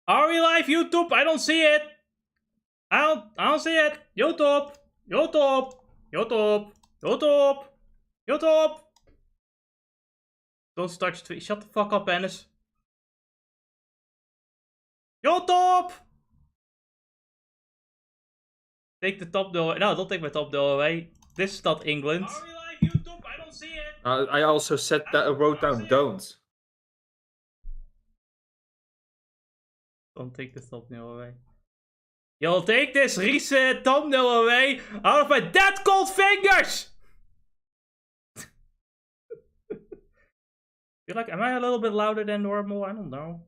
Are we live, YouTube? I don't see it. I don't see it. YouTube. YouTube. YouTube. YouTube. YouTube. Don't start tweet. Shut the fuck up, Ennis. YouTube. Take the top door. No, don't take my top door away. This is not England. Are we live, YouTube? I don't see it. I also said that. Wrote down don't. Don't take the thumbnail away. You'll take this reset thumbnail away out of my dead cold fingers! Feel like, am I a little bit louder than normal? I don't know.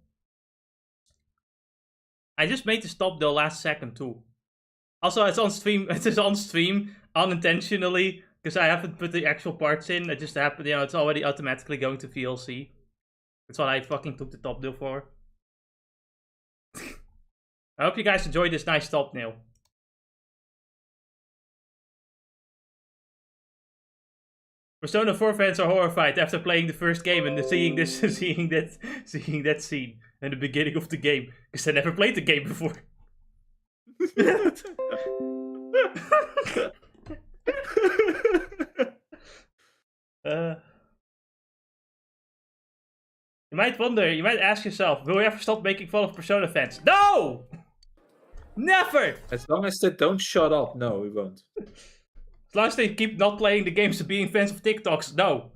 I just made this thumbnail last second too. Also, it's on stream. It is on stream unintentionally because I haven't put the actual parts in. It just happened, you know. It's already automatically going to VLC. That's what I fucking took the thumbnail for. I hope you guys enjoyed this nice thumbnail. Persona 4 fans are horrified after playing the first game and seeing this, seeing that scene in the beginning of the game, because they never played the game before. You might wonder, you might ask yourself, will we ever stop making fun of Persona fans? No! Never! As long as they don't shut up, no, we won't. As long as they keep not playing the games and being fans of TikToks, no.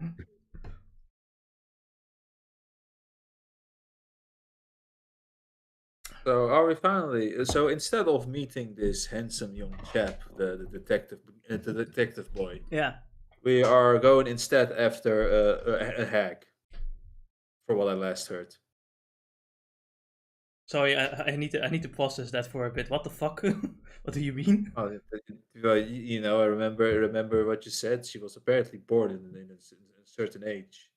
So are we finally? So instead of meeting this handsome young chap, the detective boy, Yeah. we are going instead after a hag. For what I last heard. Sorry, I need to process that for a bit. What the fuck? What do you mean? Oh, well, you know, I remember what you said. She was apparently born in a certain age,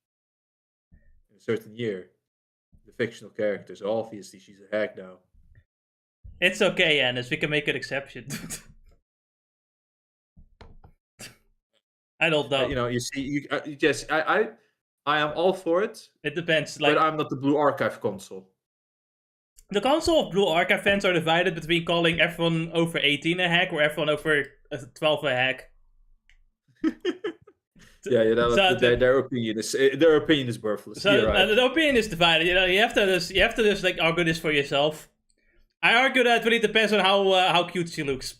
in a certain year. The fictional character, so obviously she's a hag now. It's okay, Annis. We can make an exception. I don't know. You know, you see, you just I am all for it. It depends. Like, but I'm not the Blue Archive console. The console of Blue Archive fans are divided between calling everyone over 18 a hack or everyone over 12 a hack. Yeah, their opinion is worthless. So right. The opinion is divided. You know, you have to just like argue this for yourself. I argue that it really depends on how cute she looks.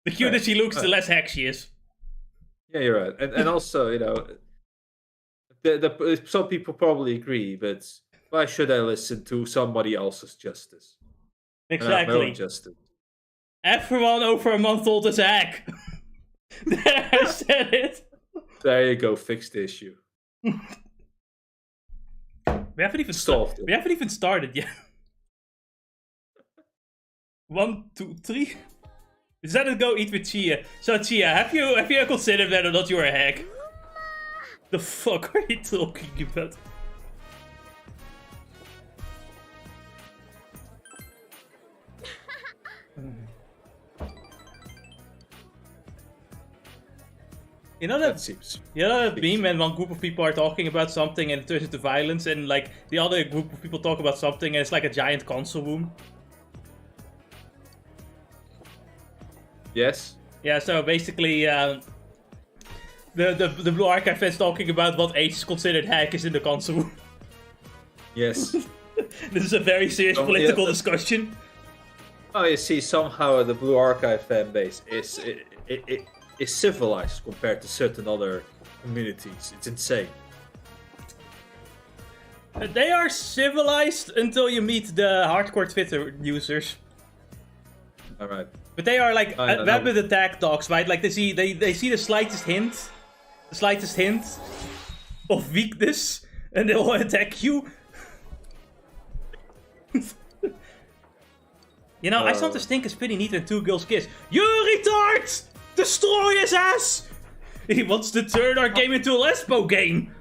The cuter she looks, the less hack she is. Yeah, you're right, and also, you know, some people probably agree, but why should I listen to somebody else's justice? Exactly. My own justice. Everyone over a month old is a hack. There, I said it. There you go. Fix the issue. We haven't even solved it. We haven't even started yet. 1, 2, 3. Decided to go eat with Chia. So Chia, have you considered whether or not you're a hack? The fuck are you talking about? You know that meme when one group of people are talking about something and it turns into violence, and like the other group of people talk about something and it's like a giant console room? Yes. Yeah, so basically the Blue Archive fans talking about what age is considered hack is in the console room. Yes. This is a very serious political discussion. Oh, you see, somehow the Blue Archive fan base is civilized compared to certain other communities. It's insane. They are civilized until you meet the hardcore Twitter users. Alright. But they are like rabid attack dogs, right? Like they see the slightest hint of weakness, and they'll attack you. You know, I sometimes think it's pretty neat when two girls kiss. You retard! Destroy his ass! He wants to turn our game into a lesbo game.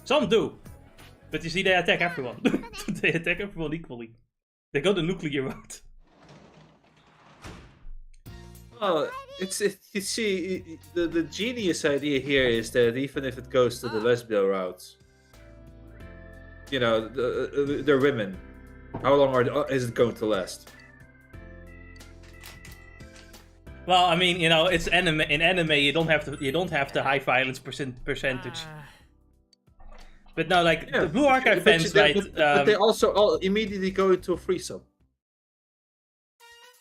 Some do, but you see, they attack everyone. They attack everyone equally. They go the nuclear route. Well, you see, the genius idea here is that even if it goes to the lesbian route, you know, they're women. How long is it going to last? Well, I mean, you know, it's anime. In anime, you don't have the high violence percentage. But no, like the Blue Archive fans, right? But they also all immediately go into a threesome.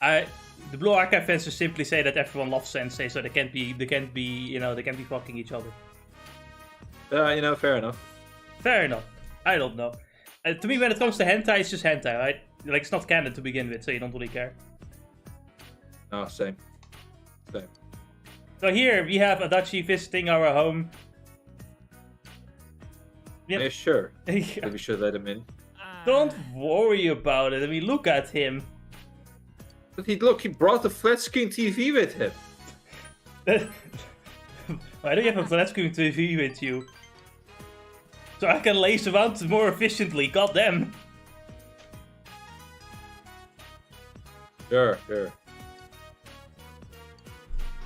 The Blue Archive fans just simply say that everyone loves Sensei, so they can't be fucking each other. You know, fair enough. Fair enough. I don't know. To me, when it comes to hentai, it's just hentai, right? Like, it's not canon to begin with, so you don't really care. No, same. So here, we have Adachi visiting our home. Yep. Yeah, sure. We should let him in. Don't worry about it. I mean, look at him. But he brought the flat screen TV with him. Why do you have a flat screen TV with you? So I can lace around more efficiently, goddamn. Sure.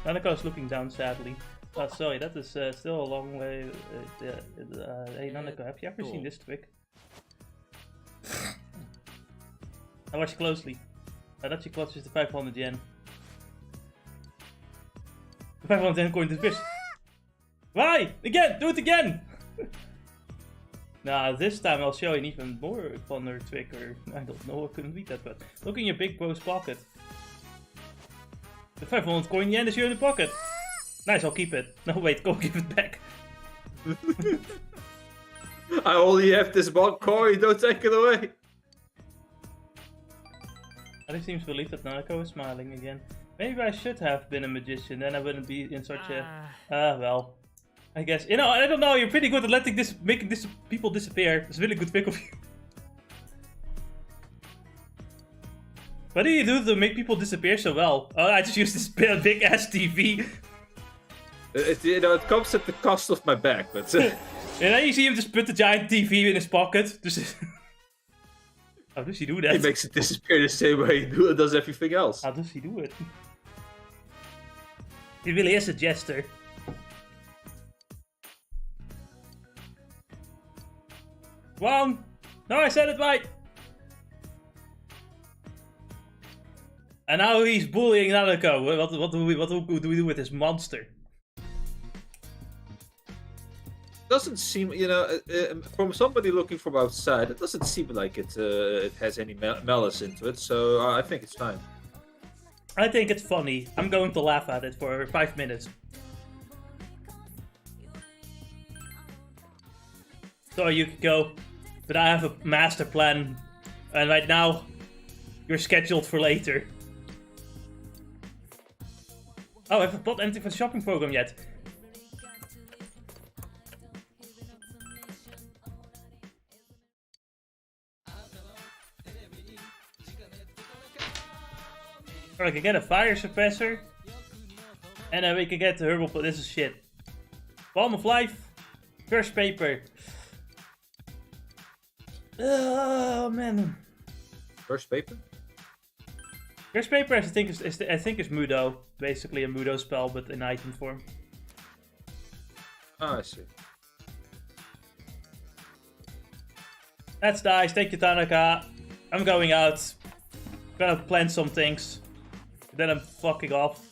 Nanako is looking down sadly. Oh, sorry, that is still a long way. Hey, Nanako, have you ever seen this trick? I watch closely. Adachi clutches the 500 yen. The 500 yen coin to fish. Why? Again! Do it again! Nah, this time I'll show you an even more funner trick, or I don't know, I couldn't read that, but look in your big bro's pocket. The 500 coin yen is here in the pocket. Nice, I'll keep it. No, wait, go give it back. I only have this one coin, don't take it away. Alex seems relieved that Nanako is smiling again. Maybe I should have been a magician, then I wouldn't be in such a... well. I guess. You know, I don't know, you're pretty good at making people disappear. It's a really good trick of you. What do you do to make people disappear so well? Oh, I just use this big ass TV. It comes at the cost of my back, but... And then you see him just put the giant TV in his pocket. Just... How does he do that? He makes it disappear the same way he does everything else. How does he do it? He really is a jester. One! No, I said it right! And now he's bullying Nanako. What do we do with this monster? Doesn't seem, you know, from somebody looking from outside, it doesn't seem like it has any malice into it, so I think it's fine. I think it's funny. I'm going to laugh at it for 5 minutes. So you could go, but I have a master plan, and right now, you're scheduled for later. Oh, I haven't bought anything for the shopping program yet. Or I can get a fire suppressor. And then we can get the herbal, but this is shit. Balm of Life. Curse paper. Oh man. Curse paper? Curse paper I think is Mudo. Basically a Mudo spell, but in item form. Oh, I see. That's nice. Thank you, Tanaka. I'm going out. Gonna plan some things. Then I'm fucking off.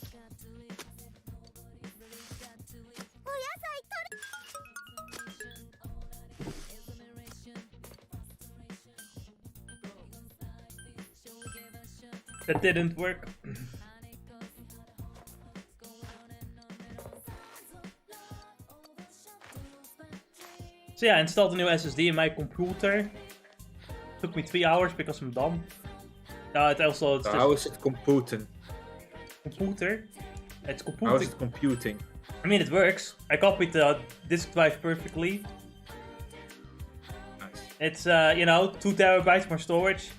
That didn't work. So yeah, I installed a new SSD in my computer. Took me 3 hours because I'm dumb. It also... It's how is it computing? Computer? It's computing. How is it computing? I mean, it works. I copied the disk drive perfectly. Nice. It's, you know, 2 terabytes more storage.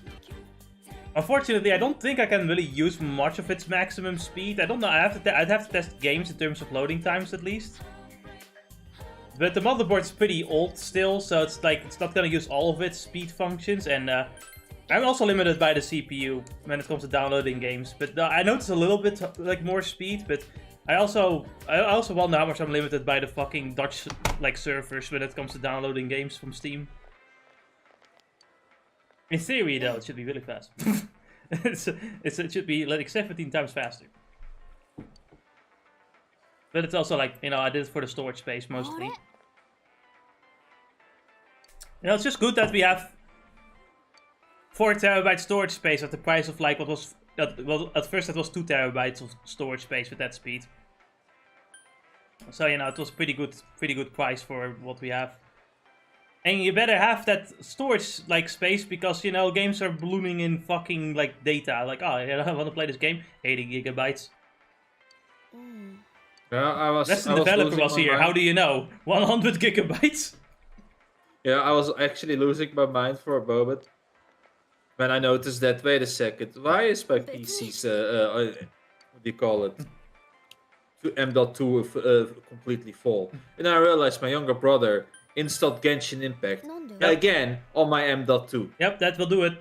Unfortunately, I don't think I can really use much of its maximum speed. I don't know, I'd have to test games in terms of loading times at least. But the motherboard's pretty old still, so it's like, it's not gonna use all of its speed functions, and I'm also limited by the CPU when it comes to downloading games. But I noticed a little bit like more speed, but I also wonder how much I'm limited by the fucking Dutch like servers when it comes to downloading games from Steam. In theory, though, it should be really fast. It should be like 17 times faster. But it's also like, you know, I did it for the storage space mostly. You know, it's just good that we have 4 terabyte storage space at the price of like what was... well, at first it was 2 terabytes of storage space with that speed. So, you know, it was pretty good price for what we have. And you better have that storage, like, space, because, you know, games are ballooning in fucking, like, data. Like, oh, I want to play this game, 80 gigabytes. Yeah, That's the developer was here, how do you know? 100 gigabytes? Yeah, I was actually losing my mind for a moment. When I noticed that, wait a second, why is my PC's, what do you call it? M.2 completely full. And I realized my younger brother installed Genshin Impact again on my M.2. Yep, that will do it.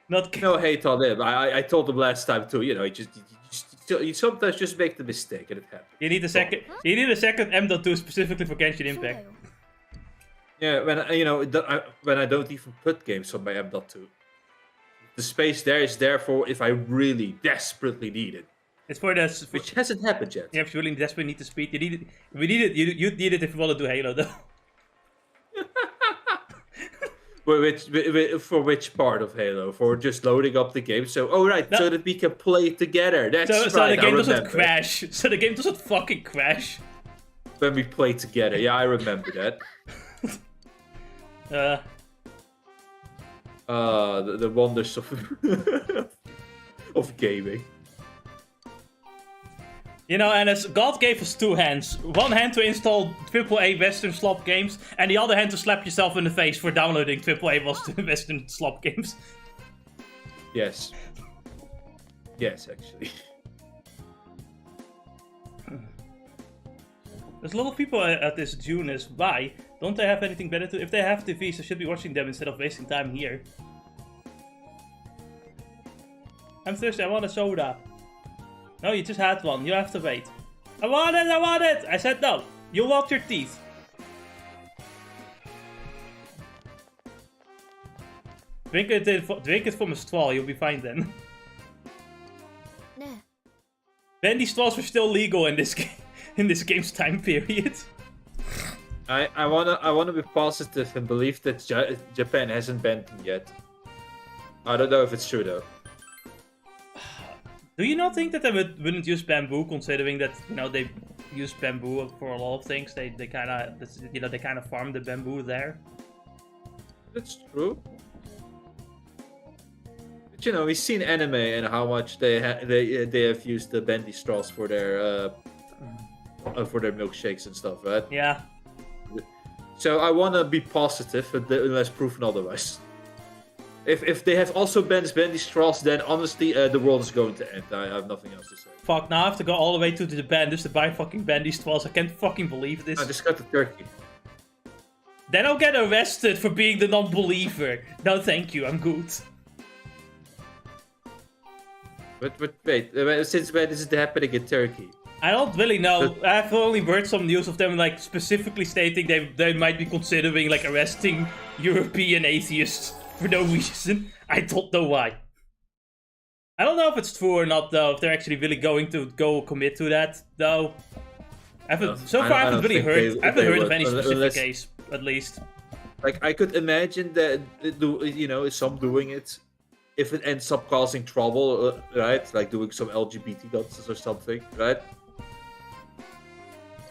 No hate on him. I told him last time too. You know, you sometimes just make the mistake and it happens. You need a second. You need a second M.2 specifically for Genshin Impact. Yeah, when I don't even put games on my M.2, the space there is there for if I really desperately need it. It's for the which hasn't happened yet. Yeah, if you really desperately need the speed, you need it. We need it. You need it if you want to do Halo, though. For which part of Halo? For just loading up the game? So, so that we can play it together. That's right. So the game doesn't crash. So the game doesn't fucking crash. When we play together, yeah, I remember that. The wonders of of gaming. You know, and as God gave us 2 hands. One hand to install AAA Western slop games, and the other hand to slap yourself in the face for downloading AAA Western slop games. Yes. Yes, actually. There's a lot of people at this June is why don't they have anything better to... If they have TVs, they should be watching them instead of wasting time here. I'm thirsty, I want a soda. No, you just had one. You have to wait. I want it! I want it! I said no. You want your teeth. Drink it from a straw. You'll be fine then. Bendy straws were still legal in this game, in this game's time period. I wanna be positive and believe that Japan hasn't banned them yet. I don't know if it's true though. Do you not think that they wouldn't use bamboo, considering that, you know, they use bamboo for a lot of things? They kind of, you know, they kind of farm the bamboo there. That's true. But you know, we've seen anime and how much they have used the bendy straws for their milkshakes and stuff, right? Yeah. So I wanna be positive, unless proven otherwise. If they have also banned bendy straws, then honestly, the world is going to end. I have nothing else to say. Fuck, now I have to go all the way to Japan just to buy fucking bendy straws. I can't fucking believe this. I just got to Turkey. Then I'll get arrested for being the non-believer. No, thank you, I'm good. But wait, since when is it happening in Turkey? I don't really know. I've only heard some news of them like specifically stating they might be considering like arresting European atheists for no reason. I don't know why. I don't know if it's true or not though, if they're actually really going to go commit to that though. I haven't really heard of any specific case, at least. Like, I could imagine that, you know, some doing it, if it ends up causing trouble, right? Like doing some LGBT dances or something, right?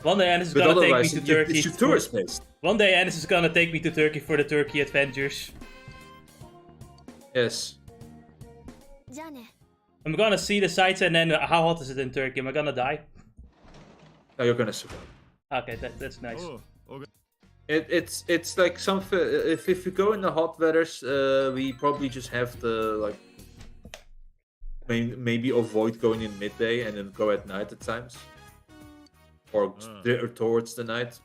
One day Ennis is gonna take me to Turkey. It's tourist based. One day Ennis is gonna take me to Turkey for the Turkey adventures. Yes. I'm gonna see the sights and then how hot is it in Turkey? Am I gonna die? No, you're gonna survive. Okay, that's nice. Oh, okay. It's like something. If you go in the hot weathers, we probably just have to like maybe avoid going in midday and then go at night at times, or towards the night.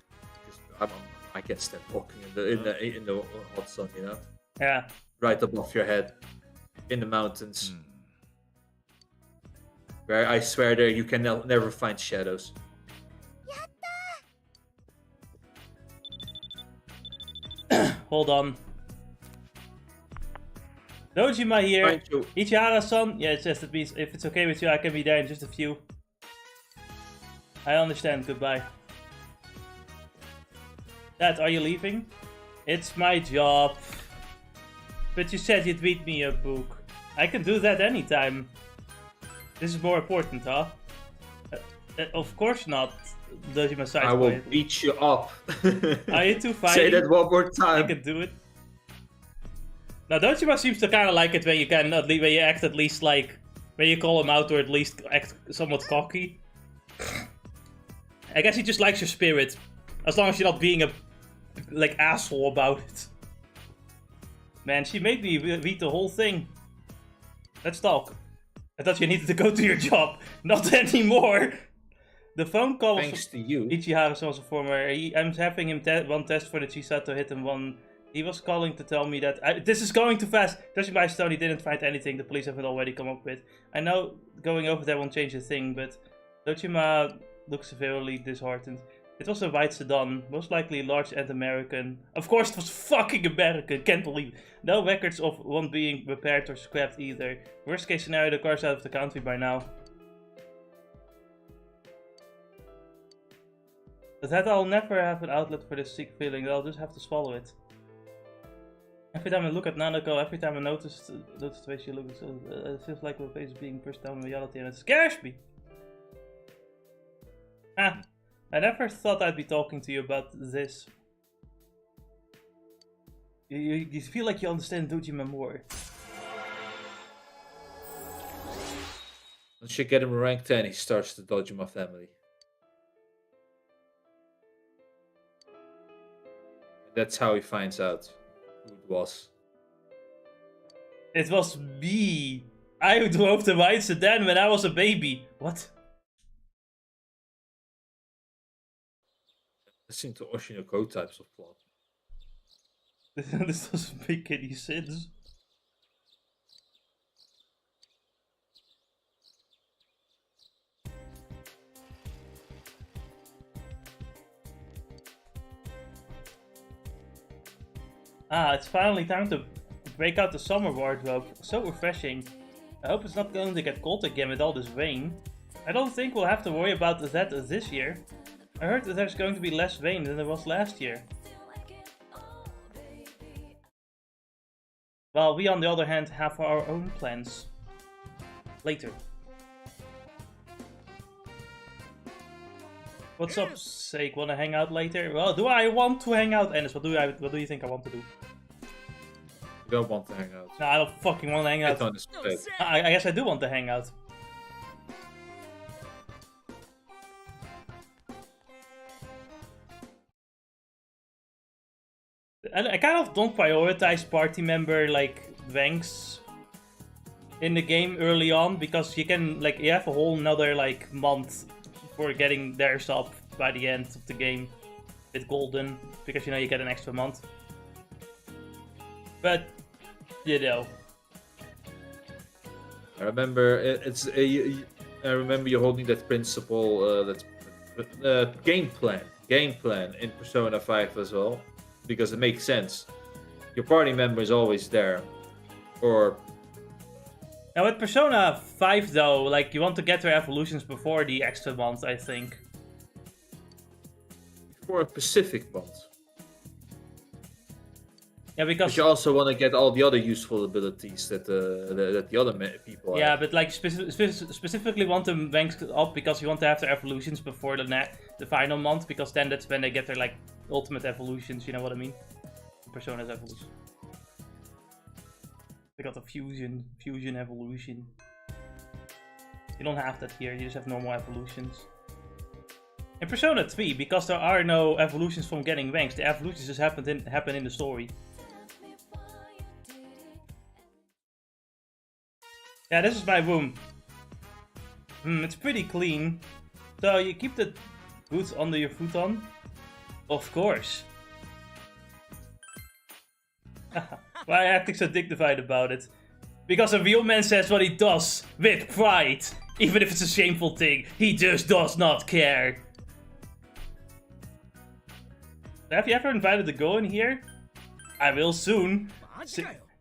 I can't stand walking in the hot sun, you know. Yeah. Right above your head, in the mountains, where I swear there you can never find shadows. Hold on. Dojima here. Find you. Ichihara-san. Yeah, it says that means if it's okay with you, I can be there in just a few. I understand. Goodbye. Dad, are you leaving? It's my job. But you said you'd read me a book. I can do that anytime. This is more important, huh? Of course not. Dojima sides I will quietly. beat you up. Are you two fighting? Say that one more I time. can do it. Now, Dojima seems to kind of like it when you when you act at least like when you call him out or at least act somewhat cocky. I guess he just likes your spirit, as long as you're not being a asshole about it. Man, she made me read the whole thing. Let's talk. I thought you needed to go to your job. Not anymore. The phone call. Thanks to you. Ichihara was a former. I'm having him one test for the Chisato hit and one. He was calling to tell me that this is going too fast. Judging by Stone, he didn't find anything the police haven't already come up with. I know going over there won't change a thing, but Dojima looks severely disheartened. It was a white sedan, most likely large and American. Of course, it was fucking American. Can't believe it. No records of one being repaired or scrapped either. Worst case scenario, the car's out of the country by now. But that I'll never have an outlet for this sick feeling. I'll just have to swallow it. Every time I look at Nanako, every time I notice the way she looks, it feels like her face is being pushed down in reality, and it scares me. Ah, I never thought I'd be talking to you about this. You feel like you understand Dojima more. Once you get him rank 10, he starts the Dojima family. That's how he finds out who it was. It was me. I drove the white sedan when I was a baby. What? Listening to Oshinoko types of plot. This doesn't make any sense. Ah, it's finally time to break out the summer wardrobe. So refreshing. I hope it's not going to get cold again with all this rain. I don't think we'll have to worry about that this year. I heard that there's going to be less rain than there was last year. While we on the other hand have our own plans. Later. What's up, Sake? Wanna hang out later? Well, do I want to hang out? Ennis, what do you think I want to do? You don't want to hang out. No, I don't fucking want to hang out. I guess I do want to hang out. I kind of don't prioritize party member ranks in the game early on because you can you have a whole nother month for getting theirs up by the end of the game with golden because you get an extra month. But I remember I remember you holding that principle game plan in Persona 5 as well. Because it makes sense. Your party member is always there. Or... Now with Persona 5 though, you want to get their evolutions before the extra month, I think. For a specific month. Yeah, because... But you also want to get all the other useful abilities that the other people have. Yeah, but specifically want them ranked up because you want to have their evolutions before the final month, because then that's when they get their ultimate evolutions, you know what I mean? Persona's evolution. They got the fusion evolution. You don't have that here, you just have normal evolutions. In Persona 3, because there are no evolutions from getting ranks, the evolutions just happen in the story. Yeah, this is my room. It's pretty clean. So you keep the boots under your futon? Of course. Why are you acting so dignified about it? Because a real man says what he does with pride. Even if it's a shameful thing, he just does not care. Have you ever invited a girl in here? I will soon.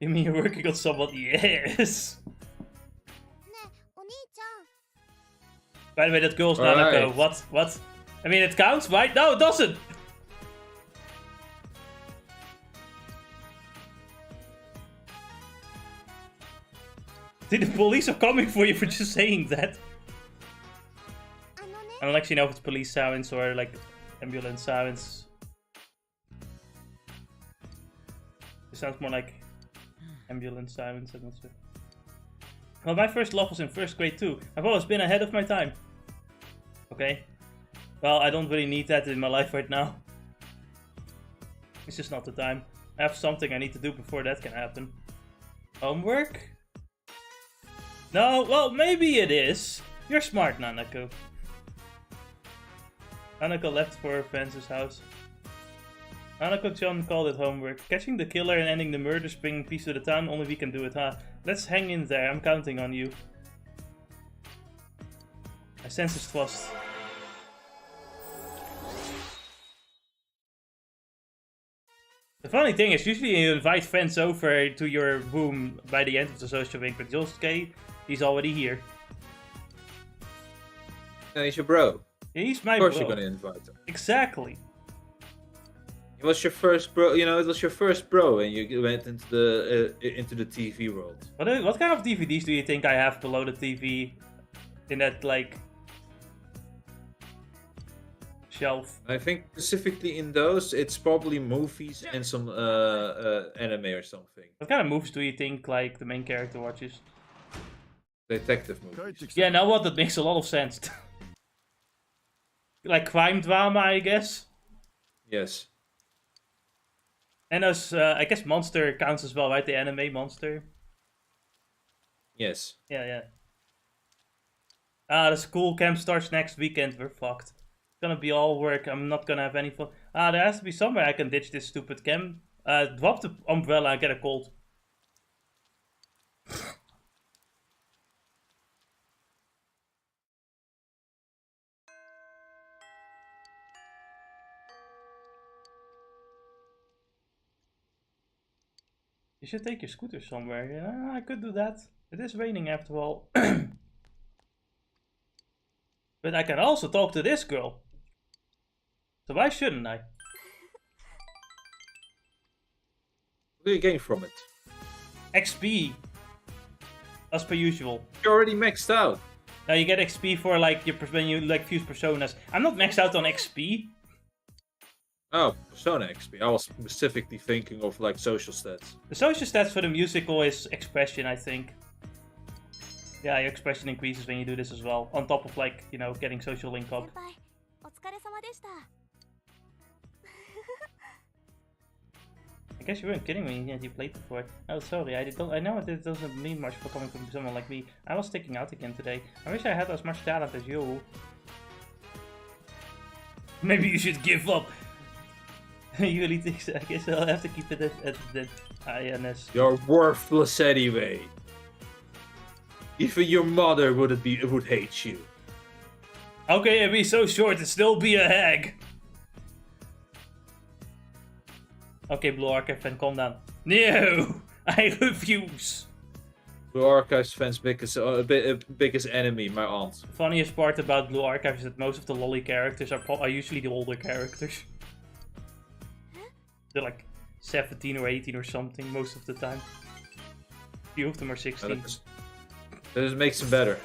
You mean you're working on someone? Yes! By the way, that girl's Nanako. Alright. What? I mean, it counts, right? No, it doesn't! The police are coming for you for just saying that. I don't actually know if it's police sirens or like ambulance sirens. It sounds more like ambulance sirens, I'm not sure. Well, my first love was in first grade too. I've always been ahead of my time. Okay. Well, I don't really need that in my life right now. It's just not the time. I have something I need to do before that can happen. Homework? No, well, maybe it is. You're smart, Nanako. Nanako left for her friend's house. Nanako-chan called it homework. Catching the killer and ending the murders, bringing peace to the town, only we can do it, huh? Let's hang in there, I'm counting on you. I sense his trust. The funny thing is, usually you invite friends over to your room by the end of the social link, but Josuke, he's already here. No, he's your bro. He's my bro. Of course you're gonna invite him. Exactly. It was your first bro, you know, it was your first bro, and you went into the TV world. What kind of DVDs do you think I have below the TV? In that, like, shelf? I think specifically in those, it's probably movies and some anime or something. What kind of movies do you think, like, the main character watches? Detective movies. Yeah, now what? That makes a lot of sense. Like crime drama, I guess? Yes. And as, I guess Monster counts as well, right? The anime Monster? Yes. Yeah. The school camp starts next weekend. We're fucked. It's gonna be all work. I'm not gonna have any fun. There has to be somewhere I can ditch this stupid camp. Drop the umbrella and get a cold. You should take your scooter somewhere. Yeah, I could do that. It is raining after all. But I can also talk to this girl. So why shouldn't I? What do you gain from it? XP. As per usual. You're already maxed out. Now you get XP for like when you like fuse personas. I'm not maxed out on XP. Oh, Persona XP. I was specifically thinking of like social stats. The social stats for the musical is expression, I think. Yeah, your expression increases when you do this as well. On top of like, you know, getting social link up. I guess you weren't kidding when you played before. Oh, sorry, I know it doesn't mean much for coming from someone like me. I was sticking out again today. I wish I had as much talent as you. Maybe you should give up. You really think so? I guess I'll have to keep it at the INS. You're worthless anyway. Even your mother would hate you. Okay, it'd be so short, it'd still be a hag. Okay, Blue Archive fan, calm down. No! I refuse! Blue Archive's fans' biggest enemy, my aunt. The funniest part about Blue Archive is that most of the lolly characters are usually the older characters. They're like 17 or 18 or something most of the time. Few of them are 16. That just makes them better.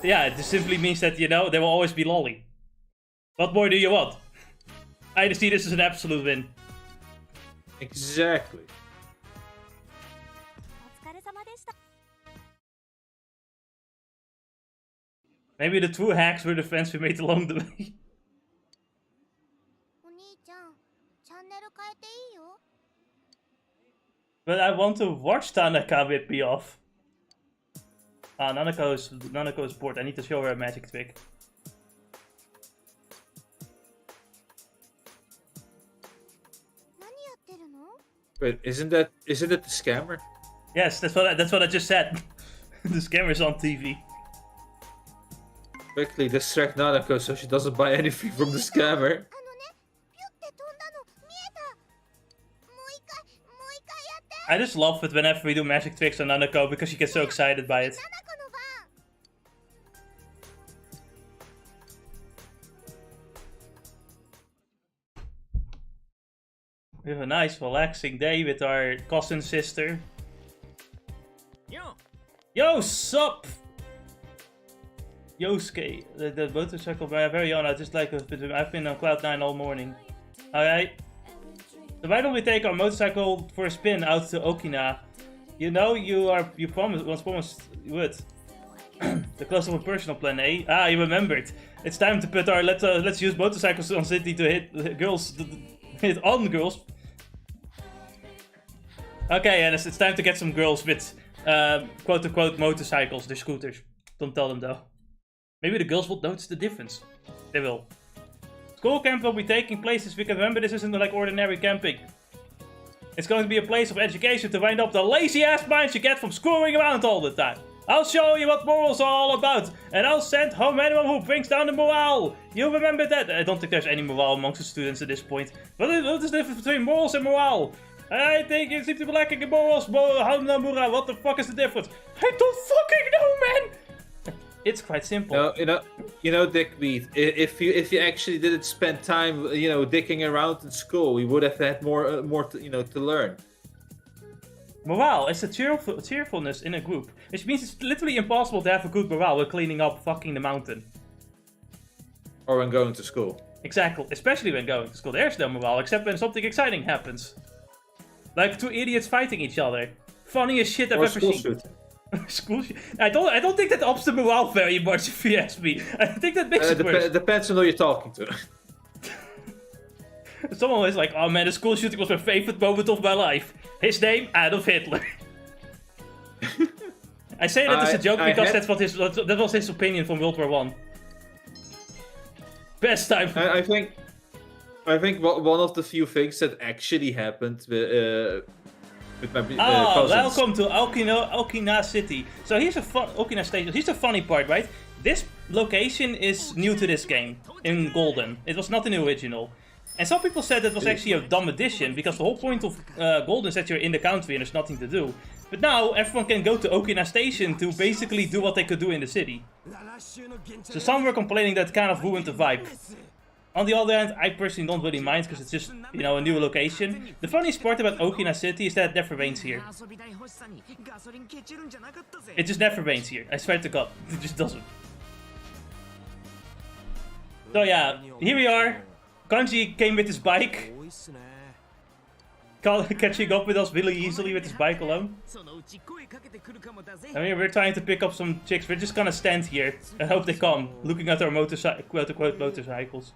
Yeah, it just simply means that, you know, they will always be lolly. What more do you want? I see this as an absolute win. Exactly. Maybe the true hacks were the friends we made along the way. But I want to watch Tanaka whip me off. Nanako is bored. I need to show her a magic trick. Wait, isn't it the scammer? Yes, that's what I just said. The scammer's on TV. Quickly distract Nanako so she doesn't buy anything from the scammer. I just love it whenever we do magic tricks on Nanako because she gets so excited by it. We have a nice relaxing day with our cousin sister. Yo, sup? Yosuke, the motorcycle by very own. I just like it. I've been on Cloud 9 all morning. Alright. So why don't we take our motorcycle for a spin out to Okina? You know you once promised you would. The close of a personal plan, eh? Ah, you remembered. It's time to put our let's use motorcycles on city to hit girls, hit on girls. Okay, and it's time to get some girls with quote-unquote motorcycles, they're scooters. Don't tell them though. Maybe the girls will notice the difference. They will. School camp will be taking place this weekend. Remember, this isn't like ordinary camping. It's going to be a place of education to wind up the lazy-ass minds you get from screwing around all the time. I'll show you what morals are all about, and I'll send home anyone who brings down the morale. You remember that? I don't think there's any morale amongst the students at this point. What is the difference between morals and morale? I think you seem to be lacking in morals. Morale. What the fuck is the difference? I don't fucking know, man. It's quite simple. No, you know, Dickbeat. If you actually didn't spend time, dicking around in school, we would have had more to learn. Morale is a cheerfulness in a group, which means it's literally impossible to have a good morale when cleaning up fucking the mountain. Or when going to school. Exactly, especially when going to school. There's no morale, except when something exciting happens. Like two idiots fighting each other. Funniest shit I've ever seen. Shooting. School shooting. I don't think that ups the morale very much, if you ask me. I think that makes it worse. Depends on who you're talking to. Someone was like, oh man, the school shooting was my favorite moment of my life. His name, Adolf Hitler. I say that as a joke because that was his opinion from World War I. Best time. I think one of the few things that actually happened with my cousins. Welcome to Okina City. So here's Okina Station. Here's the funny part, right? This location is new to this game in Golden. It was not in the original. And some people said that was actually a dumb addition, because the whole point of Golden is that you're in the country and there's nothing to do. But now everyone can go to Okina Station to basically do what they could do in the city. So some were complaining that kind of ruined the vibe. On the other hand, I personally don't really mind, because it's just, a new location. The funniest part about Okina City is that it never rains here. It just never rains here, I swear to God. It just doesn't. So yeah, here we are. Kanji came with his bike. Catching up with us really easily with his bike alone. I mean, we're trying to pick up some chicks. We're just gonna stand here and hope they come, looking at our quote-unquote motorcycles.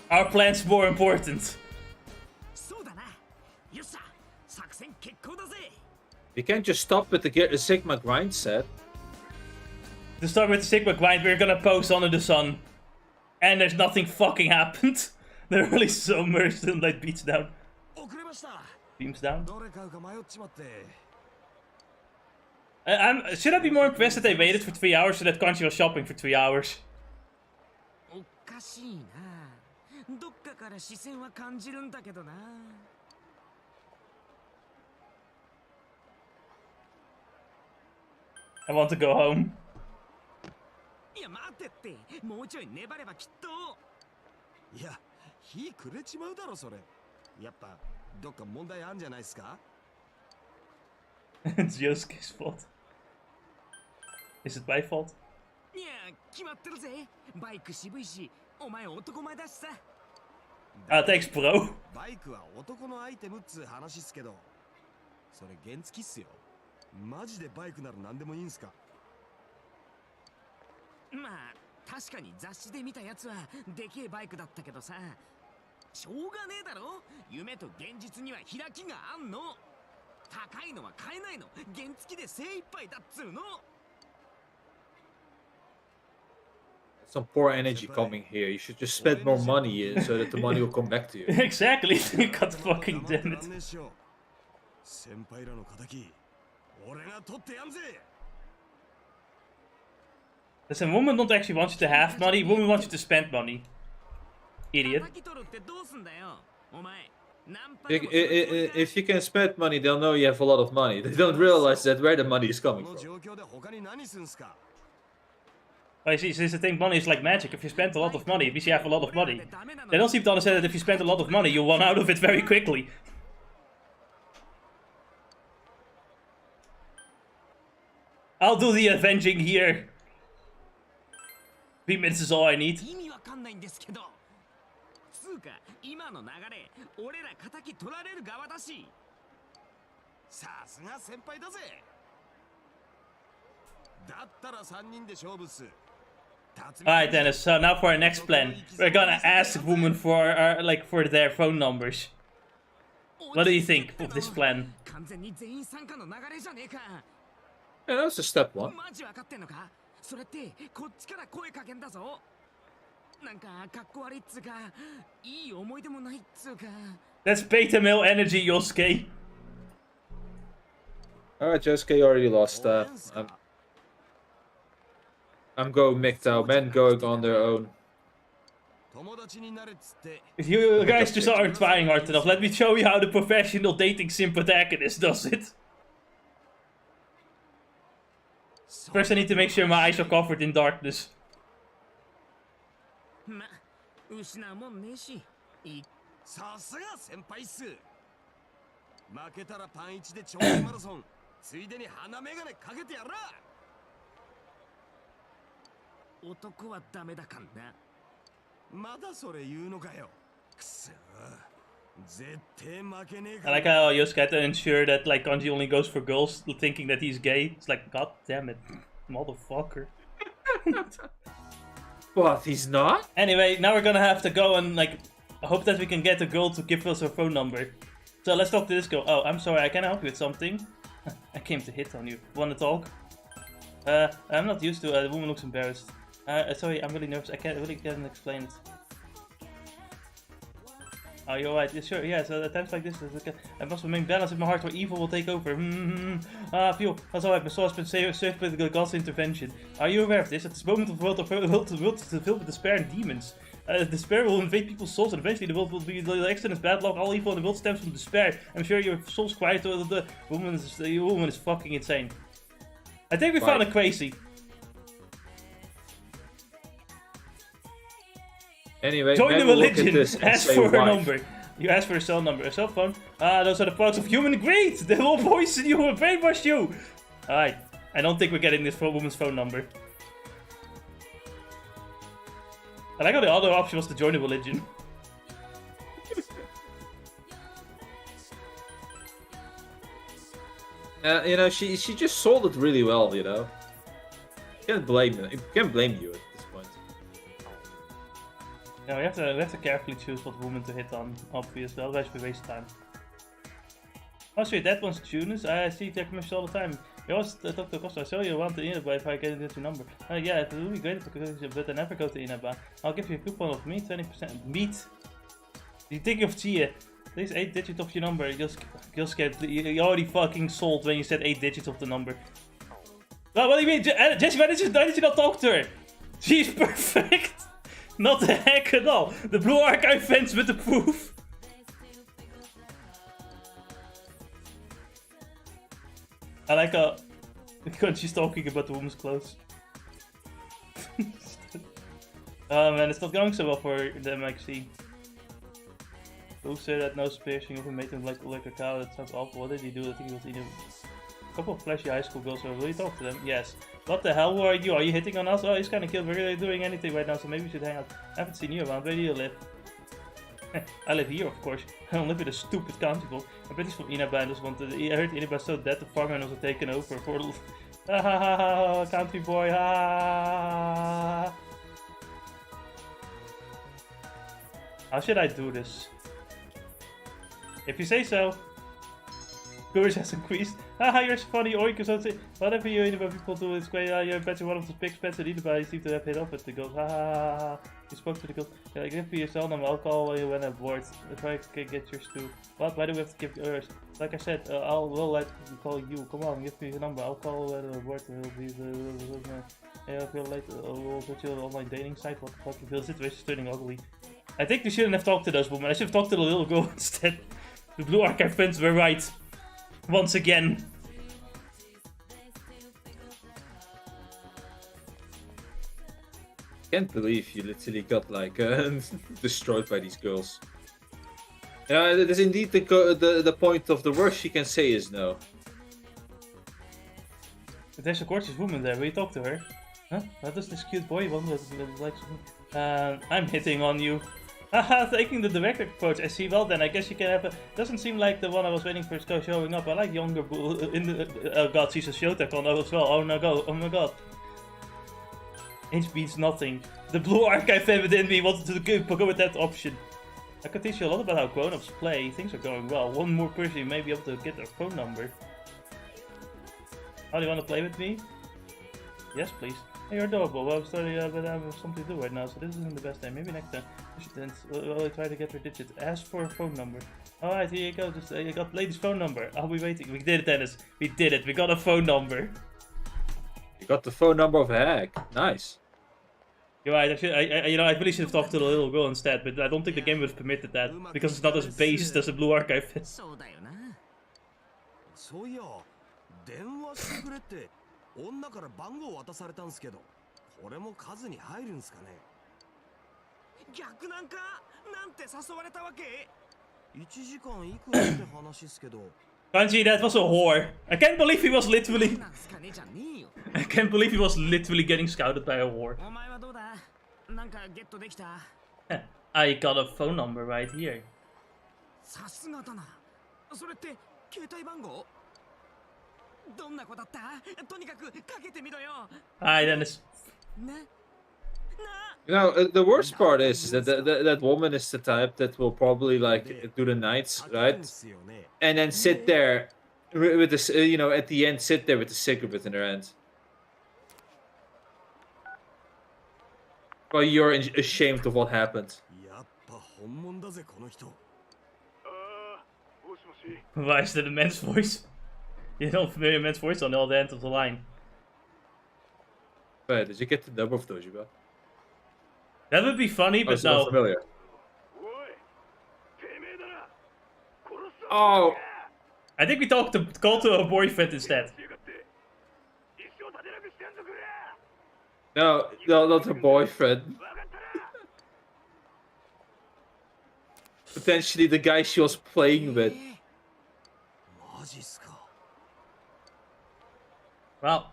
Our plan's more important. We can't just stop with the Sigma grind set. To start with the Sigma grind, we're gonna pose under the sun. And there's nothing fucking happened. They're really submerged and like beats down. Beams down. Should I be more impressed that they waited for 3 hours so that Kanji was shopping for 3 hours? I want to go home. It's Yosuke's fault. Is it my fault? Thanks, bro. some poor energy coming here. You should just spend more money so that the money will come back to you. Exactly. God fucking damn it. Listen, women don't actually want you to have money, women want you to spend money. Idiot. If you can spend money, they'll know you have a lot of money. They don't realize that where the money is coming from. Oh, you see, since they think money is like magic, if you spend a lot of money, it means you have a lot of money. They don't seem to understand that if you spend a lot of money, you'll run out of it very quickly. I'll do the avenging here. 3 minutes is all I need. Alright, Dennis, so now for our next plan. We're gonna ask women for for their phone numbers. What do you think of this plan? Yeah, that's a step one. That's beta male energy, Yosuke. Alright, Josuke already lost. I'm going MGTOW. Men going on their own. If you guys just aren't trying hard enough, let me show you how the professional dating sim protagonist does it. First I need to make sure my eyes are covered in darkness. I like how Yosuke had to ensure that like Kanji only goes for girls, thinking that he's gay. It's like, god damn it, motherfucker. What? He's not? Anyway, now we're gonna have to go and like hope that we can get a girl to give us her phone number. So let's talk to this girl. Oh, I'm sorry, I can help you with something. I came to hit on you. Wanna talk? I'm not used to it. The woman looks embarrassed. Sorry, I'm really nervous. I can't explain it. Oh, you're right. Yeah, sure, yeah, so at times like this, I must remain balanced in my heart or evil will take over. Feel. That's alright, my soul has been saved by God's intervention. Are you aware of this? At this moment of the world is filled with despair and demons. Despair will invade people's souls, and eventually the world will be the accidents, bad luck, all evil in the world stems from despair. I'm sure your soul's quiet, the woman is fucking insane. I think we found a crazy. Anyway, join the religion. Ask for her why. number. You ask for a cell number, a cell phone. Those are the products of human greed. They will poison you and brainwash you. Alright, I don't think we're getting this woman's phone number. I like how the other option was to join the religion. You know, she just sold it really well. You know, can't blame you at this point. Yeah, we have to carefully choose what woman to hit on, obviously, otherwise we waste time. Oh sweet, that one's Tunis. I see their commercials all the time. You always talk to Costa. I saw you want the Inaba if I get into your number. Yeah, it would be great but I never go to Inaba. I'll give you a coupon of meat, 20% meat. You think of Chia. Please 8 digits of your number. You already fucking sold when you said 8 digits of the number. Well, what do you mean? Jesse, why did you not talk to her? She's perfect. Not the heck at all. The Blue Archive fans with the proof. I like how she's talking about the woman's clothes. Oh man, it's not going so well for them actually. Who said that nose piercing of a made him like a cow? That sounds awful. What did he do? I think he was eating a couple of flashy high school girls. So will you talk to them? Yes. What the hell? Who are you? Are you hitting on us? Oh, he's kind of killed. We're really doing anything right now, so maybe we should hang out. I haven't seen you around. Where do you live? I live here, of course. I don't live with a stupid constable. I bet he's from Inaba and just wanted. I heard Inaba's so dead the farmland was taken over for ha ha ha ha, country boy, ha. How should I do this? If you say so. courage has increased. Haha, you're so funny, oink or something. Whatever you know people do is great. You're better one of the big pets that anybody seems to have hit off with the girls. Ha. You spoke to the girls. Give me your cell number, I'll call you when I'm bored. If I can get yours too. What? Why do we have to give yours? Like I said, we'll let me call you. Come on, give me your number. I'll call when I'm bored. It'll be if you're late, we'll put you on an online dating site. What the fuck? The situation's turning ugly. I think we shouldn't have talked to those women. I should have talked to the little girl instead. The Blue Archive fans were right. Once again. Can't believe you literally got like destroyed by these girls. Yeah, it is indeed the point of the worst she can say is no. But there's a gorgeous woman there. Will you talk to her? Huh? What does this cute boy want that likes me? I'm hitting on you. Haha, taking the direct approach. I see. Well then, I guess you can have a... Doesn't seem like the one I was waiting for is showing up. I like younger in the... Oh god, she's a Shotacon as well. Oh my god. Age means nothing. The Blue Archive fan within me wanted to go with that option. I could teach you a lot about how grown-ups play. Things are going well. One more person you may be able to get their phone number. How do you want to play with me? Yes, please. Hey, you're adorable. Well, I'm sorry, but I have something to do right now, so this isn't the best time. Maybe next time. I'll try to get her digits. Ask for a phone number. Alright, here you go. Just you got lady's phone number. I'll be waiting. We did it, Dennis. We did it. We got a phone number. You got the phone number of a hack. Nice. You're right. I really should have talked to the little girl instead, but I don't think the game would have permitted that because it's not as based as a Blue Archive is. 女から番号を渡されたんすけど、これも数に入るんすかね。逆なんかなんて誘われたわけ。1時間いくらって話っすけど。Kanji, that was a whore. I can't believe he was literally. I can't believe he was literally getting scouted by a whore. I got a phone number right here. さすがだな。それって携帯番号？ Hi, Dennis. You know, the worst part is that that woman is the type that will probably like do the nights, right? And then sit there with this, you know, at the end, sit there with the cigarette in her hand. Well, you're ashamed of what happened. Why is that a man's voice? You don't familiar man's voice on the other end of the line. Wait, did you get the number of Vtuber? That would be funny, but no. Familiar. Oh! I think we called to a boyfriend instead. No, not her boyfriend. Potentially the guy she was playing with. Well.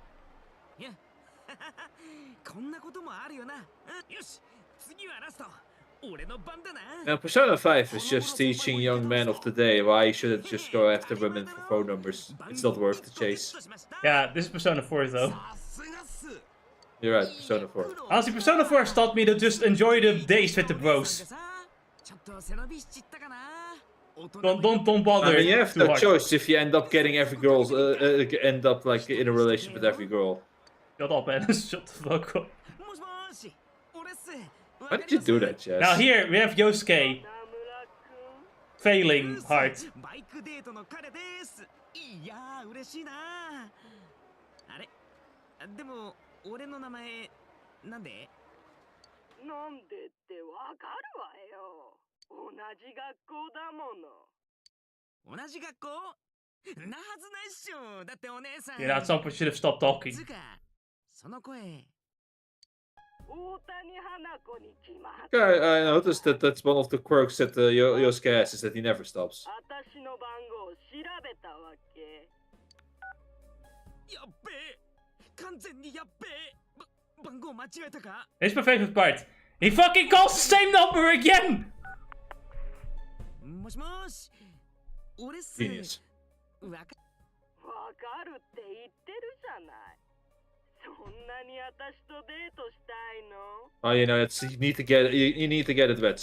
Now, Persona 5 is just teaching young men of today why you shouldn't just go after women for phone numbers. It's not worth the chase. Yeah, this is Persona 4 though. You're right, Persona 4. Honestly, Persona 4 has taught me to just enjoy the days with the bros. Don't bother. I mean, you have no hard. choice if you end up getting every girl, end up like in a relationship with every girl. Shut up, Dennis. Shut the fuck up. Why did you do that, Jess? Now here, we have Yosuke. Failing hard. You know, at some point should have stopped talking. Okay, I noticed that that's one of the quirks that Yosuke has, is that he never stops. This is my favorite part. He fucking calls the same number again! Genius. Oh, you know, it's, you need to get it wet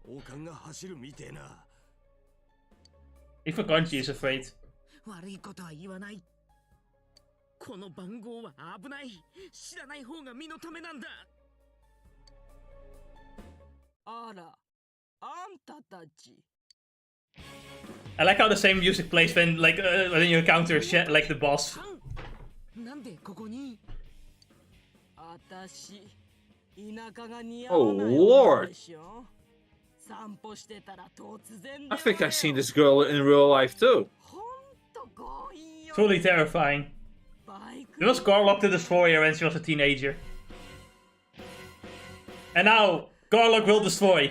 王冠が走るみてえな。 Even Kanji is afraid. 悪いことは言わない。この番号は危ない。知らない方が身のためなんだ。あら、あんたたち。 I like how the same music plays when when you encounter like the boss. なんでここに？私、田舎が似合わない女でしょ。散歩してたら突然。 I think I've seen this girl in real life too. Truly terrifying. There was Garlock the Destroyer when she was a teenager. And now, Garlock will destroy.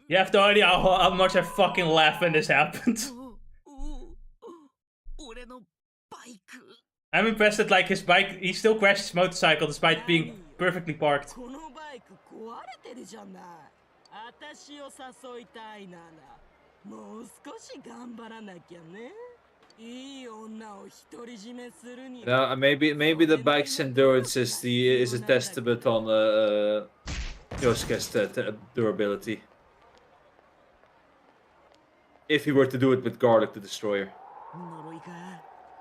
You have no idea how much I fucking laughed when this happened. I'm impressed that like his bike, he still crashed his motorcycle despite being perfectly parked. Yeah, maybe the bike's endurance is a testament on Yosuke's durability. If he were to do it with Garlic the Destroyer.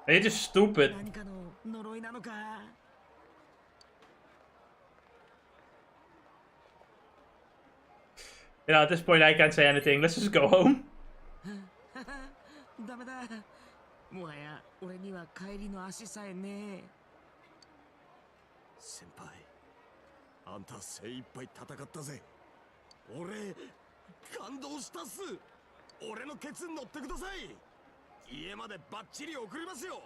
They're just stupid. You know, at this point I can't say anything. Let's just go home. ダメだ。もはや俺には帰りの足さえねえ。先輩、あんた精一杯戦ったぜ。俺感動したっす。俺のケツに乗ってください。家までバッチリ送りますよ。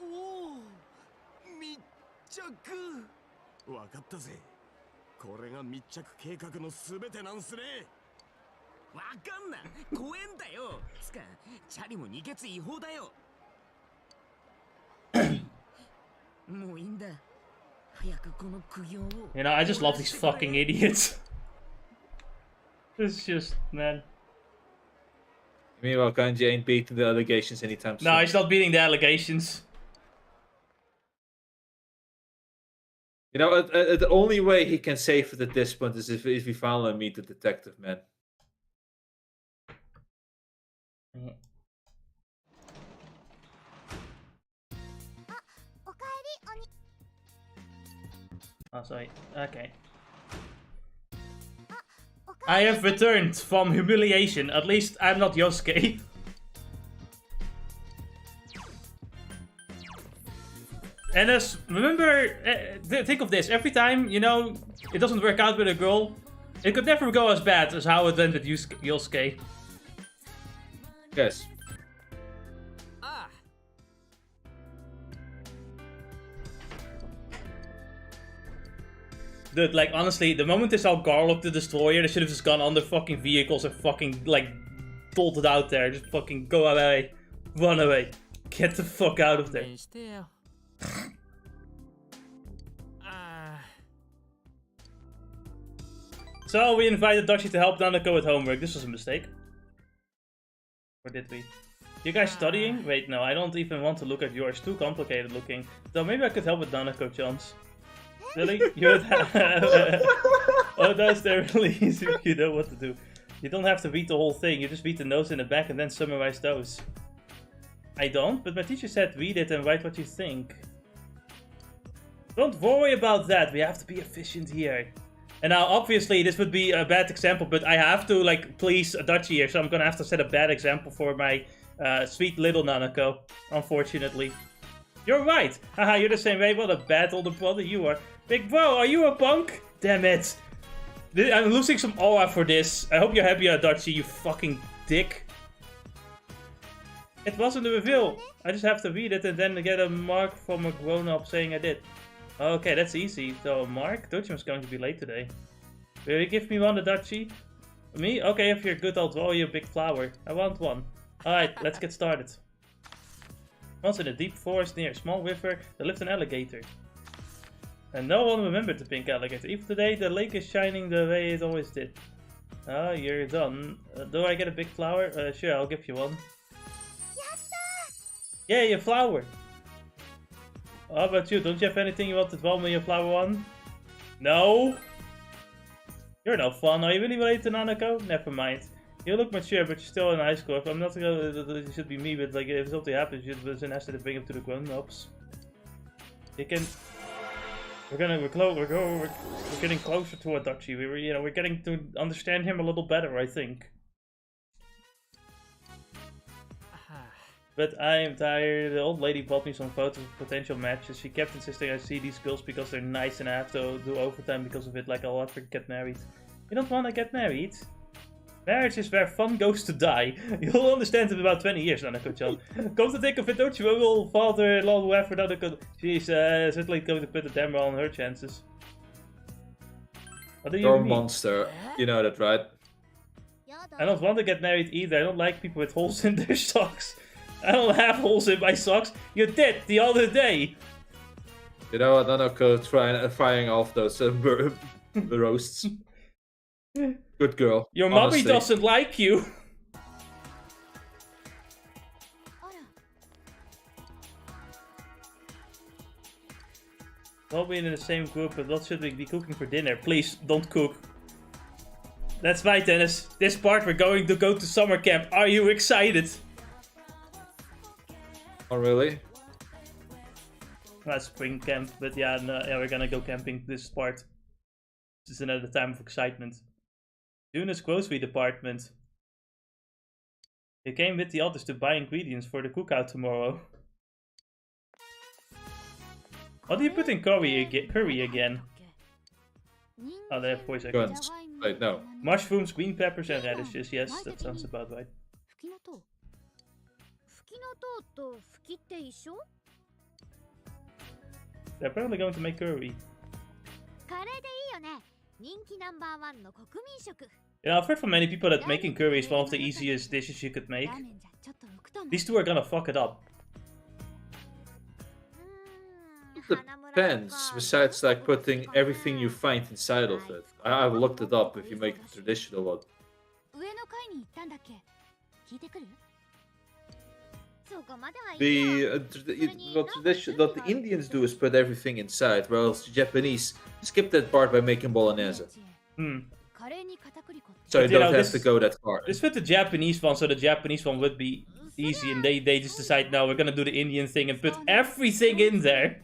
おお、密着。わかったぜ。これが密着計画のすべてなんすね。わかんな。怖えんだよ。つか、チャリも二血違法だよ。もういいんだ。早くこの苦行を。You know, I just love these fucking idiots. It's just, man. Meanwhile, Kanji ain't beating the allegations anytime soon. No, he's not beating the allegations. You know, the only way he can save it at this point is if we finally meet the detective man. Oh, sorry. Okay. I have returned from humiliation. At least I'm not Yosuke. And as remember, think of this. Every time, you know, it doesn't work out with a girl, it could never go as bad as how it went with Yosuke. Yes. Dude, like, honestly, the moment they saw Garlock the Destroyer, they should have just gone on their fucking vehicles and fucking, like, bolted out there. Just fucking go away. Run away. Get the fuck out of there. So, we invited Dashi to help Nanako with homework. This was a mistake. Or did we? You guys studying? Wait, no, I don't even want to look at yours. Too complicated looking. So maybe I could help with Nanako-chan's. Really? You would oh, that's really easy if you know what to do. You don't have to read the whole thing, you just read the notes in the back and then summarize those. I don't, but my teacher said read it and write what you think. Don't worry about that, we have to be efficient here. And now, obviously, this would be a bad example, but I have to, like, please Adachi here, so I'm gonna have to set a bad example for my sweet little Nanako, unfortunately. You're right! Haha, you're the same way, what a bad older brother you are. Big bro, are you a punk? Damn it. I'm losing some aura for this. I hope you're happy, Adachi, you fucking dick. It wasn't a reveal. I just have to read it and then get a mark from a grown-up saying I did. Okay, that's easy. So, Mark, Dojima's going to be late today. Will you give me one, Adachi? Me? Okay, if you're good, I'll draw you a big flower. I want one. Alright, let's get started. Once in a deep forest near a small river, there lived an alligator. And no one remembered the pink alligator. Even today, the lake is shining the way it always did. Oh, you're done. Do I get a big flower? Sure, I'll give you one. Yeah, your flower. How about you? Don't you have anything you want to dwell me your flower on? No? You're no fun. Are you really related to Nanako? Never mind. You look mature, but you're still in high school. If I'm not gonna, it should be me, but like if something happens, there's an asset to bring him to the grown-ups. You can. We're getting closer to Adachi. We're getting to understand him a little better, I think. But I am tired. The old lady bought me some photos of potential matches. She kept insisting I see these girls because they're nice and I have to do overtime because of it. Like I'll have to get married. You don't want to get married? Marriage is where fun goes to die. You'll understand in about 20 years, Nanako-chan. Come to think of it, don't you? Will father-in-law, whoever Nanako... She's certainly going to put a damper on her chances. What do you You're a mean? monster. You know that, right? I don't want to get married either. I don't like people with holes in their socks. I don't have holes in my socks. You did the other day. You know what? Nanako firing off those roasts. Good girl. Your honestly. mommy doesn't like you. Not being in the same group, but what should we be cooking for dinner? Please, don't cook. That's right, Dennis. This part we're going to go to summer camp. Are you excited? Oh, really? Not spring camp, but yeah, no, yeah, we're gonna go camping this part. This is another time of excitement. Juna's grocery department. They came with the others to buy ingredients for the cookout tomorrow. What do you put in curry again? Oh, they have voice acting. Guns. Wait, no. Mushrooms, green peppers, and radishes. Yes, that sounds about right. They're apparently going to make curry. Yeah, I've heard from many people that making curry is one of the easiest dishes you could make. These two are gonna fuck it up. It depends. Besides, like putting everything you find inside of it. I've looked it up. If you make a traditional one. What the Indians do is put everything inside, whereas the Japanese skip that part by making bolognese. So you don't have to go that far. This with the Japanese one, so the Japanese one would be easy, and they just decide, no, we're gonna do the Indian thing and put everything in there.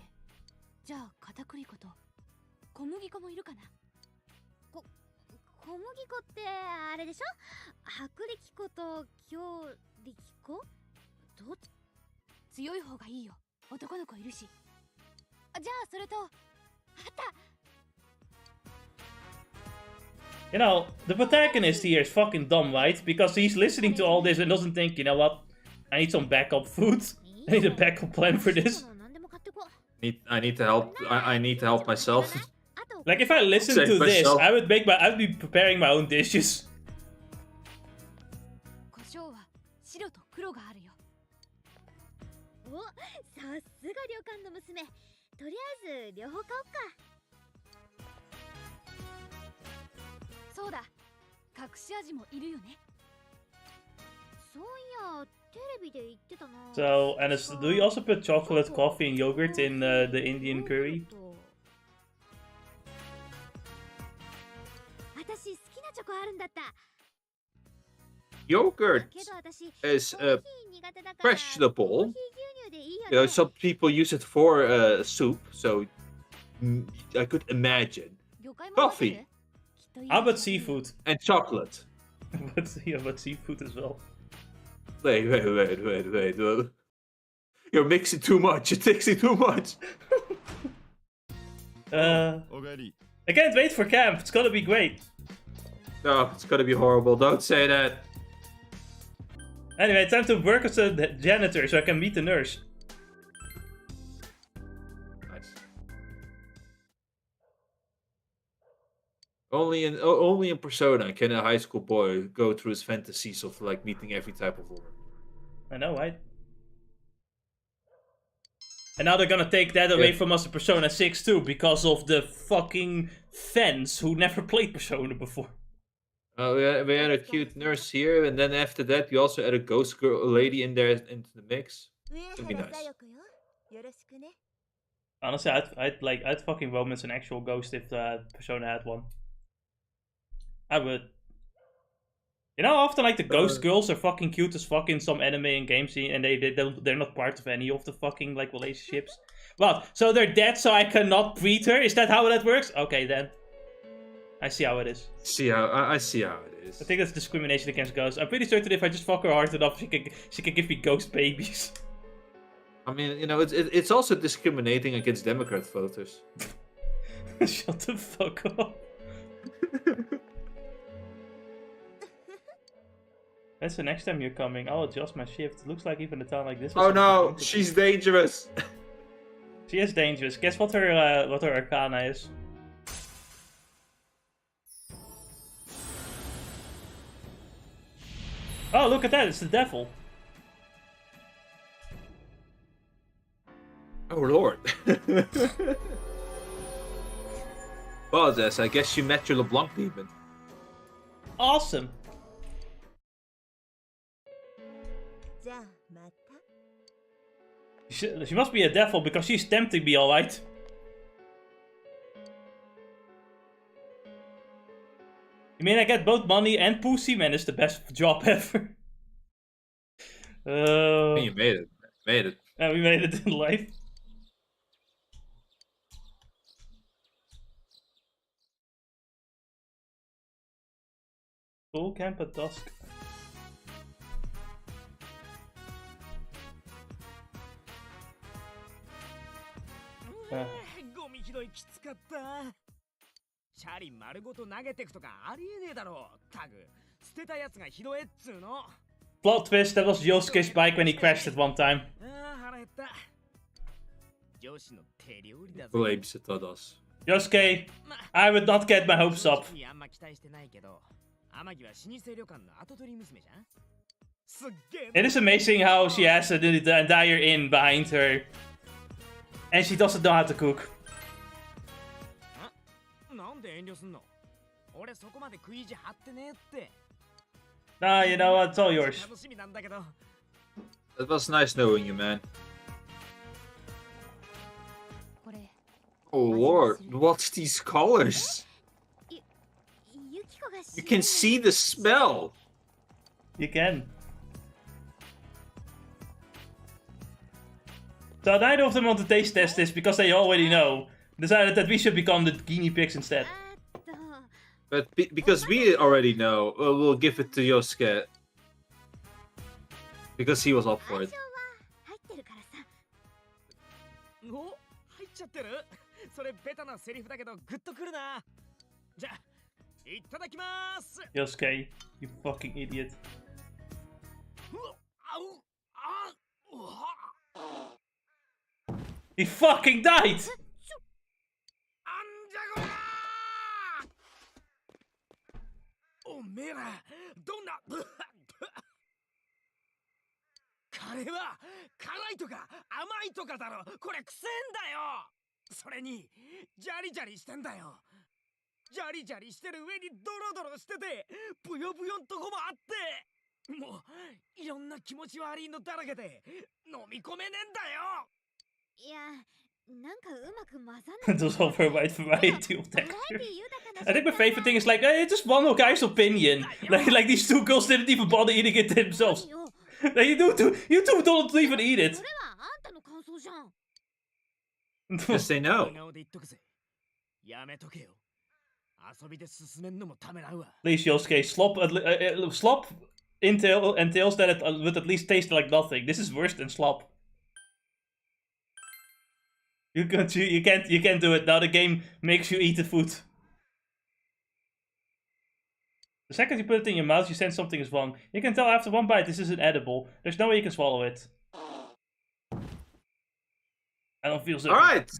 You know, the protagonist here is fucking dumb, right? Because he's listening to all this and doesn't think, you know what? I need some backup food. I need a backup plan for this. I need to help. I need to help myself. Like if I listened to this, I would be preparing my own dishes. So, and do you also put chocolate, coffee, and yogurt in the Indian curry? Yogurt is questionable. You know, some people use it for soup, so I could imagine. Coffee. How about seafood? And chocolate. How about seafood as well? Wait. You're mixing too much. You're mixing too much. I can't wait for camp. It's gonna be great. No, it's gonna be horrible. Don't say that. Anyway, time to work as a janitor so I can meet the nurse. Nice. Only in Persona can a high school boy go through his fantasies of like meeting every type of woman. I know, right? And now they're gonna take that away from us in Persona 6 too, because of the fucking fans who never played Persona before. We had a cute nurse here, and then after that, we also had a ghost girl lady in there into the mix. It'd be nice. Honestly, I'd fucking romance an actual ghost if Persona had one. I would. You know, often like the ghost girls are fucking cute as fuck in some anime and game scene, and they're not part of any of the fucking like relationships. What? So they're dead, so I cannot breed her? Is that how that works? Okay then. I see how it is. I see how it is. I think that's discrimination against ghosts. I'm pretty certain if I just fuck her hard enough, she can give me ghost babies. I mean, you know, it's also discriminating against Democrat voters. Shut the fuck up. That's the next time you're coming. I'll adjust my shift. Looks like even a town like this. Oh no, she's dangerous. She is dangerous. Guess what her arcana is? Oh, look at that! It's the devil. Oh lord. Well, Des, I guess you met your LeBlanc demon. Awesome. She must be a devil because she's tempting me, alright. You mean I get both money and pussy? Man, it's the best job ever. You made it. Made it. Yeah, we made it in life. Full camp at dusk. Plot twist, that was Yosuke's bike when he crashed at one time. Blames it on us. Yosuke, I would not get my hopes up. It is amazing how she has the entire inn behind her. And she doesn't know how to cook. Nah, you know what? It's all yours. It was nice knowing you, man. Oh lord, what's these colors? You can see the smell. You can. So neither of them want to taste test this because they already know. Decided that we should become the guinea pigs instead. But because we already know, we'll give it to Yosuke. Because he was up for it. Yosuke, you fucking idiot. He fucking died! There's over a wide variety of texture. I think my favorite thing is like, it's just one guy's opinion. Like these two girls didn't even bother eating it themselves. Like, you two don't even eat it. Yes, they know. Please, Yosuke, slop entails that it would at least taste like nothing. This is worse than slop. You can't do it. Now the game makes you eat the food. The second you put it in your mouth, you sense something is wrong. You can tell after one bite this isn't edible. There's no way you can swallow it. I don't feel so. Alright!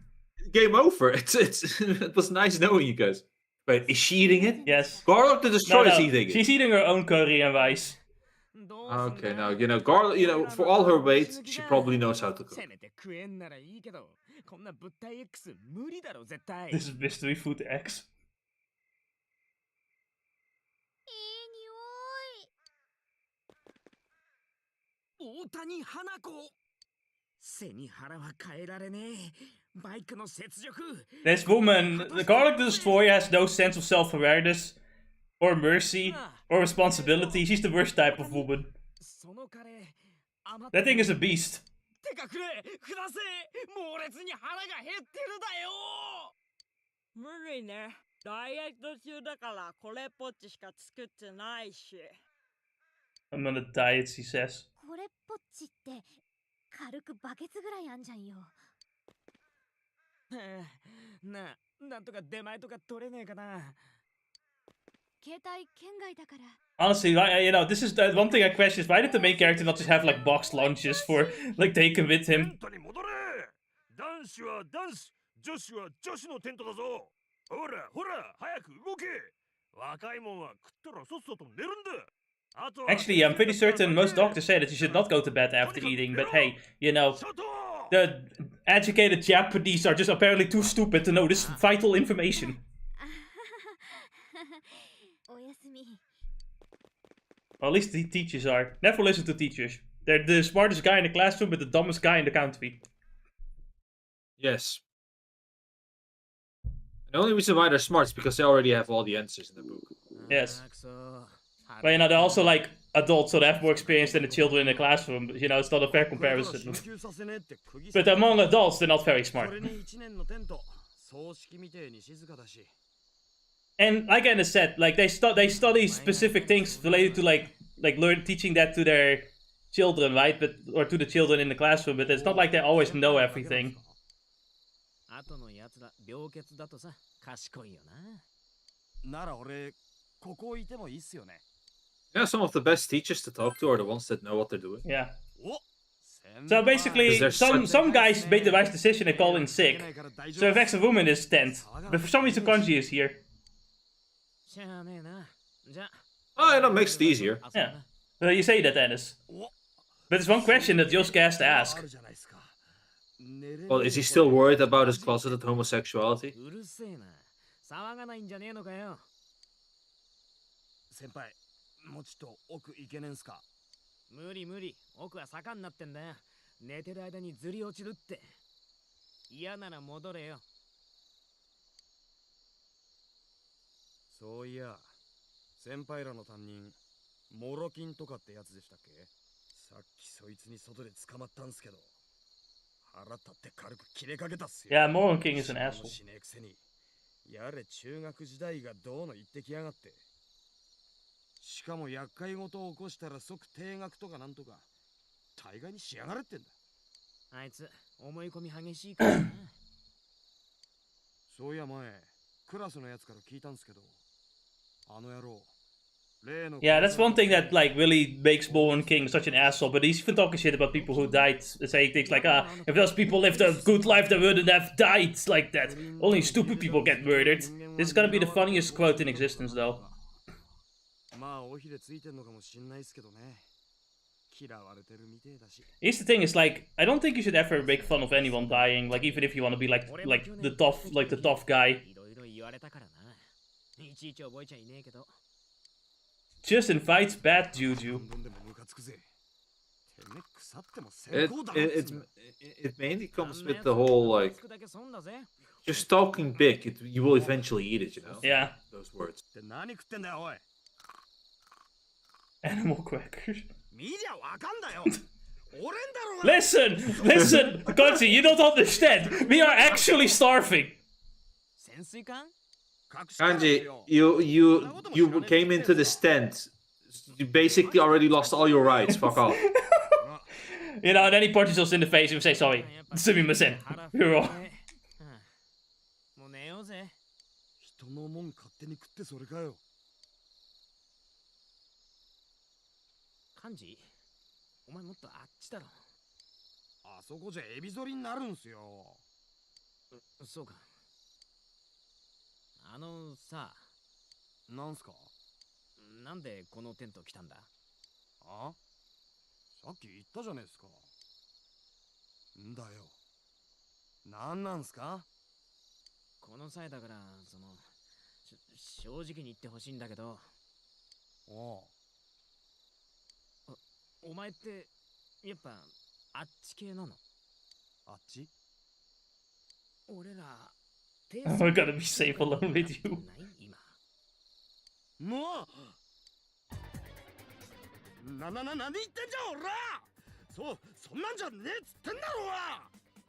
Game over. It was nice knowing you guys. Wait, is she eating it? Yes. Garlic the Destroyer is eating it. She's eating her own curry and rice. Okay, now, you know, Garlic, you know, for all her weight, she probably knows how to cook. This is Mystery Food X. 大谷花子。背に腹は変えられねえ。バイクの雪辱。 This woman, the Garlic the Destroyer, has no sense of self-awareness, or mercy, or responsibility. She's the worst type of woman. そのカレー余っ That thing is a beast. てかくれくだせ。猛烈に腹が減ってるだよ。無理ね。ダイエット中だからこれっぽっちしか作ってないし。I'm on a diet, she says. これっぽっちって軽くバケツぐらいあんじゃんよ。なんとか出前とか取れねえかな。携帯圏外だから。 Honestly, you know, this is the one thing I question is why did the main character not just have like boxed lunches for like taken with テ him? ントに戻れ。男子は男子、女子は女子のテントだぞ。ほらほら早く動け。若いもんは食ったらそっそと寝るんだ。 Actually, I'm pretty certain most doctors say that you should not go to bed after eating, but hey, you know, the educated Japanese are just apparently too stupid to know this vital information. おやすみ。 Well, at least the teachers are. Never listen to teachers. They're the smartest guy in the classroom, but the dumbest guy in the country. Yes. The only reason why they're smart is because they already have all the answers in the book. Yes. But you know, they're also like adults, so they have more experience than the children in the classroom. But, you know, it's not a fair comparison. But among adults, they're not very smart. And like Anna said, like they study specific things related to like teaching that to their children, right? But or to the children in the classroom. But it's not like they always know everything. 後のやつら病欠だとさ賢いよな。なら俺ここいてもいいっすよね。 Yeah, some of the best teachers to talk to are the ones that know what they're doing. Yeah. So basically, some guys made the right decision and called in sick. So if a woman is tent, but for some reason Kanji is here. Oh, yeah, that makes it easier. Yeah. You say that, Dennis. But there's one question that Yosuke has to ask. Well, is he still worried about his closeted homosexuality? うるせえな。騒がないんじゃねえのかよ。先輩、もうちょっと奥行けねえんすか。無理無理。奥は坂になってんだよ。寝てる間にずり落ちるって。嫌なら戻れよ。そういや、先輩らの担任、モロキンとかってやつでしたっけ？さっきそいつに外で捕まったんすけど。 Yeah, Moron King is an asshole. やれ中学時代がどうの言ってきやがって。しかも厄介事を起こしたら即停学とかなんとか大概にしやがれってんだ。あいつ思い込み激しいからな。そういや前クラスのやつから聞いたんすけど、あの野郎。 Yeah, that's one thing that like really makes Moron King such an asshole. But he's even talking shit about people who died, saying things like, if those people lived a good life, they wouldn't have died like that. Only stupid people get murdered. This is gonna be the funniest quote in existence, though. Here's the thing: is like I don't think you should ever make fun of anyone dying. Like even if you want to be like the tough guy. Just invites bad juju. It mainly comes with the whole like just talking big. You will eventually eat it, you know. Yeah. Those words. Animal crackers. Listen, Kanji, you don't understand. We are actually starving. Kanji, you came into this tent. You basically already lost all your rights. Fuck off. You know, and then he punches us in the face and we say sorry. Sumimasen. You're wrong. Kanji, お前もっとあっちだろ。あそこじゃエビ反りになるんすよ。そうか。さ、なんすか？なんでこのテント来たんだ？あ？さっき言ったじゃねえすか。んだよ。なんなんすか？この際だから、正直に言ってほしいんだけど。お前ってやっぱあっち系なの？あっち？俺ら We're gonna be safe alone with you. もう何言ってんじゃん俺ら。そんなんじゃねえっつってんだろうが。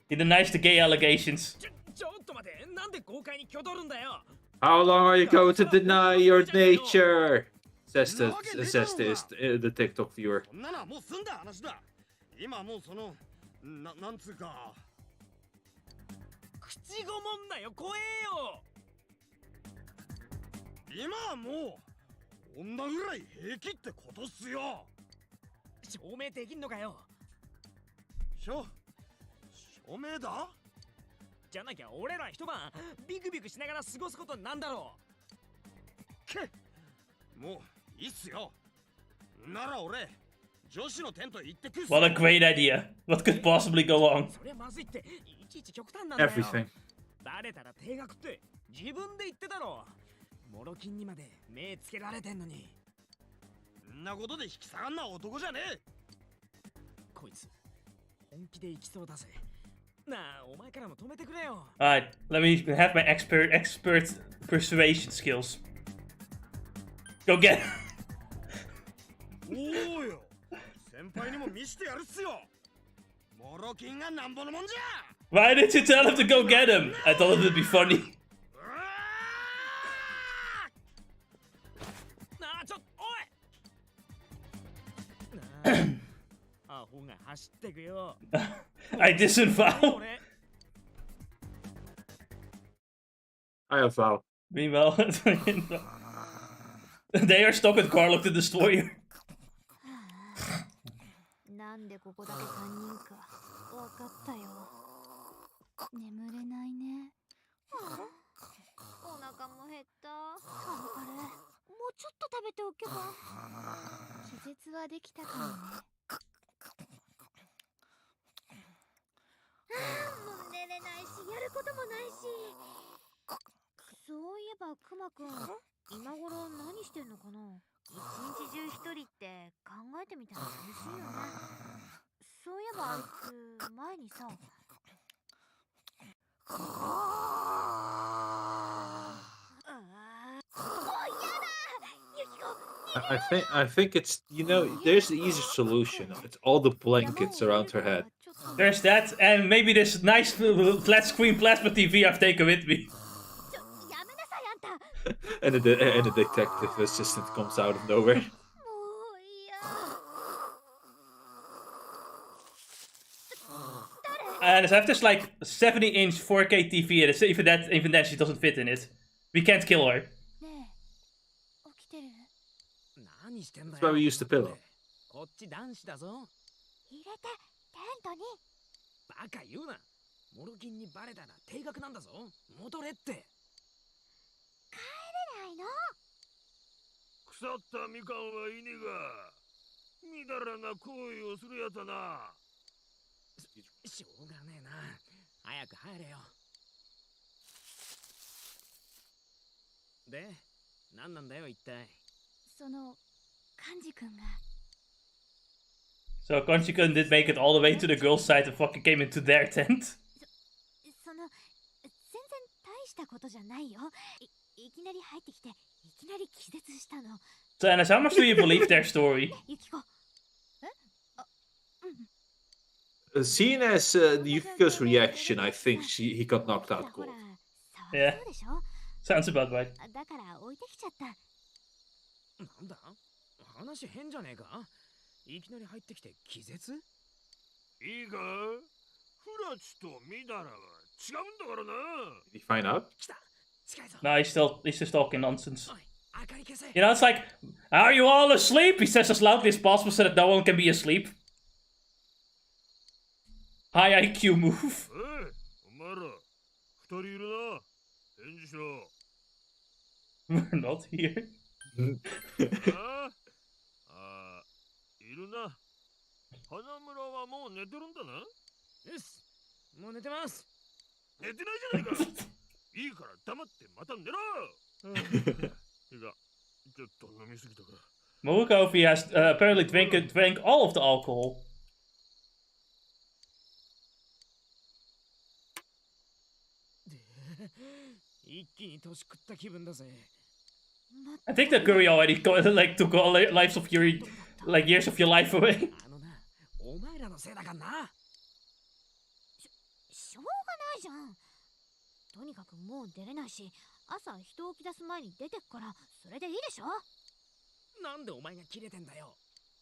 He denies the gay allegations. ちょっと待て、なんで豪快に挙取るんだよ。 How long are you going to deny your nature? Says the TikTok viewer. そんなのはもう済んだ話だ。今もうそのなんつうか口ごもんなよ、怖えよ。今はもう女ぐらい平気ってことっすよ。証明できんのかよ。証明だ。じゃなきゃ俺ら一晩ビクビクしながら過ごすことになんだろう。けもういいっすよ。なら俺女子のテント行ってくる。 What a great idea. What could possibly go wrong? それまずいって、いちいち極端なんだよ。 Everything. バレたら定額って自分で言ってたろ。モロキンにまで目つけられてんのに。んなことで引き下がんな男じゃねえ。こいつ本気で行きそうだぜ。なあ、お前からも止めてくれよ。 Alright, let me have my expert persuasion skills. Go get him. おおよ、先輩にも見してやるっすよ。モロキンがなんぼのもんじゃ。 Why did you tell him to go get him? I thought it would be funny. なあ、ちょっおい。アホが走ってくよ。 I disavow. I avow. Meanwhile, they are stuck with Carlock the Destroyer. なんでここだけ3人かわかったよ。眠れないね。お腹も減った。カルカル、もうちょっと食べておけば。気絶はできたかもね。もう寝れないし、やることもないし。そういえばクマくん、今頃何してんのかな。一日中一人って考えてみたら寂しいよね。そういえばあいつ前にさ、I think it's, you know, there's the easy solution. It's all the blankets around her head. There's that, and maybe this nice flat screen plasma TV I've taken with me. And a detective assistant comes out of nowhere. And I have this like 70-inch 4K TV, and it's even then she doesn't fit in it. We can't kill her. That's why we use the pillow. こっち男子だぞ。入れてテントに。バカ言うな。モロキンにバレたら定額なんだぞ。戻れって。帰れないの。腐ったみかんは犬がみだらな行為をするやつだな。しょうがねえな。早く入れよ。で、何なんだよ一体。そのカンジ君が。So Kanji-kun did make it all the way to the girls' side and fucking came into their tent. その全然大したことじゃないよ。いきなり入ってきていきなり気絶したの。So Anas, how much do you believe their story? ユキコ。Seeing as Yukiko's reaction, I think he got knocked out cold. Yeah. Sounds about right. だから置いてきちゃった。なんだ？話変じゃねえか？いきなり入ってきて気絶？いいか？フラチとミダラは違うんだからな。 Did he find out? No, he's just talking nonsense. You know, it's like, are you all asleep? He says as loudly as possible so that no one can be asleep. High IQ move. We're not here. Morukovi has apparently drank all of the alcohol. 一気に年食った気分だぜ。 I think that Curry already like took all lives of your like years of your life away. あのな、お前らのせいだからな。しょうがないじゃん。とにかくもう出れないし、朝人を起き出す前に出てっからそれでいいでしょ。なんでお前がキレてんだよ。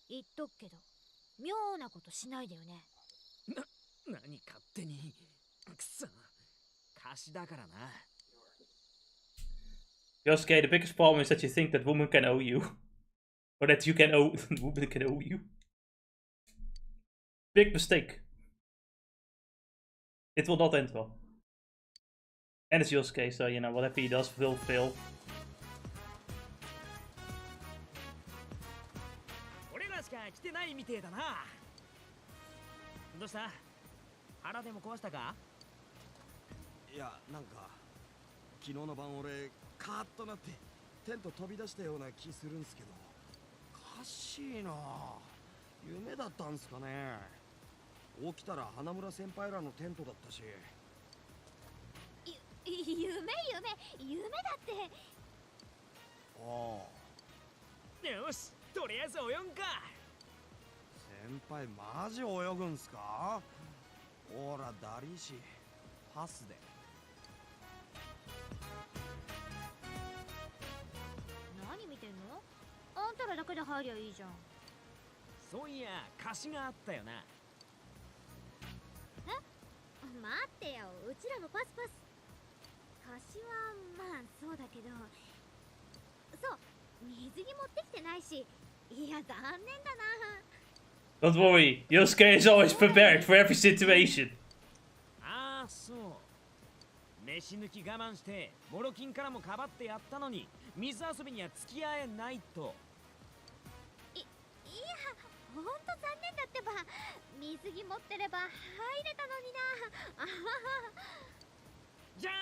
言っとくけど、妙なことしないでよね。何勝手に。くそ、貸しだからな。 Yosuke, the biggest problem is that you think that women can owe you. Or that you can owe women can owe you. Big mistake. It will not end well. And it's Yosuke, so you know, whatever he does will fail. 俺らしか来てないみてえだな。どうした？腹でも壊したか？いや、なんか昨日の晩俺カーッとなってテント飛び出したような気するんすけど、おかしいな。夢だったんすかね。起きたら花村先輩らのテントだったし。夢だって。ああ。よし、とりあえず泳ぐか。先輩マジ泳ぐんすか？ほらダリーしパスで。何見てんの？あんたらだけで入りゃいいじゃん。そういや貸しがあったよな。え？待ってよ、うちらもパス。貸しはまあそうだけど、そう、水着持ってきてないし、いや残念だな。 Don't worry, Yosuke is always prepared for every situation. ああ、そう。飯抜き我慢してモロキンからもかばってやったのに水遊びには付き合えないと。いや、ほんと残念だってば。水着持ってれば入れたのにな。あはは。じゃーん。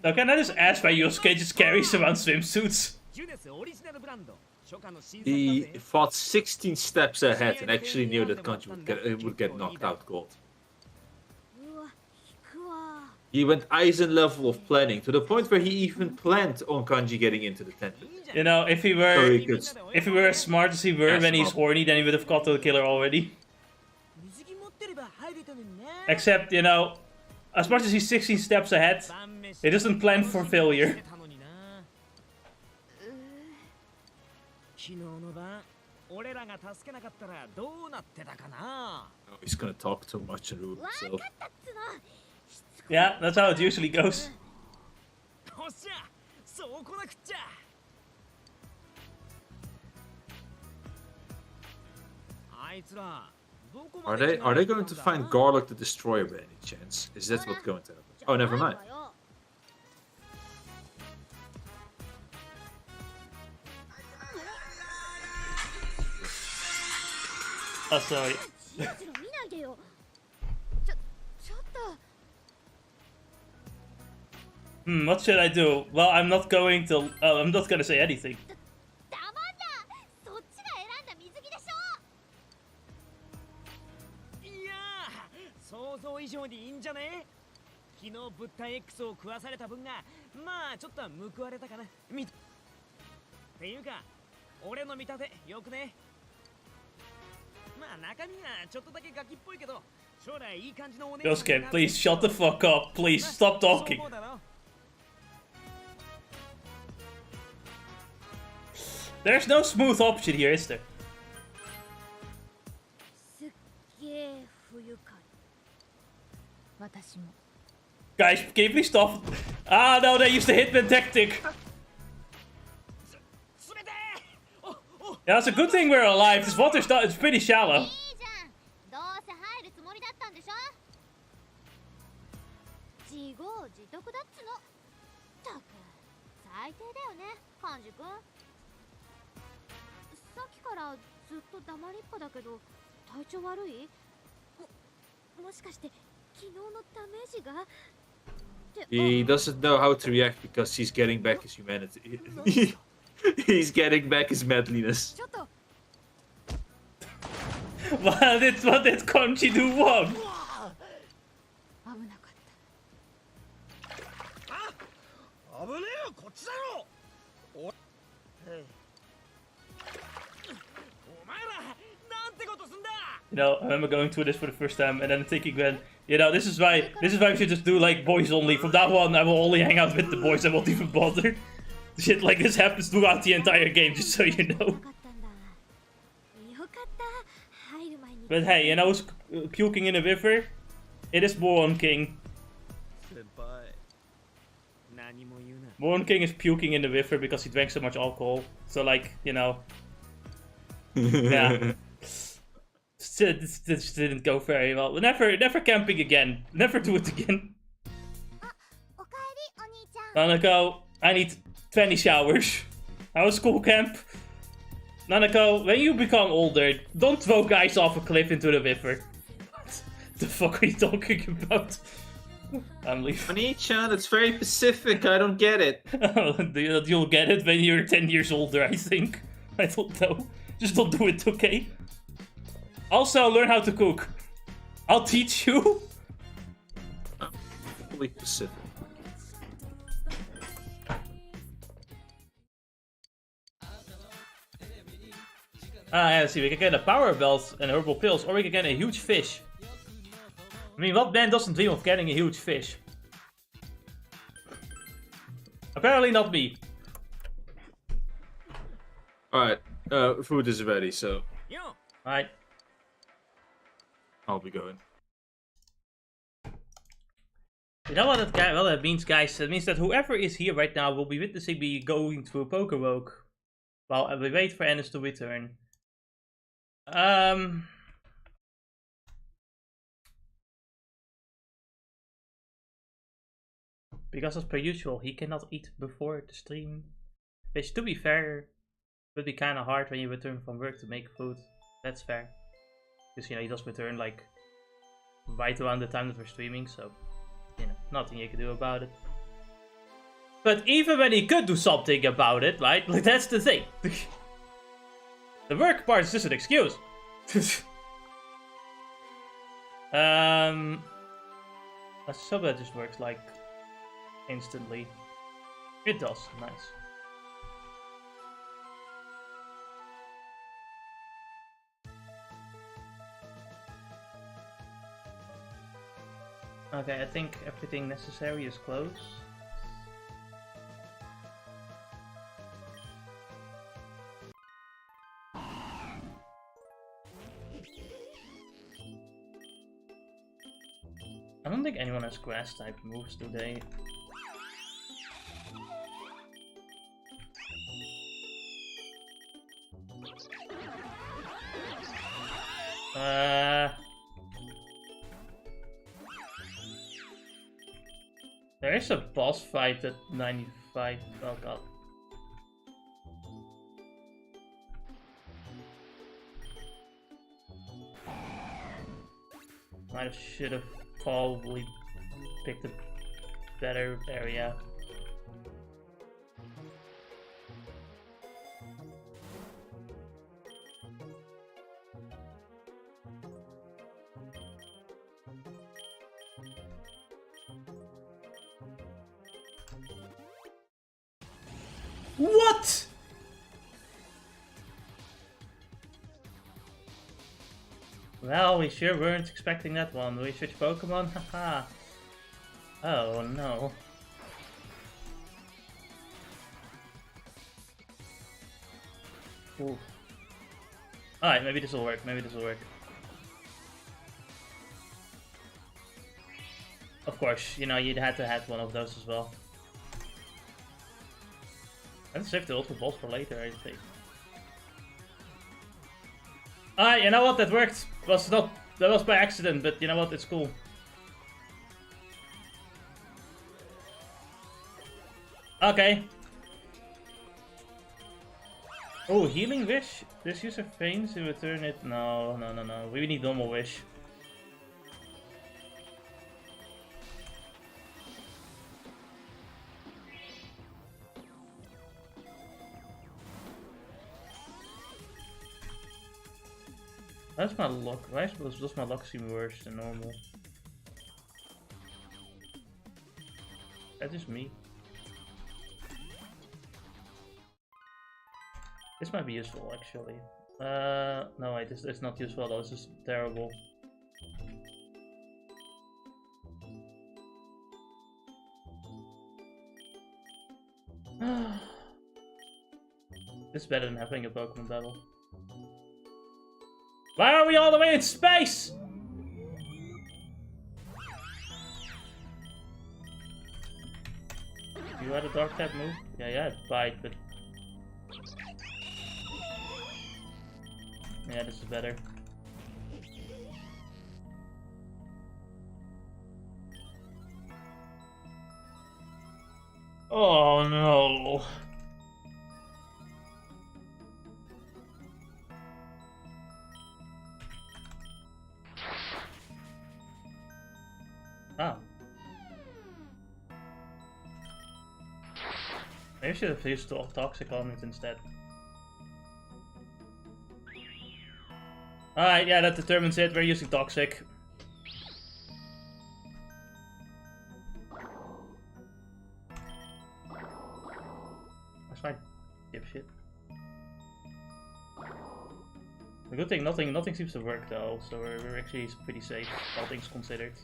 Now can I just ask why Yosuke just carries around swimsuits? He fought 16 steps ahead and actually knew that Kanji would get knocked out cold. He went Aizen level of planning to the point where he even planned on Kanji getting into the tent. You know, if he were as smart as he were when he's horny, then he would have caught the killer already. Except, you know, as much as he's 16 steps ahead, he doesn't plan for failure. Oh, he's gonna talk too much and ruin himself. Yeah, that's how it usually goes. Are they going to find Garlic the Destroyer by any chance? Is that what's going to happen? Oh, never mind. Oh, sorry. What should I do? Well, I'm not going to. I'm not gonna say anything. 想像以上にいいんじゃね？昨日物体 X を食わされた分がまあちょっとは報われたかな。っていうか俺の見立てよくね。まあ中身はちょっとだけガキっぽいけど将来いい感じのお姉さん。 Yosuke, please shut the fuck up. Please stop talking. There's no smooth option here, is there? Guys, can you please stop? Ah, no, they used the hitman tactic. Yeah, it's a good thing we're alive. This water's not, it's pretty shallow. He doesn't know how to react because he's getting back his humanity. He's getting back his manliness. What did Kanji do wrong? ちだろおへいお前らなんてことすんだ You know, I remember going through this for the first time and then thinking, when, you know, this is why we should just do like boys only. From now on, I will only hang out with the boys. I won't even bother. Shit like this happens throughout the entire game, just so you know. But hey, you know, puking in a river, it is Moron King. 先輩何も言うな Moron King is puking in the river because he drank so much alcohol. So like, you know, yeah. This didn't go very well. Never camping again. Never do it again. Nanako, I need 20 showers. How was school camp? Nanako, when you become older, don't throw guys off a cliff into the river. What the fuck are you talking about? I'm leaving. Oni-chan, it's very Pacific. I don't get it. You'll get it when you're 10 years older, I think. I don't know. Just don't do it, okay? Also, learn how to cook. I'll teach you. Fully Pacific. Yeah, see, we can get a power belt and herbal pills, or we can get a huge fish. I mean, what man doesn't dream of getting a huge fish? Apparently not me. Alright, food is ready, so よ Alright. I'll be going. You know what that means, guys? It means that whoever is here right now will be witnessing me going through Pokewoke while we wait for Ennis to return. Because as per usual, he cannot eat before the stream. Which, to be fair, would be kind of hard when you return from work to make food. That's fair. Because, you know, he does return, like, right around the time that we're streaming, so, you know, nothing you can do about it. But even when he could do something about it, right? Like, that's the thing. The work part is just an excuse. Let's hope that just works, like, instantly. It does. Nice. Okay, I think everything necessary is close. I don't think anyone has grass type moves today. There is a boss fight at 95. Oh god. I should have probably picked a better area. What? Well, we sure weren't expecting that one. We switch Pokemon? Haha. Oh no. Ooh. Alright, maybe this will work. Maybe this will work. Of course, you know, you'd had to have one of those as well. Let's save the ultra boss for later, I think. Alright, you know what? That worked. That was by accident, but you know what? It's cool. Okay. Oh, healing wish? This user faints to return it. No. We need normal wish. Why's my luck? Why does my luck seem worse than normal? That is me. This might be useful, actually. No, wait, it's not useful though, it's just terrible. It's better than having a Pokemon battle. Why are we all the way in space? You had a dark type move? Yeah, yeah, bite, but... Yeah, this is better. Oh no! Ah. Maybe I should have used Toxic on it instead. Alright, yeah, that determines it. We're using Toxic. That's fine. Dipshit. The good thing, nothing seems to work though, so we're actually pretty safe, all things considered.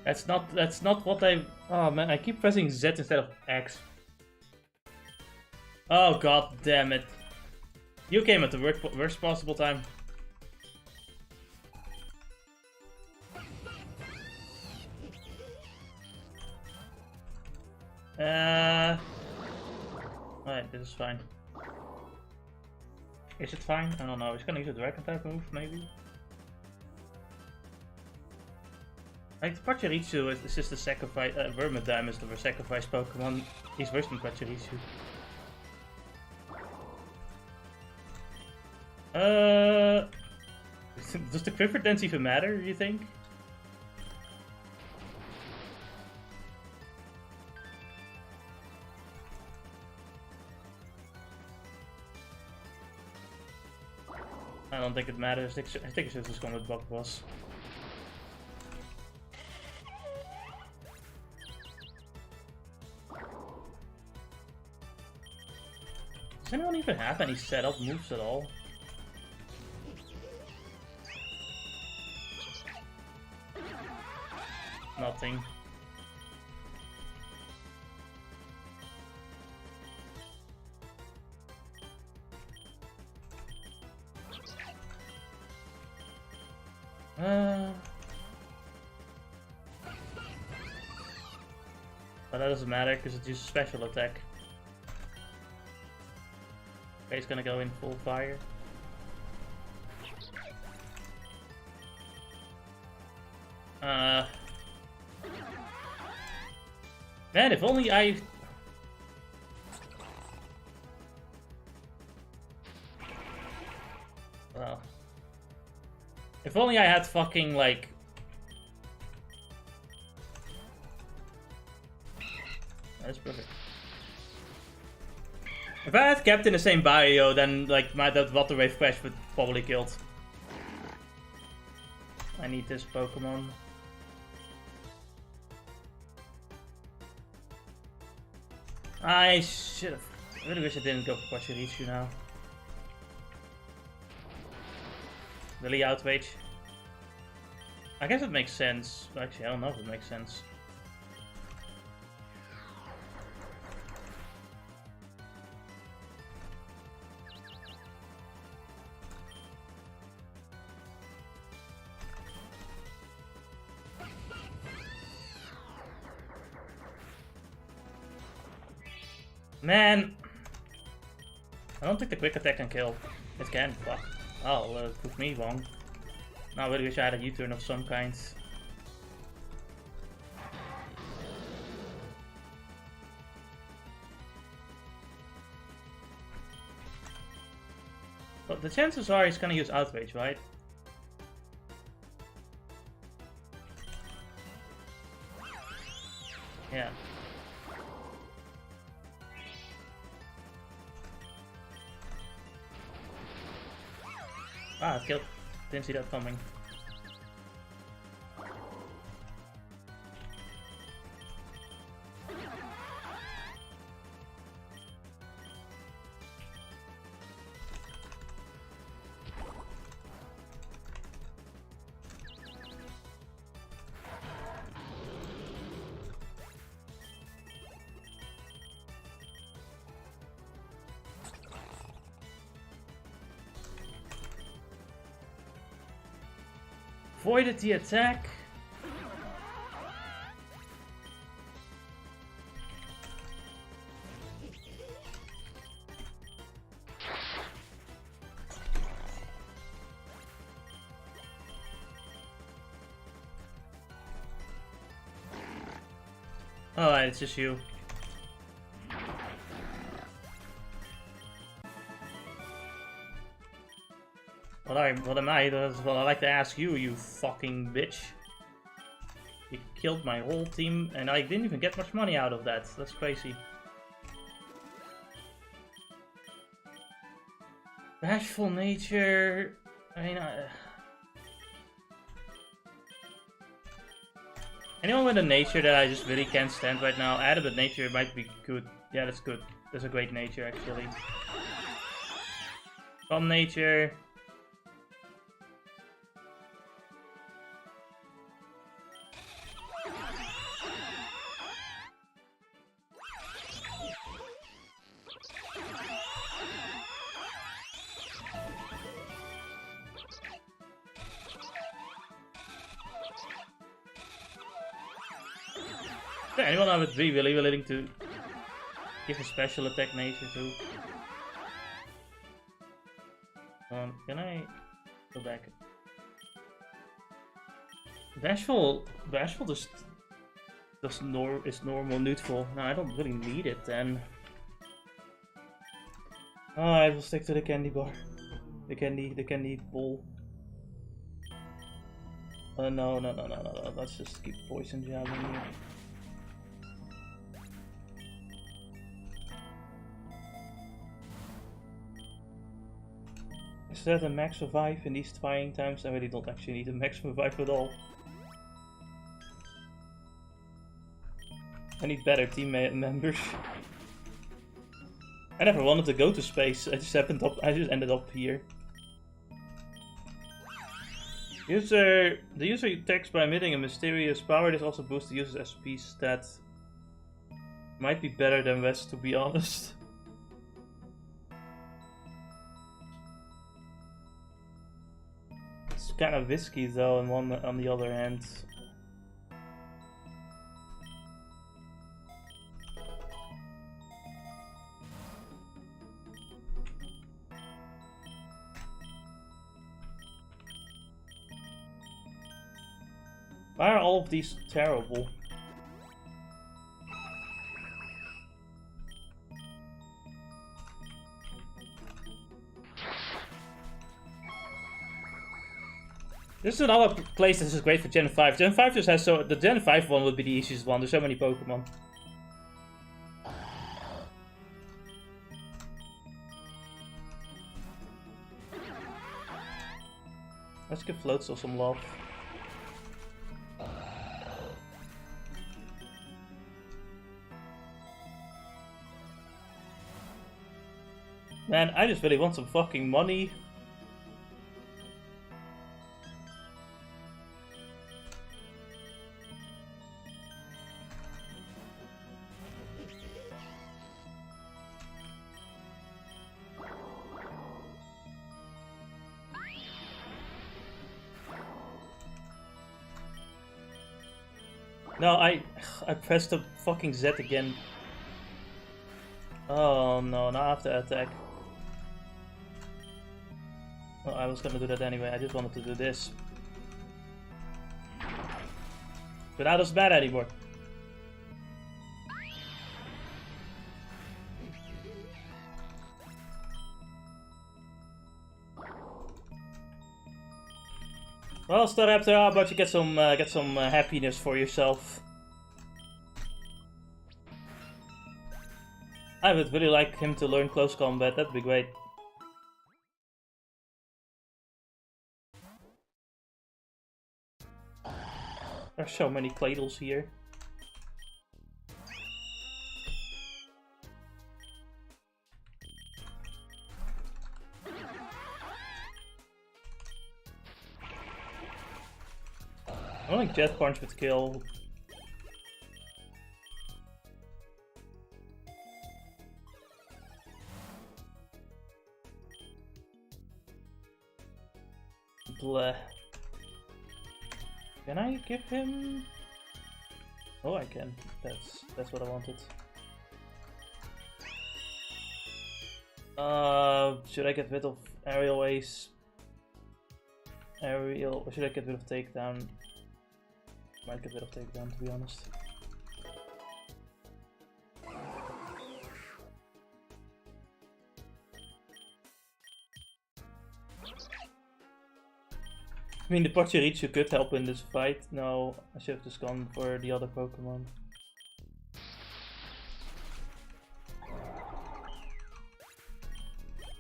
That's not what I... Oh man, I keep pressing Z instead of X. Oh god damn it. You came at the worst possible time. Alright, this is fine. Is it fine? I don't know. He's gonna use a dragon type move, maybe? Like, Pachirisu is just a sacrifice. Vermidime is the sacrifice Pokemon. He's worse than Pachirisu. Does the Quiver Dance even matter, do you think? I don't think it matters. I think it's just going with Bug Boss. Does anyone even have any setup moves at all? Nothing. But that doesn't matter because it's just a special attack. Okay, he's gonna go in full fire. Man, if only I... Well... If only I had fucking, like... That's perfect. If I had kept in the same bio, then, like, that Water Wave Crash would probably killed. I need this Pokemon. I should have. I really wish I didn't go for Pachirisu now. Really outrage. I guess it makes sense. Actually, I don't know if it makes sense. Man! I don't think the quick attack can kill. It can, fuck. Oh, prove me wrong. Now I really wish I had a U-turn of some kind. But the chances are he's gonna use Outrage, right? Yeah. Ah, it killed. Didn't see that coming. Avoided the attack. Oh, it's just you. What am I? Well, I'd like to ask you, you fucking bitch. You killed my whole team, and I didn't even get much money out of that. That's crazy. Bashful nature. I mean, anyone with a nature that I just really can't stand right now, adamant nature might be good. Yeah, that's good. That's a great nature, actually. Calm nature. Is there anyone I would be really willing to give a special attack nature to? Can I go back? Bashful just is normal neutral. No, I don't really need it then. Oh, I will stick to the candy bar, the candy bowl. No. Let's just keep poison jabbing here. Is that a max revive in these trying times? I really don't actually need a max revive at all. I need better team members. I never wanted to go to space. I just ended up here. The user attacks by emitting a mysterious power. This also boosts the user's SP stat. Might be better than West, to be honest. It's kind of risky though, and on the other hand. Why are all of these terrible? This is another place that is great for Gen 5. Gen 5 just has the Gen 5 one would be the easiest one. There's so many Pokemon. Let's give Floatzel some love. Man, I just really want some fucking money. No, I pressed the fucking Z again. Oh no, not after attack. Oh, I was gonna do that anyway, I just wanted to do this. But that doesn't matter anymore. Well, Staraptor, how about you get some happiness for yourself? I would really like him to learn close combat, that'd be great. There's so many Cladles here. I don't think Jet Punch would kill. Bleh. Can I give him? Oh, I can. That's what I wanted. Should I get rid of Aerial Ace? Aerial, or should I get rid of Takedown? Might get rid of Takedown, to be honest. I mean, the Pachirisu could help in this fight. No, I should have just gone for the other Pokemon.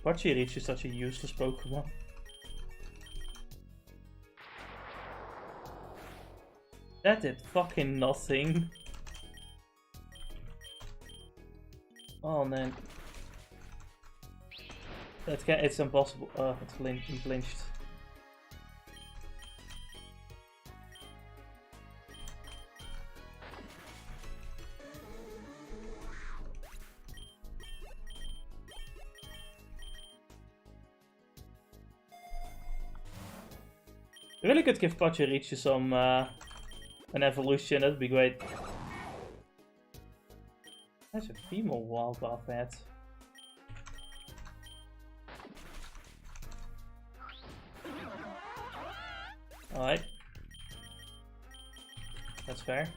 Pachirisu is such a useless Pokemon. That did fucking nothing. Oh man. It's impossible. It's flinched. I really could give Pachirisu some an evolution, that'd be great. That's a female wild Wildcat. Alright. That's fair.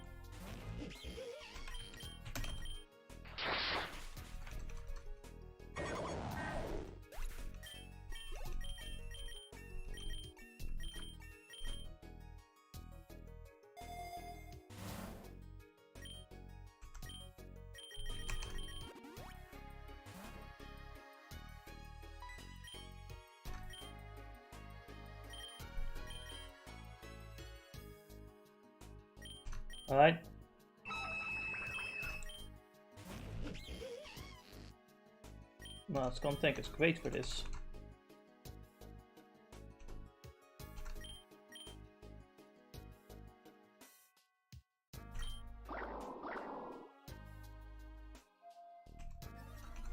Alright. Well, Scum Tank is great for this.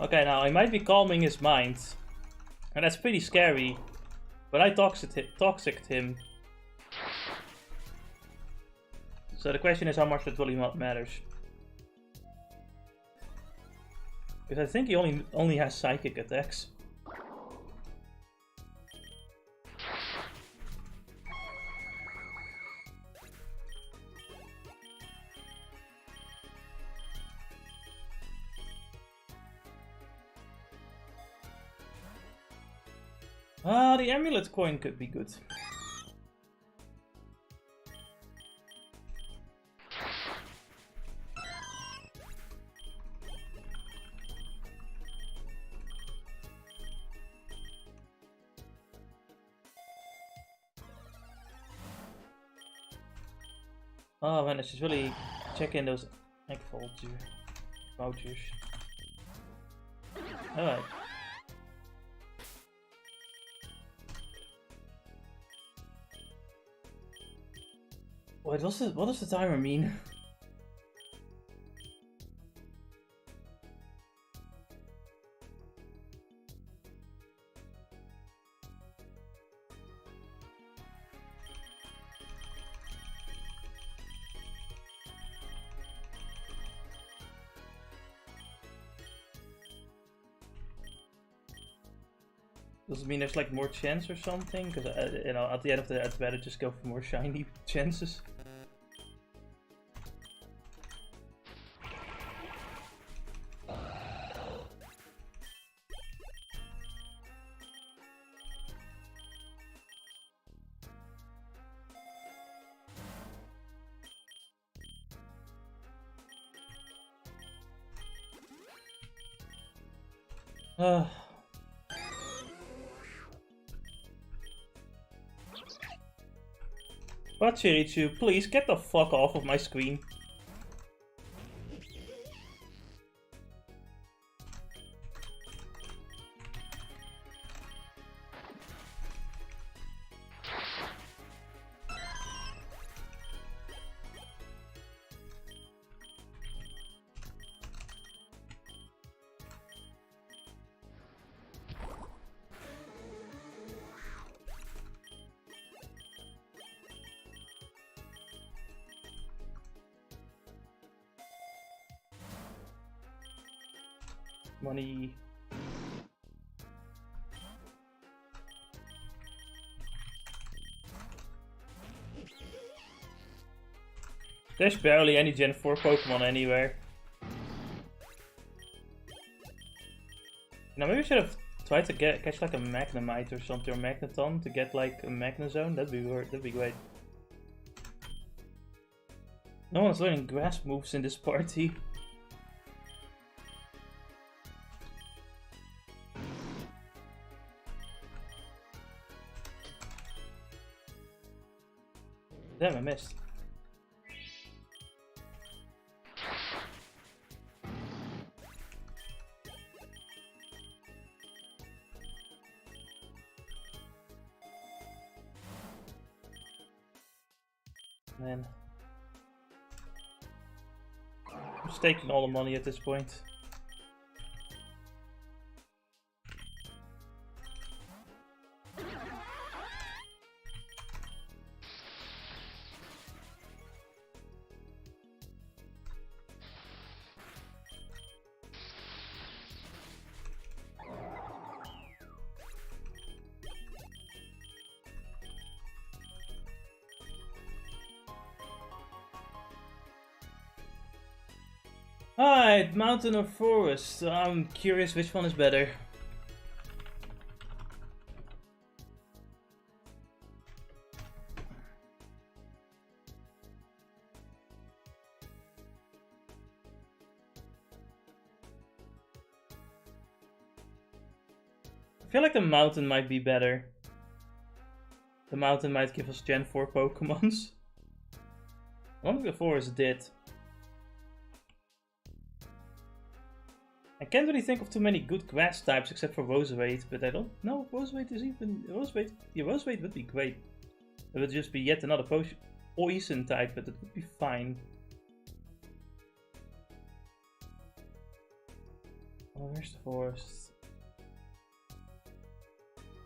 Okay, now I might be calming his mind. And that's pretty scary. But I toxiced him. So the question is how much that really matters. Because I think he only has psychic attacks. Ah, the amulet coin could be good. Oh man, I should really check in those egg vouchers. Alright. Wait, what does the timer mean? Does it mean there's like more chance or something? Because you know, at the end of the day, I'd rather just go for more shiny chances. But Chirichu, please get the fuck off of my screen. Money. There's barely any Gen 4 Pokemon anywhere. Now maybe we should have tried to catch like a Magnemite or something, or Magneton to get like a Magnezone. That'd be great. No one's learning grass moves in this party. Damn, I missed. Man. I'm just taking all the money at this point. Alright, mountain or forest? I'm curious which one is better. I feel like the mountain might be better. The mountain might give us Gen 4 Pokemons. I don't think the forest did. I can't really think of too many good grass types except for Roserade, but I don't know if Roserade is even... Roserade, yeah, Roserade would be great. It would just be yet another poison type, but it would be fine. Oh, where's the forest?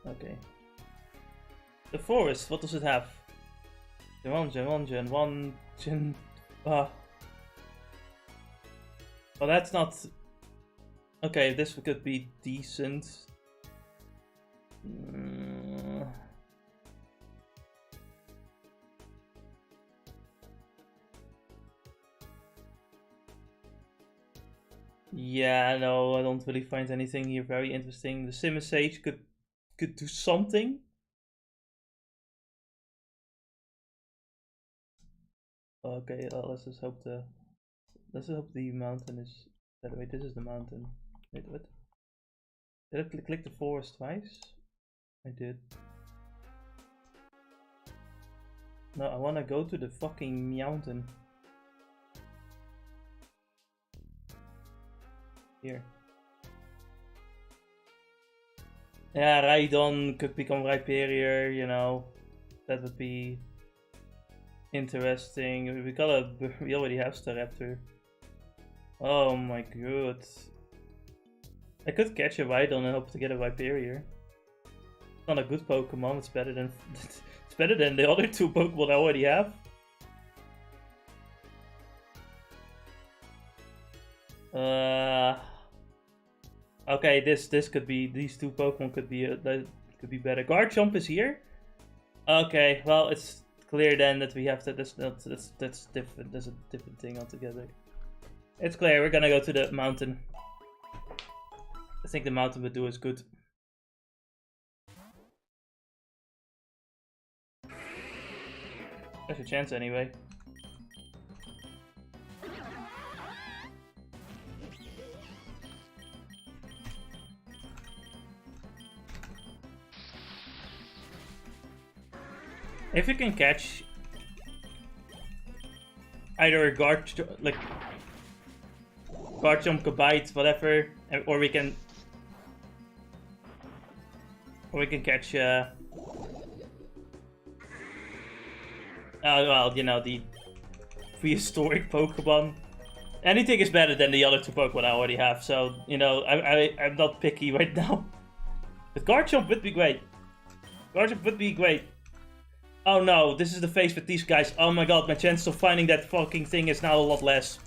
Okay. The forest, what does it have? One gen... Well, that's not... Okay, this could be decent. Yeah, no, I don't really find anything here very interesting. The Simisage could do something. Okay, let's just hope the mountain is. Wait, this is the mountain. Wait, what? Did I click the forest twice? I did. No, I wanna go to the fucking mountain. Here. Yeah, Rhydon could become Rhyperior, you know. That would be interesting. We already have Staraptor. Oh my god. I could catch a Rhydon and hope to get a Rhyperior. It's not a good Pokemon, it's better than it's better than the other two Pokemon I already have. Okay, this could be, these two Pokemon could be better. Garchomp is here. Okay, well it's clear then that we have to. That's different. That's a different thing altogether. It's clear. We're gonna go to the mountain. I think the mountain would do us good. There's a chance anyway. If we can catch either a Garchomp, Kabite, whatever, or we can catch well, you know, the prehistoric Pokemon. Anything is better than the other two Pokemon I already have, so, you know, I'm not picky right now. But Garchomp would be great. Garchomp would be great. Oh no, this is the phase with these guys. Oh my god, my chance of finding that fucking thing is now a lot less.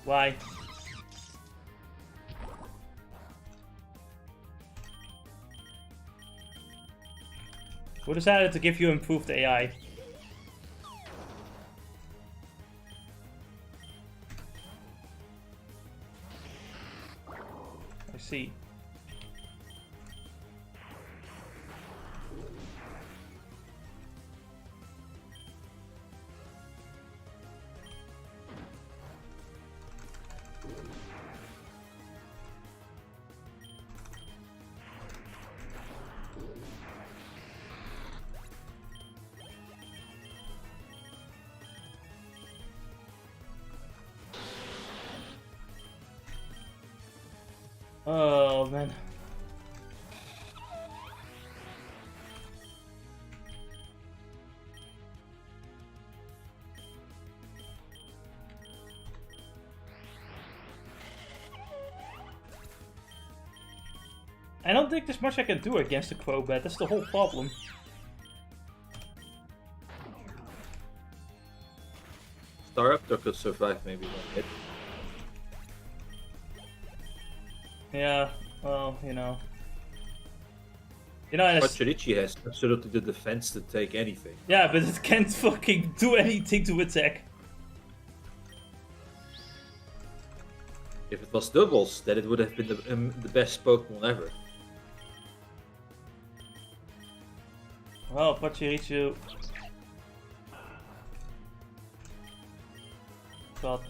Why? We decided to give you improved AI. I see. Oh man. I don't think there's much I can do against the Crobat, that's the whole problem. Staraptor could survive maybe one hit. Yeah, well, you know. You know, and Pachirichi has absolutely the defense to take anything. yeah, but it can't fucking do anything to attack. If it was doubles, then it would have been the best Pokemon ever. Well, Pachirichu. God.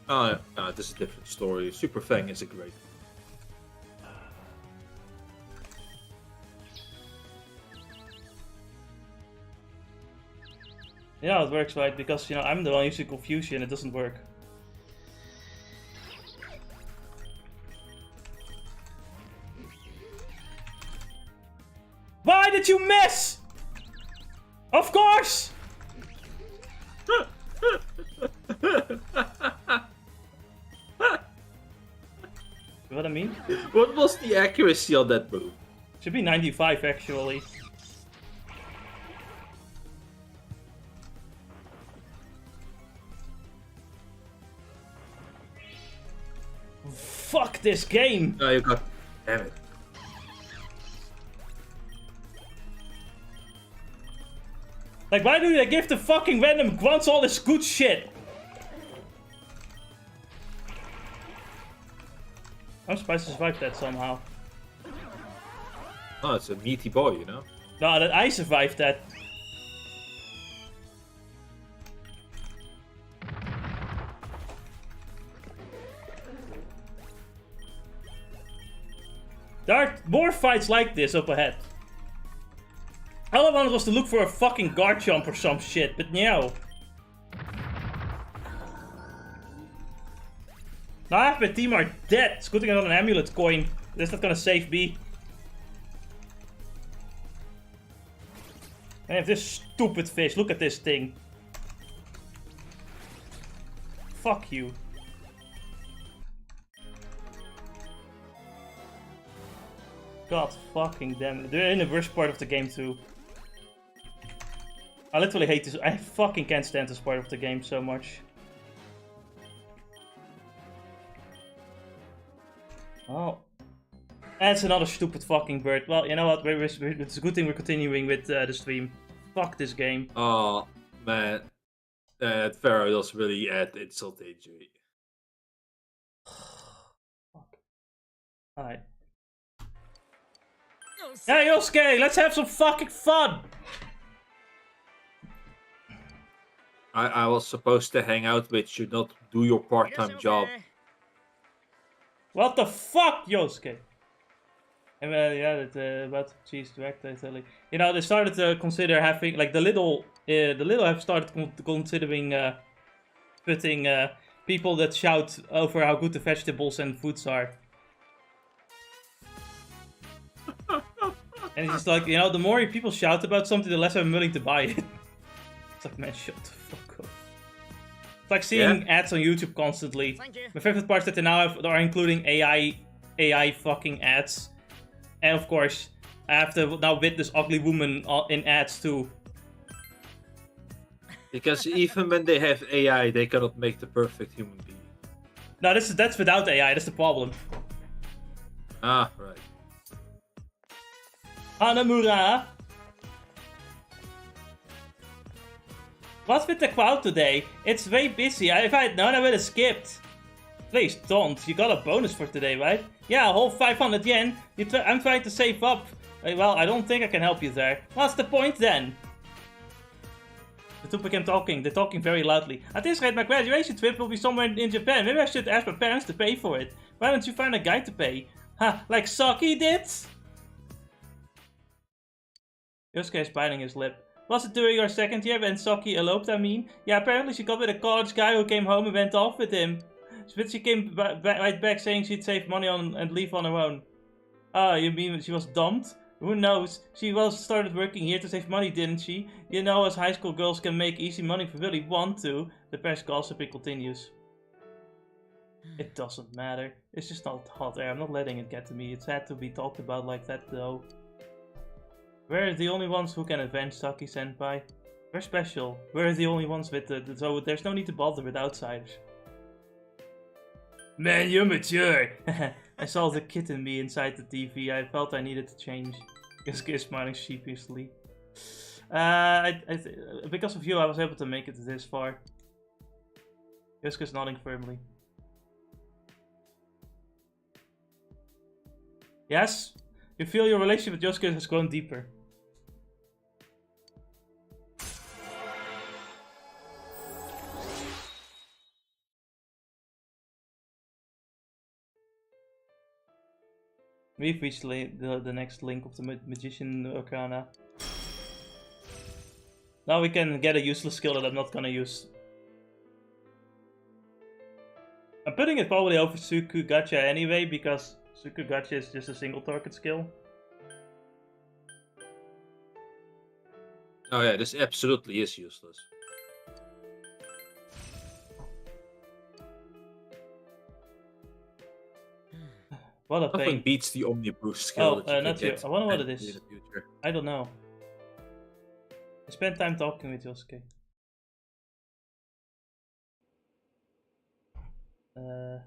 Oh, no, this is a different story. Super Fang is a great. Yeah, it works, right? Because, you know, I'm the one using Confusion, it doesn't work. Why did you miss? Of course! What I mean? What was the accuracy on that move? Should be 95 actually. Fuck this game! No, you got. Damn it. Like, why do they give the fucking random grunts all this good shit? I'm surprised to survive that somehow. Oh, it's a meaty boy, you know? No, that I survived that. There are more fights like this up ahead. All I wanted was to look for a fucking Garchomp or some shit, but no. Now half my team are dead. It's good thing I got an amulet coin. That's not gonna save me. I have this stupid fish. Look at this thing. Fuck you. God fucking damn it. They're in the worst part of the game too. I literally hate this. I fucking can't stand this part of the game so much. Oh. That's another stupid fucking bird. Well, you know what? It's a good thing we're continuing with the stream. Fuck this game. Oh, man. That Pharaoh does really add insult to injury. Fuck. Alright. Yeah, Yosuke, let's have some fucking fun! I was supposed to hang out with you, not do your part-time job. What the fuck, Yosuke? And yeah, about cheese direct, totally. You know, they started to consider having, like, the little have started considering putting people that shout over how good the vegetables and foods are. And it's just like, you know, the more people shout about something, the less I'm willing to buy it. It's like, man, shut the fuck up. It's like seeing ads on YouTube constantly. My favorite part is that they now are including AI fucking ads. And of course, I have to now witness ugly woman in ads too. Because even when they have AI, they cannot make the perfect human being. No, that's without AI, that's the problem. Ah, right. Hanamura! What's with the crowd today? It's very busy. If I had known, I would have skipped. Please don't. You got a bonus for today, right? Yeah, a whole 500 yen. I'm trying to save up. Well, I don't think I can help you there. What's the point then? The two became talking. They're talking very loudly. At this rate, my graduation trip will be somewhere in Japan. Maybe I should ask my parents to pay for it. Why don't you find a guy to pay? Ha, like Saki did? Yosuke is biting his lip. Was it during your second year when Saki eloped, I mean? Yeah, apparently she got with a college guy who came home and went off with him. But she came right back saying she'd save money on and leave on her own. Ah, you mean she was dumped? Who knows? She started working here to save money, didn't she? You know, as high school girls can make easy money if they really want to. The press gossiping continues. It doesn't matter. It's just not hot air. I'm not letting it get to me. It's had to be talked about like that, though. We're the only ones who can avenge Saki-senpai. We're special. We're the only ones with so there's no need to bother with outsiders. Man, you're mature! I saw the kid in me inside the TV. I felt I needed to change. Yosuke is smiling sheepishly. Because of you, I was able to make it this far. Yosuke is nodding firmly. Yes? You feel your relationship with Yosuke has grown deeper. We've reached the next link of the Magician Arcana. Now we can get a useless skill that I'm not gonna use. I'm putting it probably over Suku Gacha anyway, because Suku Gacha is just a single target skill. Oh yeah, this absolutely is useless. What a Nothing pain. beats the Omni Boost skill. Oh, not you. I wonder what it is. In the future. I don't know. I spent time talking with Yosuke. I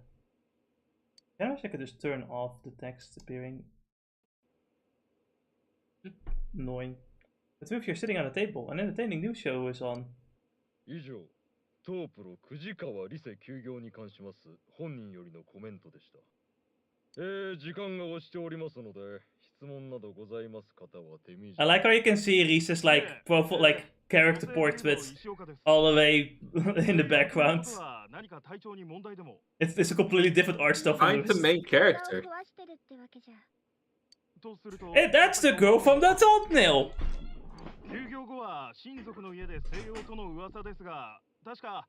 wish I could just turn off the text appearing. Annoying. But if you're sitting on a table, an entertaining news show is on. 以上、当プロ藤川理瀬休業に関します本人よりのコメントでした。時間が押しておりますので、質問などございます方は手短に。I like how you can see Rise's like profile, like character portraits all the way in the background. It's a completely different art style. I'm the main character. Hey, that's the girl from the thumbnail. 休業後は親族の家で静養との噂ですが、確か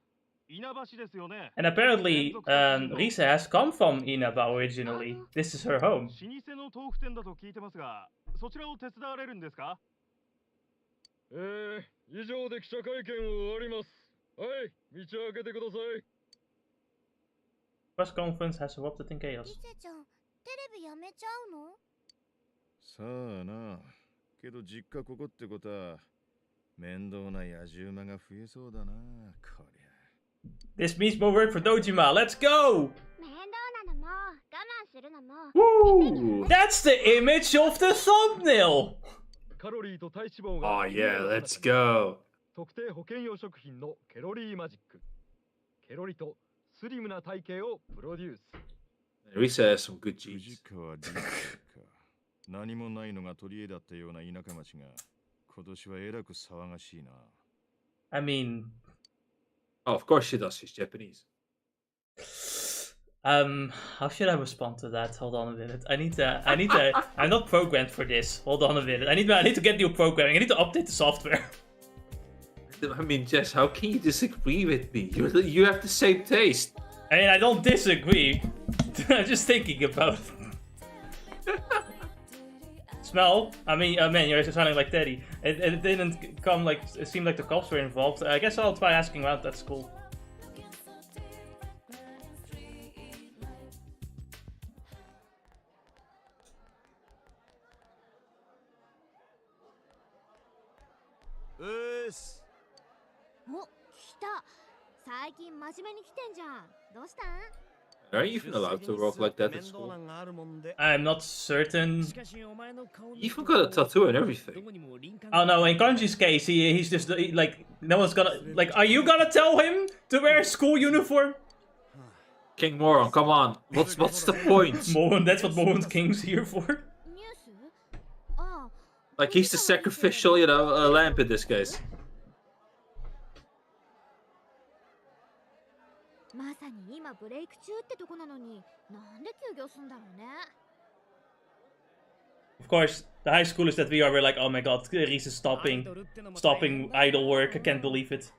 稲葉ですよね。 And apparently, Rise has come from Inaba originally. This is her home. 老舗の豆腐店だと聞いてますが、そちらを手伝われるんですか？以上で記者会見を終わります。はい、道を開けてください。Press conference has erupted in chaos. リセちゃん、テレビやめちゃうの？さあな。けど実家ここってことは面倒な野獣馬が増えそうだな。こりゃ。 This means more work for Dojima. Let's go! 面倒なのも我慢するのも Woo! That's the image of the thumbnail! カロリーと体脂肪が Oh yeah, let's go. 特定保険用食品のケロリーマジック。ケロリとスリムな体型をプロデュース。 Risa has some good 藤 genes. 川理恵か。何もないのが取り柄だったような田舎町が今年はえらく騒がしいな。 I mean... Oh, of course she does. She's Japanese. How should I respond to that? Hold on a minute. I need to, I'm not programmed for this. Hold on a minute. I need to get new programming. I need to update the software. I mean, Jess, how can you disagree with me? You have the same taste. I mean, I don't disagree. I'm just thinking about it. Smell? I mean, man, you're sounding like Teddy. It didn't come like, it seemed like the cops were involved. I guess I'll try asking around at school. Us. お、来た。最近真面目に来てんじゃん。どうしたん？ Are you even allowed to walk like that at school? I'm not certain. You even got a tattoo and everything. Oh no, in Kanji's case, he's just like, no one's gonna, like, are you gonna tell him to wear a school uniform? King Moron, come on. What's the point? Moron, that's what Moron King's here for. ニュース？ああ。 Like, he's the sacrificial, lamp in this case. まさに今ブレイク中ってとこなのに、なんで休業すんだろうね。 Of course, the high schoolers that we are were like, oh my god, Reese is stopping idol work, I can't believe it.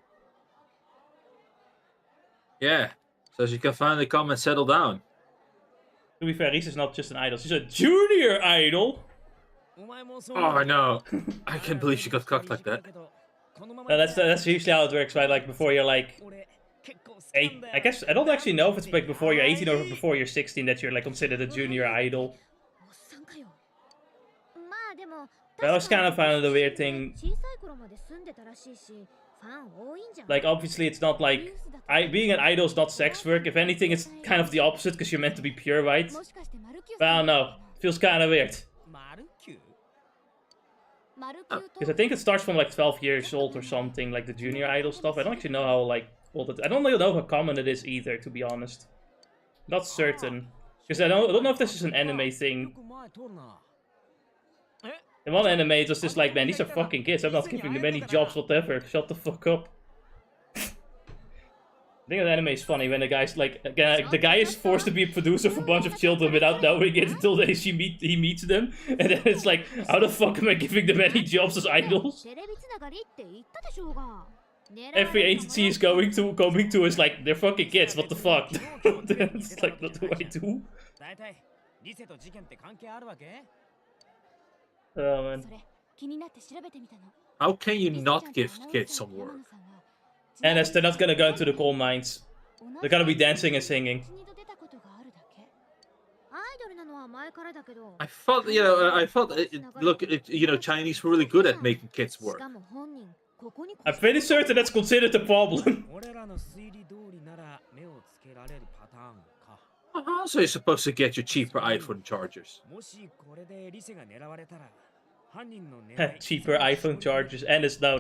Yeah, so she can finally come and settle down. To be fair, Reese is not just an idol, she's a junior idol! Oh no, I can't believe she got cocked like that. That's usually how it works, right? Like, before you're like 8, I guess, I don't actually know if it's like before you're 18 or before you're 16 that you're like considered a junior idol. おっさんかよ。まあでも、 But I was kind of found a weird thing. 小さい頃まで住んでたらしいし、ファン多いんじゃん。 Like, obviously it's not like, being an idol is not sex work. If anything, it's kind of the opposite, because you're meant to be pure, right? もしかしてマルキュー But I don't know, feels kind of weird. マルキュー マルキューと Because I think it starts from like 12 years old or something, like the junior idol stuff. I don't actually know how like old it. I don't really know how common it is either, to be honest. Not certain, because I don't know if this is an anime thing. In one anime, it was just like, man, these are fucking kids. I'm not giving them any jobs, whatever. Shut the fuck up. I think that anime is funny when the guy's like, the guy is forced to be a producer for a bunch of children without knowing it until he meets them, and then it's like, how the fuck am I giving them any jobs as idols? テレビつながりって言ったでしょうが。 Every agency is going to is like, they're fucking kids, what the fuck? It's like, what do I do? 大体リセと事件って関係あるわけ Oh man. それ気になって調べてみたの。 How can you not give kids some work? And as they're not gonna go into the coal mines. They're gonna be dancing and singing. I thought, look, Chinese were really good at making kids work. I'm pretty certain that's considered a problem. 俺らの推理通りなら目をつけられるパターンか So you're supposed to get your cheaper iPhone chargers. もしこれでリセが狙われたら犯人の狙い Cheaper iPhone chargers, and it's no.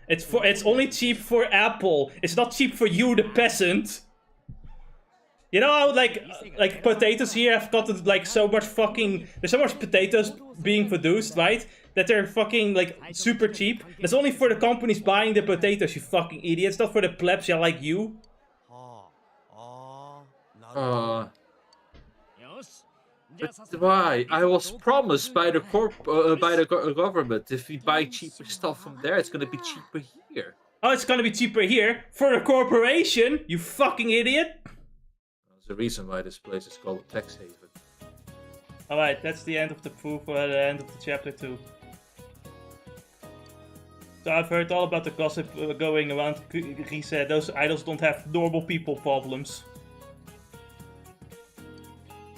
It's only cheap for Apple. It's not cheap for you, the peasant. You know how like potatoes here have gotten like so much fucking, there's so much potatoes being produced, right? That they're fucking like super cheap. That's only for the companies buying the potatoes, you fucking idiots. Not for the plebs, yeah, like you. はあ、なるほど。 よし But why? I was promised by the government, if we buy cheaper stuff from there, it's gonna be cheaper here. Oh, it's gonna be cheaper here for a corporation, you fucking idiot. There's a reason why this place is called a tax haven. Alright, that's the end of the proof, or the end of the chapter 2. So I've heard all about the gossip going around. He said those idols don't have normal people problems.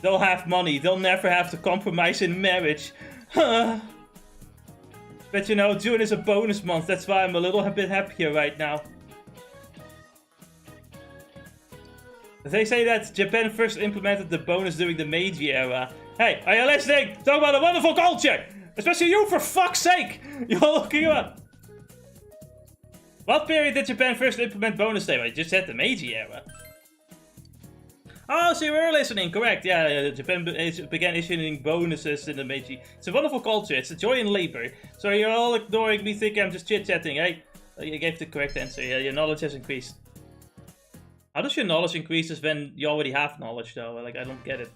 They'll have money, they'll never have to compromise in marriage. But you know, June is a bonus month, that's why I'm a little bit happier right now. They say that Japan first implemented the bonus during the Meiji era. Hey, are you listening? Talk about a wonderful culture! Especially you, for fuck's sake! You're looking up. What period did Japan first implement bonus day? I just said the Meiji era. Oh, so you were listening, correct. Yeah, Japan began issuing bonuses in the Meiji. It's a wonderful culture, it's a joy in labor. So you're all ignoring me thinking I'm just chit-chatting, eh? You gave the correct answer, yeah, your knowledge has increased. How does your knowledge increase when you already have knowledge, though? Like, I don't get it.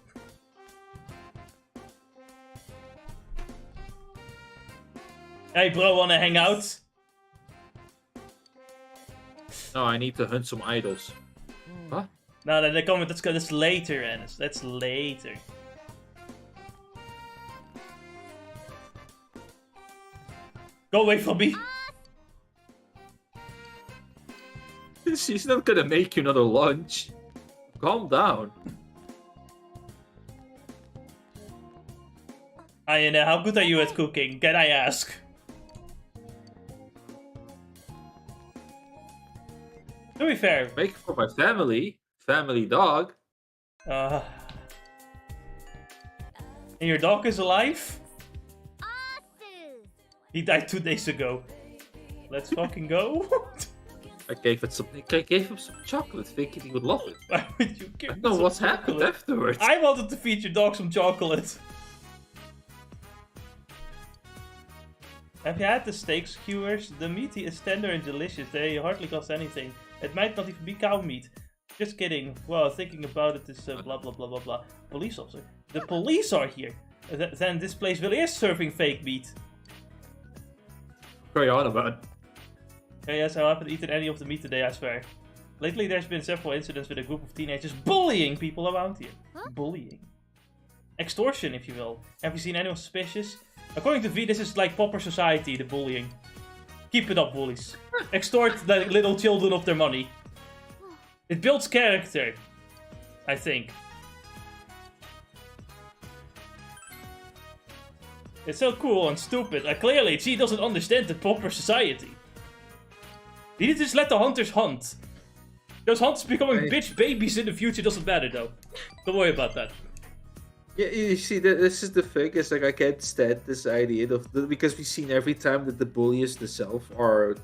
Hey, bro, wanna hang out? No, I need to hunt some idols. Huh? No, no, they comment. That's later, Ennis. That's later. Go away from me. She's not gonna make you another lunch. Calm down. Ayane, how good are you at cooking? Can I ask? To be fair. Make it for my family. Family dog. And your dog is alive? He died 2 days ago. Let's fucking go. I gave him some chocolate, thinking he would love it. Why would you give I don't know what's happened afterwards. I wanted to feed your dog some chocolate. Have you had the steak skewers? The meat is tender and delicious. They hardly cost anything. It might not even be cow meat. Just kidding. Well, thinking about it is blah blah blah blah blah. Police officer. The police are here. Then this place really is serving fake meat. Carry on about it. Okay, yes, I haven't eaten any of the meat today, I swear. Lately, there's been several incidents with a group of teenagers bullying people around here. Huh? Bullying. Extortion, if you will. Have you seen anyone suspicious? According to V, this is like proper society, the bullying. Keep it up, bullies. Extort the little children of their money. It builds character, I think. It's so cool and stupid. Clearly, she doesn't understand the proper society. You need to just let the hunters hunt. Those hunters becoming bitch babies in the future doesn't matter, though. Don't worry about that. Yeah, you see, this is the thing. It's like I can't stand this idea of because we've seen every time that the bullies themselves are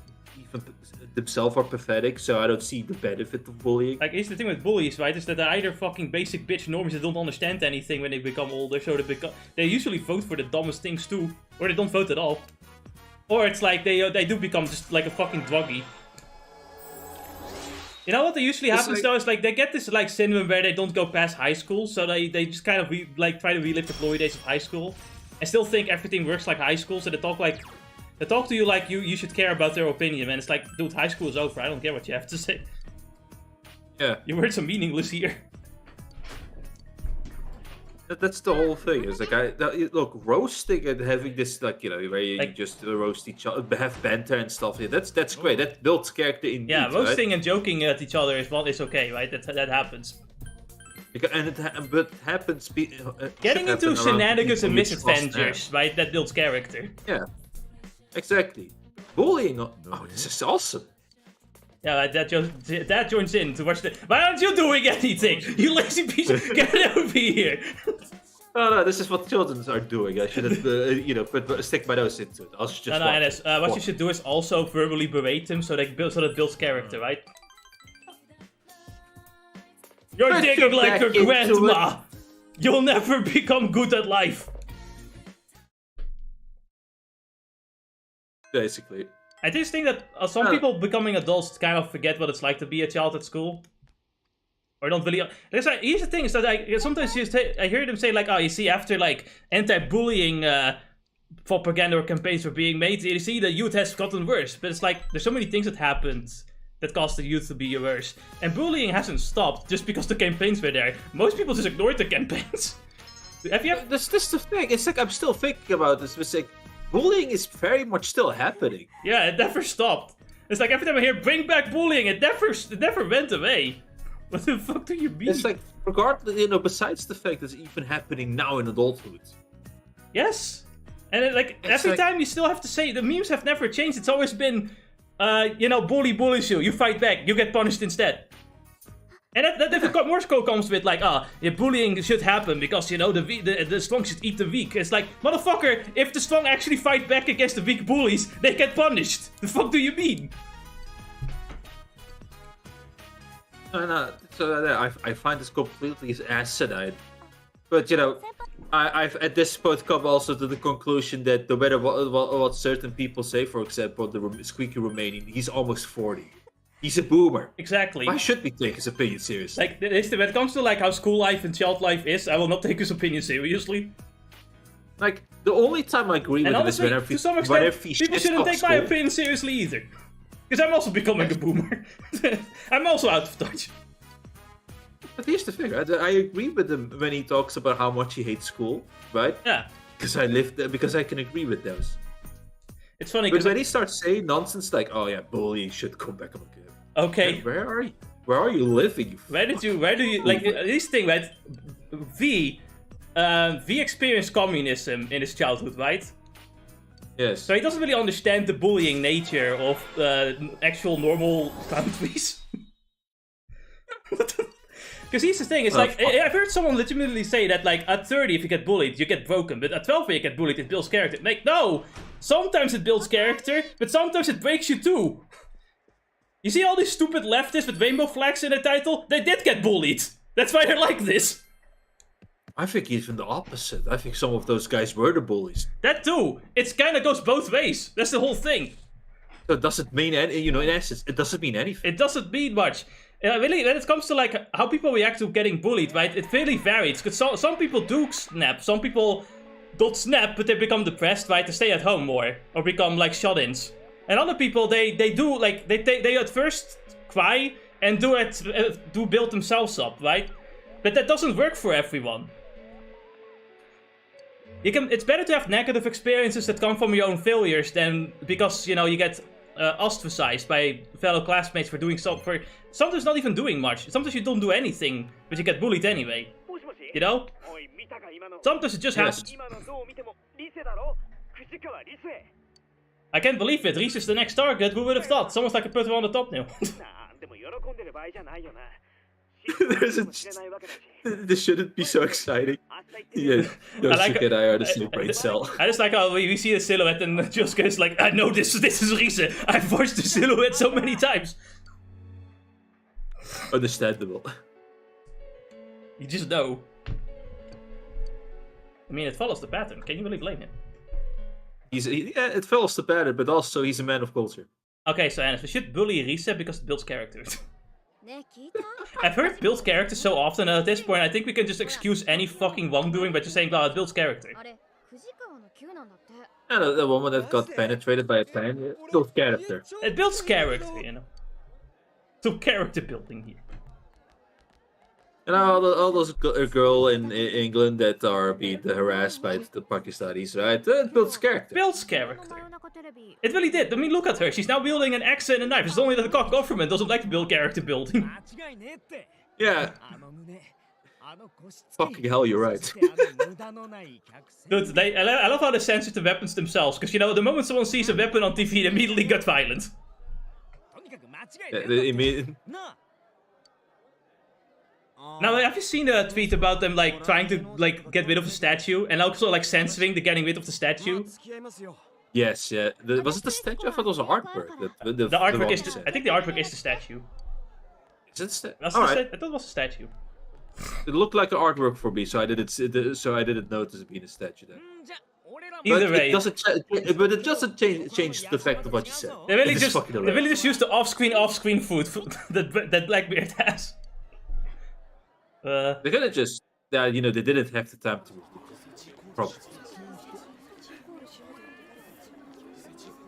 pathetic. So I don't see the benefit of bullying. Like, here's the thing with bullies, right? Is that they're either fucking basic bitch normies that don't understand anything when they become older. So they usually vote for the dumbest things too, or they don't vote at all. Or it's like they do become just like a fucking druggie. You know what usually happens though is like they get this like syndrome where they don't go past high school, so they just kind of try to relive the glory days of high school, and still think everything works like high school. So they talk to you like you should care about their opinion, and it's like, dude, high school is over. I don't care what you have to say. Yeah, your words are meaningless here. That's the whole thing. It's like look, roasting and having this where you just roast each other, have banter and stuff. Yeah, that's great. That builds character in. Yeah, roasting and joking at each other is okay, right? That happens. But happens. Getting into shenanigans and misadventures, right? That builds character. Yeah, exactly. Bullying. Oh, this is awesome. Yeah, that joins in to watch the. Why aren't you doing anything? You lazy piece of. Get over here! No, this is what children are doing. I should have, stick my nose into it. I should just. Enes, what you should do is also verbally berate them so that builds character, right? You're digging like your grandma! You'll never become good at life! Basically. I just think that some people becoming adults kind of forget what it's like to be a child at school. Or don't really... Here's the thing, is that sometimes I hear them say like, oh, you see, after like anti-bullying propaganda or campaigns were being made, you see the youth has gotten worse. But it's like, there's so many things that happened that caused the youth to be worse. And bullying hasn't stopped just because the campaigns were there. Most people just ignored the campaigns. Have you ever... That's the thing. It's like, I'm still thinking about this. It's like, bullying is very much still happening. Yeah, it never stopped. It's like every time I hear "bring back bullying," it never went away. What the fuck do you mean? It's like, regardless, besides the fact that it's even happening now in adulthood. Yes, And it, like, It's every like- time you still have to say, the memes have never changed. It's always been, you know, bullies you fight back, you get punished instead. And that if Morse comes with like, yeah, bullying should happen because, you know, the strong should eat the weak. It's like, motherfucker, if the strong actually fight back against the weak bullies, they get punished. The fuck do you mean? No, so I find this completely asinine. But, you know, I've at this point come also to the conclusion that no matter what certain people say, for example, the squeaky Romanian, he's almost 40. He's a boomer. Exactly. Why should we take his opinion seriously? Like, when it comes to like how school life and child life is, I will not take his opinion seriously. Like, the only time I agree with And him is honestly, whenever to some he extent, people shits shouldn't off take my school. opinion seriously either. Because I'm also becoming a boomer. I'm also out of touch. But here's the thing, I agree with him when he talks about how much he hates school, right? Yeah. Because I lived there, because I can agree with those. It's funny But because when he starts saying nonsense like, "Oh yeah, bullying should come back," I'm like, okay, where are you? Where are you living? You where do you like this thing, right? V experienced communism in his childhood, right? Yes. So he doesn't really understand the bullying nature of actual normal countries. Because here's the thing, it's like, I've heard someone legitimately say that, like, at 30 if you get bullied, you get broken, but at 12 when you get bullied, it builds character. Like, no! Sometimes it builds character, but sometimes it breaks you too! You see all these stupid leftists with rainbow flags in their title? They did get bullied! That's why they're like this! I think even the opposite. I think some of those guys were the bullies. That too! It kinda goes both ways, that's the whole thing. So it doesn't mean any, you know, in essence, it doesn't mean anything. It doesn't mean much. Really, when it comes to like how people react to getting bullied, right? It really varies. Because some people do snap, some people don't snap, but they become depressed, right? They stay at home more or become like shut-ins. And other people, they do like they at first cry and do build themselves up, right? But that doesn't work for everyone. It's better to have negative experiences that come from your own failures than because, you know, you get ostracized by fellow classmates for doing sometimes not even doing much. Sometimes you don't do anything, but you get bullied anyway. You know? Sometimes it just happens. I can't believe it. Reese is the next target. Who would have thought? Someone's like a put her on the top now. This shouldn't be so exciting. Yeah, Yosuke and I are the same brain cell. I just like how we see the silhouette and Josuke is like, I know this is Reese. I've watched the silhouette so many times. Understandable. You just know. I mean, it follows the pattern. Can you really blame him? Yeah, it follows the pattern, but also he's a man of culture. Okay, so Anis, we should bully Reese because it builds characters. I've heard build characters so often, and at this point I think we can just excuse any fucking wrongdoing by just saying, well, it builds character. And the woman that got penetrated by a fan, it builds character. It builds character, you know. So character building here. And all those girl in England that are being harassed by the Pakistanis, right? It builds character. Builds character. It really did. I mean, look at her. She's now wielding an axe and a knife. It's only that the government doesn't like to build character building. Yeah. Fucking hell, you're right. Dude, I love how they censor the weapons themselves. Because, you know, the moment someone sees a weapon on TV, they immediately get violent. Now, have you seen the tweet about them, like, trying to, like, get rid of a statue? And also, like, censoring the getting rid of the statue? Yes, yeah. Was it the statue? I thought it was artwork. The artwork is I think the artwork is the statue. Is it I thought it was a statue. It looked like an artwork for me, so I didn't notice it being a statue then. Either way. But it doesn't change the fact of what you said. They really just used the off-screen food that Blackbeard has. They're gonna just, you know, they didn't have the time to. Probably.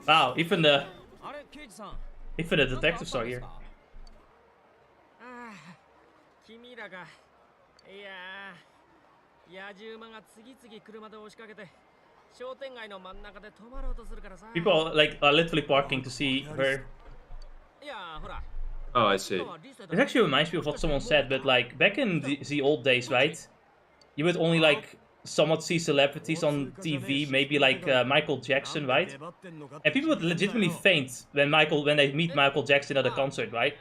Wow, even the detectives are here. People are literally parking to see her. Oh, I see. It actually reminds me of what someone said, but like back in the old days, right? You would only like somewhat see celebrities on TV, maybe like Michael Jackson, right? And people would legitimately faint when they meet Michael Jackson at a concert, right?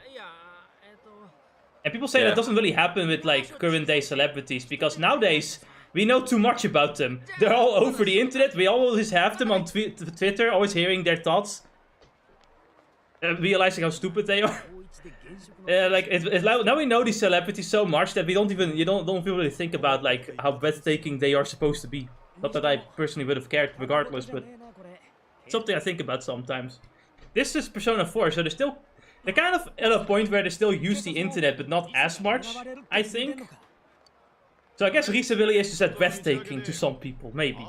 And people say that doesn't really happen with like current day celebrities, because nowadays we know too much about them. They're all over the internet. We always have them on Twitter, always hearing their thoughts, realizing how stupid they are. Now we know these celebrities so much that we don't really think about like how breathtaking they are supposed to be. Not that I personally would have cared regardless, but something I think about sometimes. This is Persona 4, so they're kind of at a point where they still use the internet, but not as much, I think. So I guess Risa really is just that breathtaking to some people, maybe.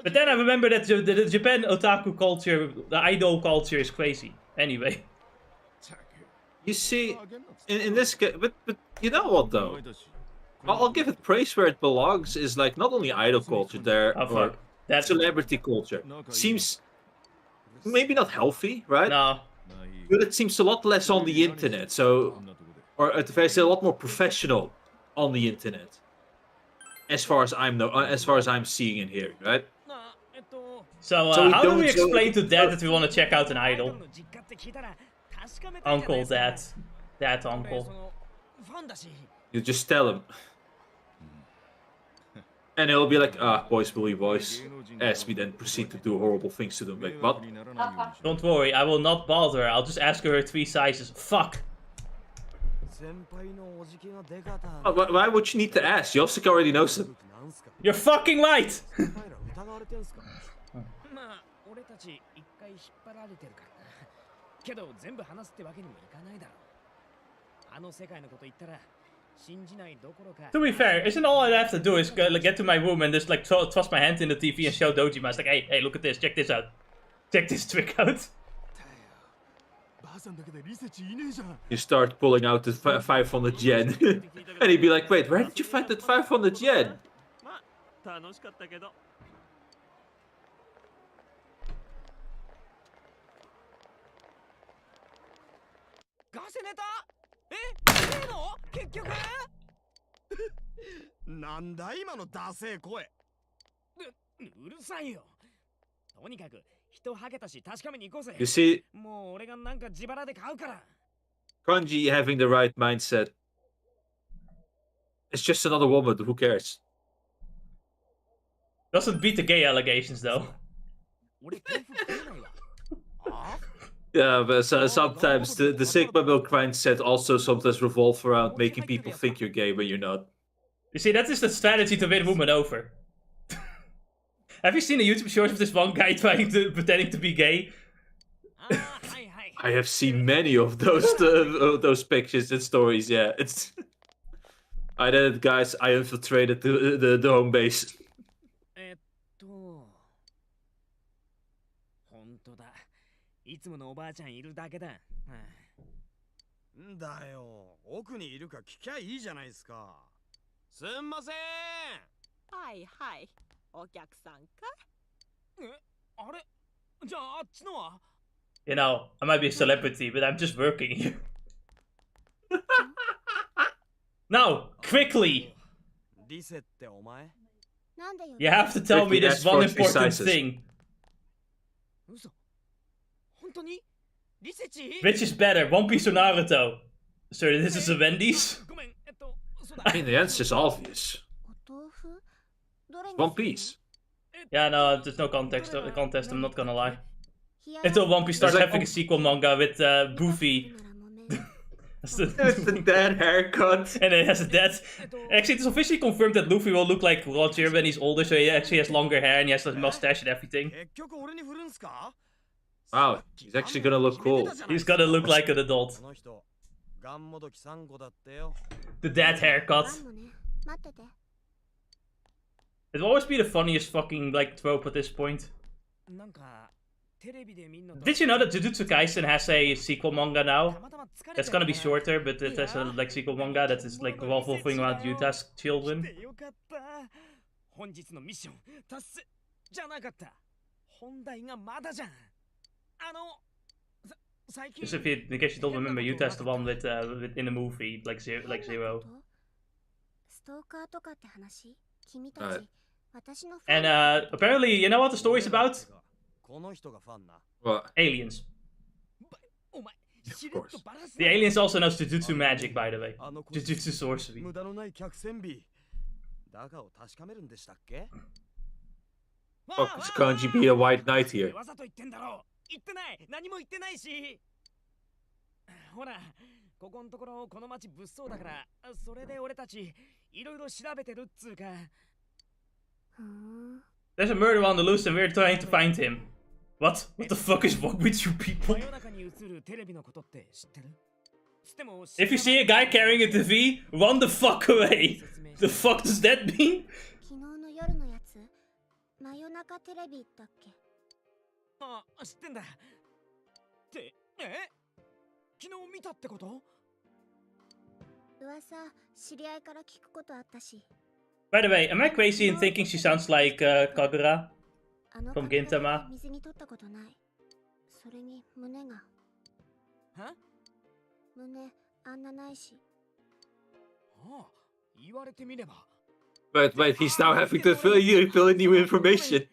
But then I remember that the Japan otaku culture, the idol culture is crazy. Anyway. You see, in this case, but you know what though? I'll give it praise where it belongs. Is like not only idol culture there, or that celebrity culture seems maybe not healthy, right? No. But it seems a lot less on the internet. So, or at the very least, a lot more professional on the internet. As far as I'm seeing and hearing, right? So how do we explain to Dad that we want to check out an idol? Uncle, Dad, Uncle. You just tell him. And he'll be like, boys will be boys. As we then proceed to do horrible things to them. Like, what? Don't worry, I will not bother her. I'll just ask her 3 sizes. Fuck. Why would you need to ask? Yosuke already knows them. You're fucking right! To be fair, isn't all I have to do is get to my room and just like thrust my hand in the TV and show Dojima? It's like, hey, look at this, check this out. Check this trick out. You start pulling out the 500 yen. And he'd be like, wait, where did you find that 500 yen? You see, Kanji having the right mindset. It's just another woman, who cares? Doesn't beat the gay allegations though. Yeah, but sometimes the Sigma Milk mindset also sometimes revolve around making people think you're gay when you're not. You see, that is the strategy to win women over. Have you seen a YouTube short of this one guy pretending to be gay? I have seen many of those pictures and stories. Yeah, it's. I did it, guys. I infiltrated the home base. いつものおばあちゃんいるだけだ。んだよ、奥にいるか聞きゃいいじゃないですか。すんません。はいはい。お客さんか？え、あれ？じゃああっちのは？ You know, I might be a celebrity, but I'm just working here. Now, quickly! You have to tell me this one important thing. Which is better, One Piece or Naruto? Sir, this is a Wendy's? I mean, the answer is obvious. One Piece. Yeah, no, there's no contest, I'm not gonna lie. Until One Piece starts having a sequel manga with Goofy. With the dad haircut. And it has a dad. Actually, it's officially confirmed that Luffy will look like Roger when he's older, so he actually has longer hair and he has a mustache and everything. Wow, he's actually gonna look cool. He's gonna look like an adult. The dad haircut. It will always be the funniest fucking like trope at this point. Did you know that Jujutsu Kaisen has a sequel manga now? That's gonna be shorter, but it has a like sequel manga that is like revolving around Yuta's children. Just in case you don't remember, Yuta's the one with in the movie, like Zero. 君たち、私のファ And ン apparently, you know what the story's about? この人がファンな。 What? Aliens. お前、 しれっと バラす The aliens also knows Jujutsu magic, by the way. Jujutsu sorcery. 無駄のない客船日。だがを確かめるんでしたっけ？ Fuck is Kanji be a white knight here? わざと言ってんだろう。言ってない。何も言ってないし。ほら、ここのところこの町物騒だから、それで俺たちいろいろ調べてるっつうか。 There's a murderer on the loose and we're trying to find him. What? What the fuck is wrong with you people? 真夜中に映るテレビのことって知ってる？ If you see a guy carrying a TV, run the fuck away. The fuck does that mean? 昨日の夜のやつ、真夜中テレビだっけ？あ、知ってんだ。って、昨日見たってこと？噂、知り合いから聞くことあったし。By the way, am I crazy in thinking she sounds like Kagura あの from カメラ Gintama? 水に取ったことない。それに胸が。は？胸、あんなないし。ああ、言われてみれば。 But he's now having to fill in new information.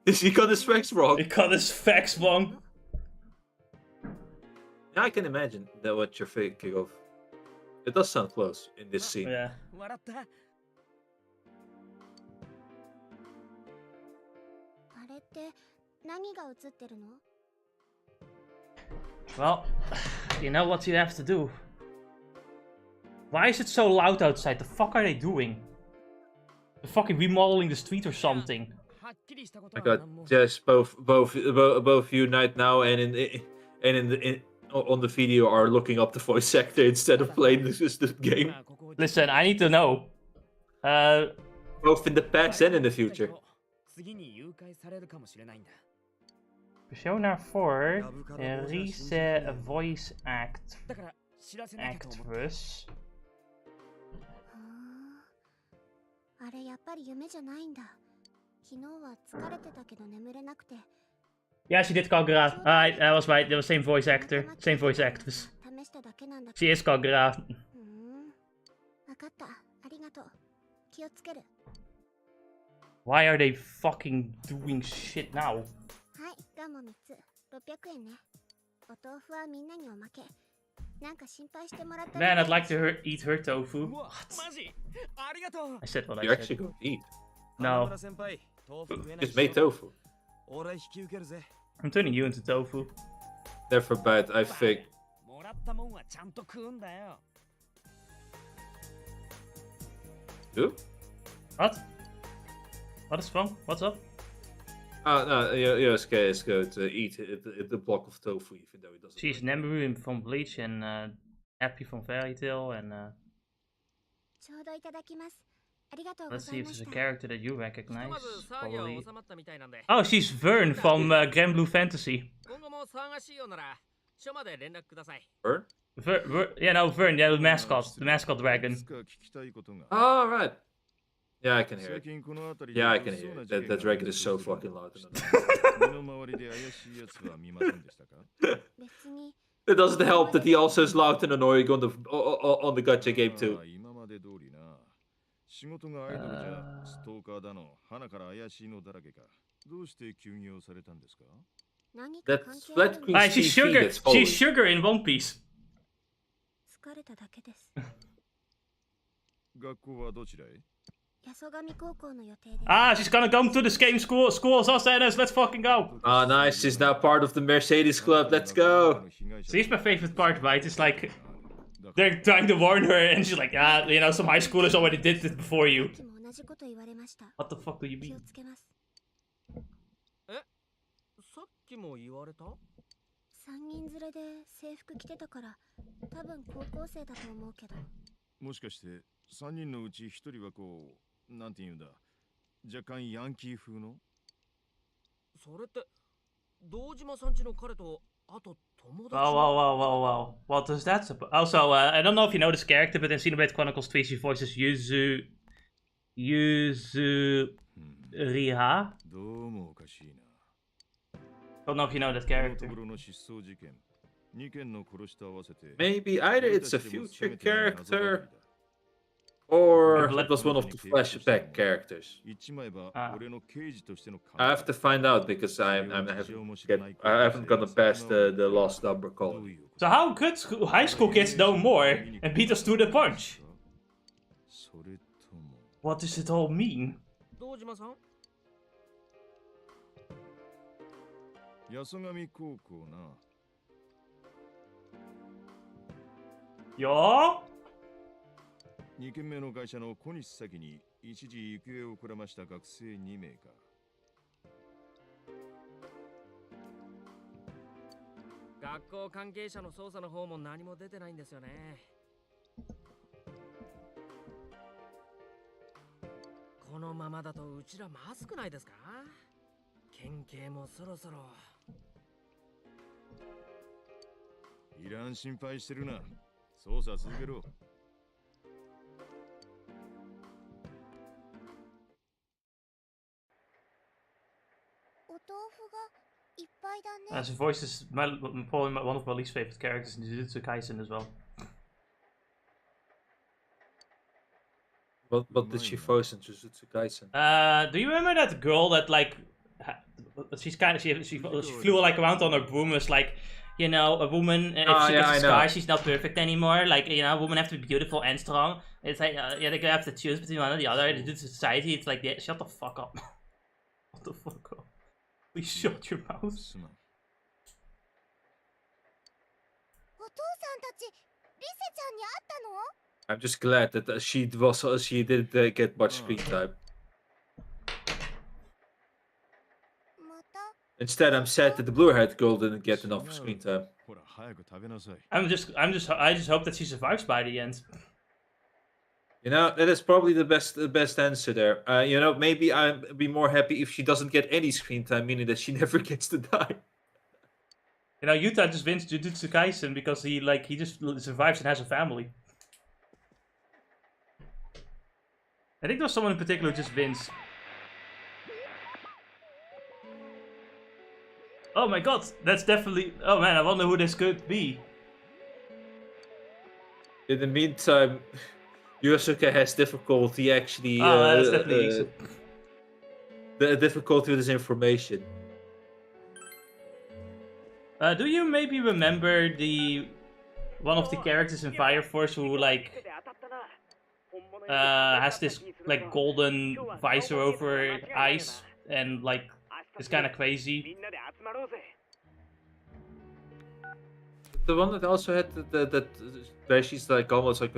He got his facts wrong. He got his facts wrong. Now I can imagine that what you're thinking of. It does sound close in this scene. Yeah. 笑った。あれって何が映ってるの？ Well, you know what you have to do. Why is it so loud outside? The fuck are they doing? They're fucking remodeling the street or something. はっきりしたこと I は got 何も。 just both Unite now and on the video are looking up the voice actor instead of playing the game. Listen, I need to know. Both in the past and in the future. 次に誘拐されるかもしれないんだ。 Persona 4, Rise voice だから知らせなきゃと思って。 actress. あれやっぱり夢じゃないんだ。昨日は疲れてたけど眠れなくて。 Yeah, she did Kagura. I was right. They were same voice actor, same voice actress. 試しただけなんだ。 She is Kagura. わかった。ありがとう。気をつける。 Why are they fucking doing shit now? はい、ガンも3つ。600円ね。お豆腐はみんなにおまけ。なんか心配してもらった。 Man, I'd like to eat her tofu. うわ、マジ？ありがとう。 I said what I You're said. actually going to eat. No, 花村先輩、豆腐食えない Just made tofu. 俺引き受けるぜ。 I'm turning you into tofu. Never bad, I think. もらったもんはちゃんと食うんだよ。 Who? What? What is wrong? What's up? No, Yosuke is going to eat the block of tofu, even though he doesn't. She's Nemuru from Bleach and Happy from Fairy Tail and ちょうどいただきます。ありがとうご let's ざ see い if ま there's し a た。 character that you ひと recognize. まず騒ぎは Probably. 収まったみたいなんで。 Oh, she's Vern from Grand Blue Fantasy. 今後も騒がしいようなら署まで連絡ください。 Burn? Yeah, no, Vern, yeah, the mascot dragon. Oh, right. Yeah, I can hear it. Yeah, I can hear it. That dragon is so fucking loud. 別に It doesn't help that he also is loud and annoying on the gacha game too. 仕事がアイドルじゃストーカーだの花から怪しいのだらけかどうして休業されたんですか何か関 That's 係ある Flat の？ Queen's Ah, she's TV sugar. that's following. She's sugar in One Piece. 疲れただけです。学校はどちらへ八十神高校の予定です。 Ah, she's gonna come to the same school as us, Ennis. Let's fucking go. Ah, nice. She's now part of the Mercedes Club. Let's go. So here's my favorite part, right? It's like they're trying to warn her, and she's like, ah, you know, some high schoolers already did it before you. さっきも同じこと言われました。 What the fuck do you 気 mean? をつけます。さっきも言われた？ 3人連れで制服着てたから、多分高校生だと思うけど。もしかして3人のうち1人はこうなんて言うんだ若干ヤンキー風のそれって堂島さんちの彼とあと友達。 Wow. What is that supposed? Also, I don't know if you know this character, but in Xenoblade Chronicles 3, she voices Yuzuriha. どうもおかしいな Don't know if you know that この character. ところの失踪事件2件の殺しと合わせて Maybe either it's a future character Or Let- it was one of the flashback characters. Ah. I have to find out because I haven't gotten past the lost number colony. So how could high school kids know more and beat us to the punch? What does it all mean? 堂島さん 安上高校な。Yeah? 2軒目の会社の小西崎に一時行方をくらました学生2名か。学校関係者の捜査の方も何も出てないんですよね。このままだとうちらまずくないですか？県警もそろそろ。いらん心配してるな。捜査続けろ。お豆腐がいっぱいだね。 His voice is probably one of my least favorite characters in Jujutsu Kaisen as well. What did she voice in Jujutsu Kaisen? Do you remember that girl that like she's kind of she flew like around on her broom? Was like, you know, a woman if she gets a scar, she's not perfect anymore. Like, you know, women have to be beautiful and strong. It's like yeah, they have to choose between one or the other. In society, it's like, yeah, shut the fuck up. What the fuck up? Please shut your mouth. お父さんたち、リセちゃんに会ったの？ I'm just glad that she did get much screen time. また Instead, I'm sad that the blue-haired girl didn't get enough screen time. ほら、早く食べなさい。I just hope that she survives by the end. You know, that is probably the best answer there. You know, maybe I'd be more happy if she doesn't get any screen time, meaning that she never gets to die. You know, Yuta just wins Jujutsu Kaisen because he just survives and has a family. I think there's someone in particular who just wins. Oh my god, that's definitely... Oh man, I wonder who this could be. In the meantime, Yosuke has difficulty actually... that's definitely Isu. The difficulty with his information. Do you maybe remember one of the characters in Fire Force who like has this like golden visor over eyes and like is kind of crazy? The one that also had that where she's like almost like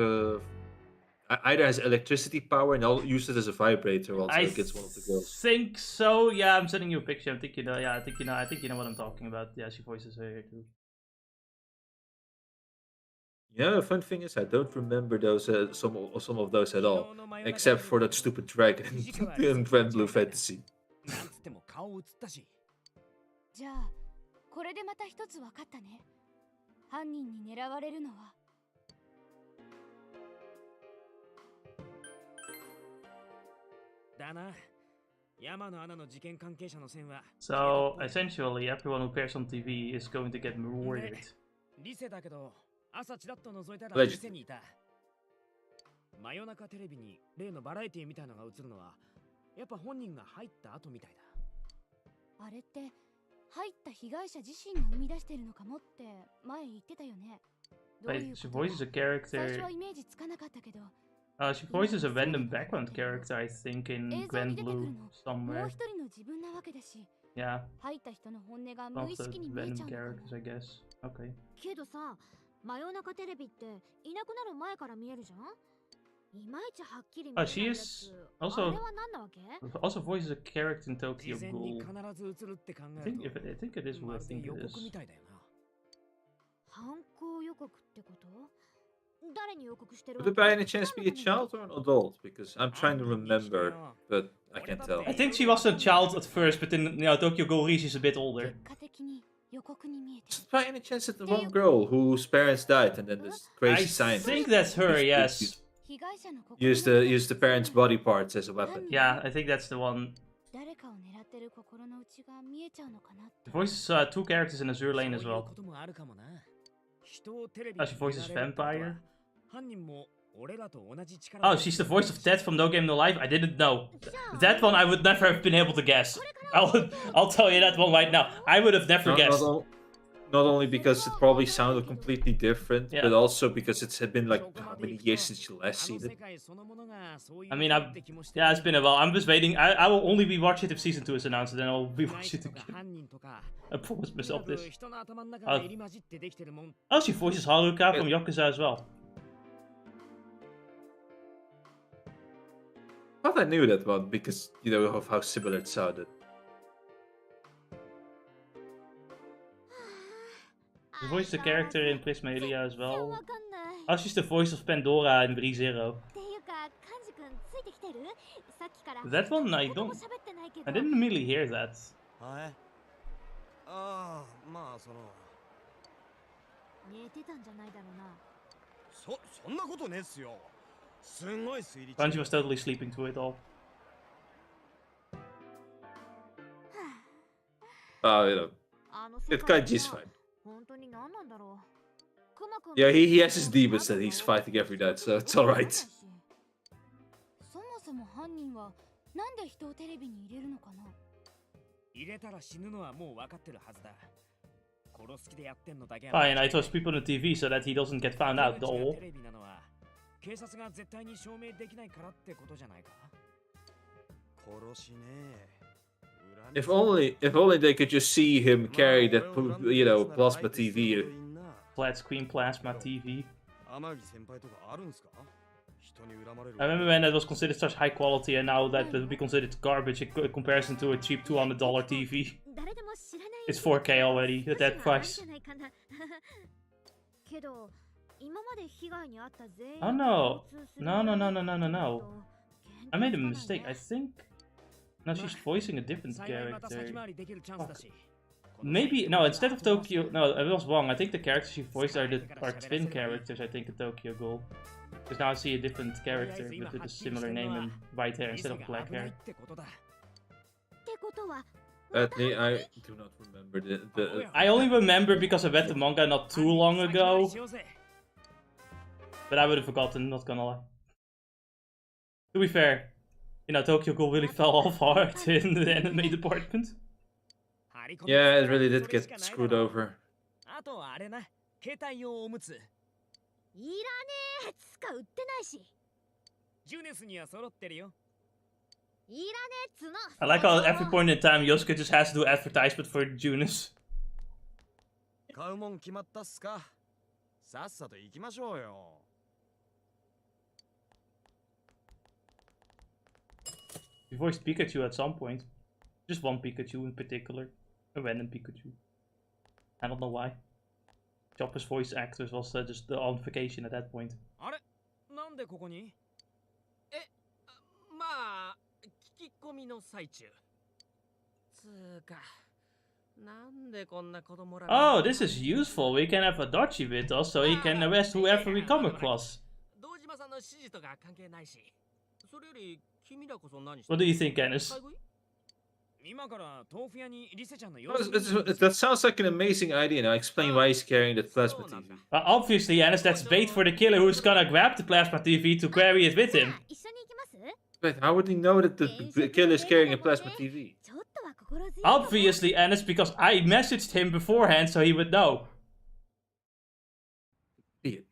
either has electricity power and used it as a vibrator also against one of the girls. Think so. Yeah, I'm sending you a picture. I think you know. Yeah, I think you know what I'm talking about. Yeah, she voices her here too. Yeah, the fun thing is I don't remember those some of those at all, except for that stupid dragon in Grand Blue Fantasy. なんつっても顔映ったし。じゃあ、これでまた一つ分かったね。犯人に狙われるのは。だな。山の穴の事件関係者の線は。 So essentially, everyone who appears on TV is going to get murdered. リセだけど、朝ちらっと覗いたら Allegedly. 店にいた。真夜中テレビに例のバラエティみたいのが映るのは、やっぱ本人が入った後みたいだ。あれって入った被害者自身が生み出してるのかもって前言ってたよね。どういう She こと？ voices a 最初 character. はイメージつかなかったけど。 She voices a random background character, I think, in Grand Blue もう somewhere. 一人の自分なわけだし、 Yeah, 入った人の本音が one 無 of 意 the 識に見え random ちゃうのかも。 characters, I guess. Okay. けどさ、真夜中テレビっていなくなる前から見えるじゃん。いまいちはっきり見えない she や is つ。 also- あれは何なわけ？ Also voices a character in 事 Tokyo 前に Ghoul. 必ず映るって考 I える think と。 I think it is who ま I るで think 予 it 告 is. みたいだよな。犯行予告ってこと？誰に予告してる Would it by any chance be a child or an adult? Because I'm trying to remember, but I can't tell. I think she was a child at first, but in Tokyo Ghoul she's a bit older. 結果的に予告に見えて Is it by any chance that the one girl whose parents died and then this crazy I scientist think that's her. Yes. 被害者の心 used the parents' body parts as a weapon? Yeah, I think that's the one. 誰かを狙ってる心の内が見えちゃうのかなって She voices two characters in Azure Lane as そういう well. こともあるかもな。人をテレビ She voices で見られるってことは Vampire. 犯人も Oh, she's the voice of Ted from No Game No Life? I didn't know. That one I would never have been able to guess. I'll tell you that one right now. I would have never guessed. Not only because it probably sounded completely different, Yeah. but also because it had been like how many years since you last seen it. I mean, yeah, it's been a while. I'm just waiting. I will only be watching it if season 2 is announced, and then I'll be watching it again. I promised myself this. Oh, she voices Haruka from Yakuza as well. I thought I knew that one because you know of how similar it sounded. She voiced the character in Prismalia as well. Oh, she's the voice of Pandora in ReZero. That one I didn't immediately hear that. はいああまあその寝てたんじゃないだろうな。そんなことねえっすよすごい推理 Kanji was totally sleeping through it all. You know, it Kanji's fine. 本当に何なんだろう。クマくん Yeah, he has his demons that he's fighting every night, so it's alright. そもそも犯人はなんで人をテレビに入れるのかな。入れたら死ぬのはもう分かってるはずだ殺す気でやってんのだけ Fine, I toss people on the TV so that he doesn't get found out, though. テレビなのは警察が絶対に証明できないからってことじゃないか殺しね If only they could just see him carry that, you know, plasma TV. Flat screen plasma TV. 天城先輩とかあるんすか人に恨まれる I remember when that was considered such high quality, and now that would be considered garbage in comparison to a cheap $200 TV. 誰でも知らない It's 4K already at that price. けど今まで被害に遭った全員 Oh no. No. I made a mistake. I think. No, she's voicing a different character. Fuck. Maybe no. Instead of Tokyo, no, I was wrong. I think the characters she voiced are twin characters. I think in Tokyo Ghoul. Because now I see a different character with a similar name and white hair instead of black hair. ってことは Sadly, I do not remember the I only remember because I read the manga not too long ago. But I would have forgotten, not gonna lie. To be fair, you know, Tokyo Ghoul really fell off hard in the anime department. Yeah, it really did get screwed over. あとあれな携帯用おむついらねえつか売ってないしジュネスには揃ってるよいらねえつの I like how at every point in time Yosuke just has to do advertisement for Junis. 買うもん決まったっすかさっさと行きましょうよ He voiced Pikachu at some point. Just one Pikachu in particular. A random Pikachu. I don't know why. Chopper's voice actors was just the on vacation at that point. あれなんでここにまあ聞き込みの最中つーかなんでこんな子供ら Oh, this is useful. We can have a Dodgy with us so he can arrest whoever we come across. 堂島さんの指示とか関係ないしそれより君らこそ何して What do you think, Ennis? 今から豆腐屋にリセちゃんの That sounds like an amazing idea. Now explain why he's carrying that plasma TV. Obviously, Ennis, that's bait for the killer who's gonna grab the plasma TV to carry it with him. 一緒に行きます Wait, how would he know that the killer is carrying a plasma TV? ちょっとは心強い Obviously, Ennis, because I messaged him beforehand so he would know. Idiot.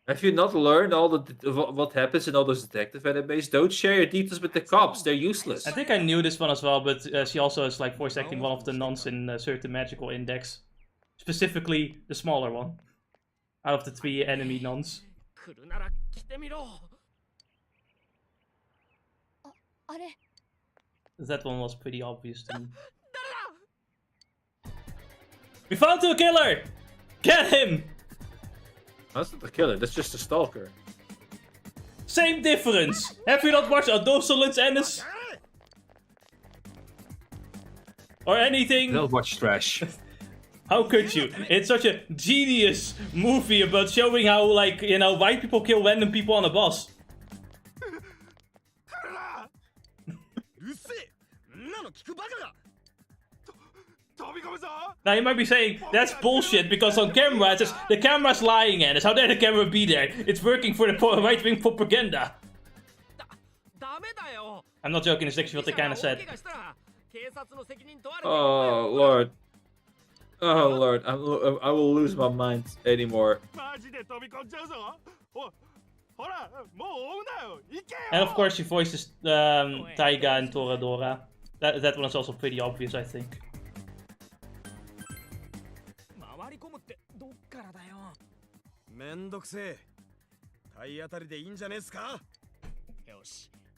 Have you not learned all what happens in all those detective animes? Don't share your details with the cops. They're useless. I think I knew this one as well, but she also is like voice acting one of the nuns in Certain Magical Index. Specifically, the smaller one. Out of the 3 enemy nuns. 来るなら来てみろあれ That one was pretty obvious to me. We found the killer! Get him! That's not the killer, that's just a stalker. Same difference! Have you not watched Adolescence, Ennis? Or anything? Don't watch trash. How could you? It's such a genius movie about showing how, like, you know, white people kill random people on a bus. うっせえんなの聞くバカが止め Now you might be saying, that's bullshit, because on camera it says, the camera's lying, and how dare the camera be there? It's working for the right-wing propaganda. I'm not joking, it's actually what they kind of said. Oh lord. Oh lord, I will lose my mind anymore. And of course she voices Taiga and Toradora. That one is also pretty obvious, I think.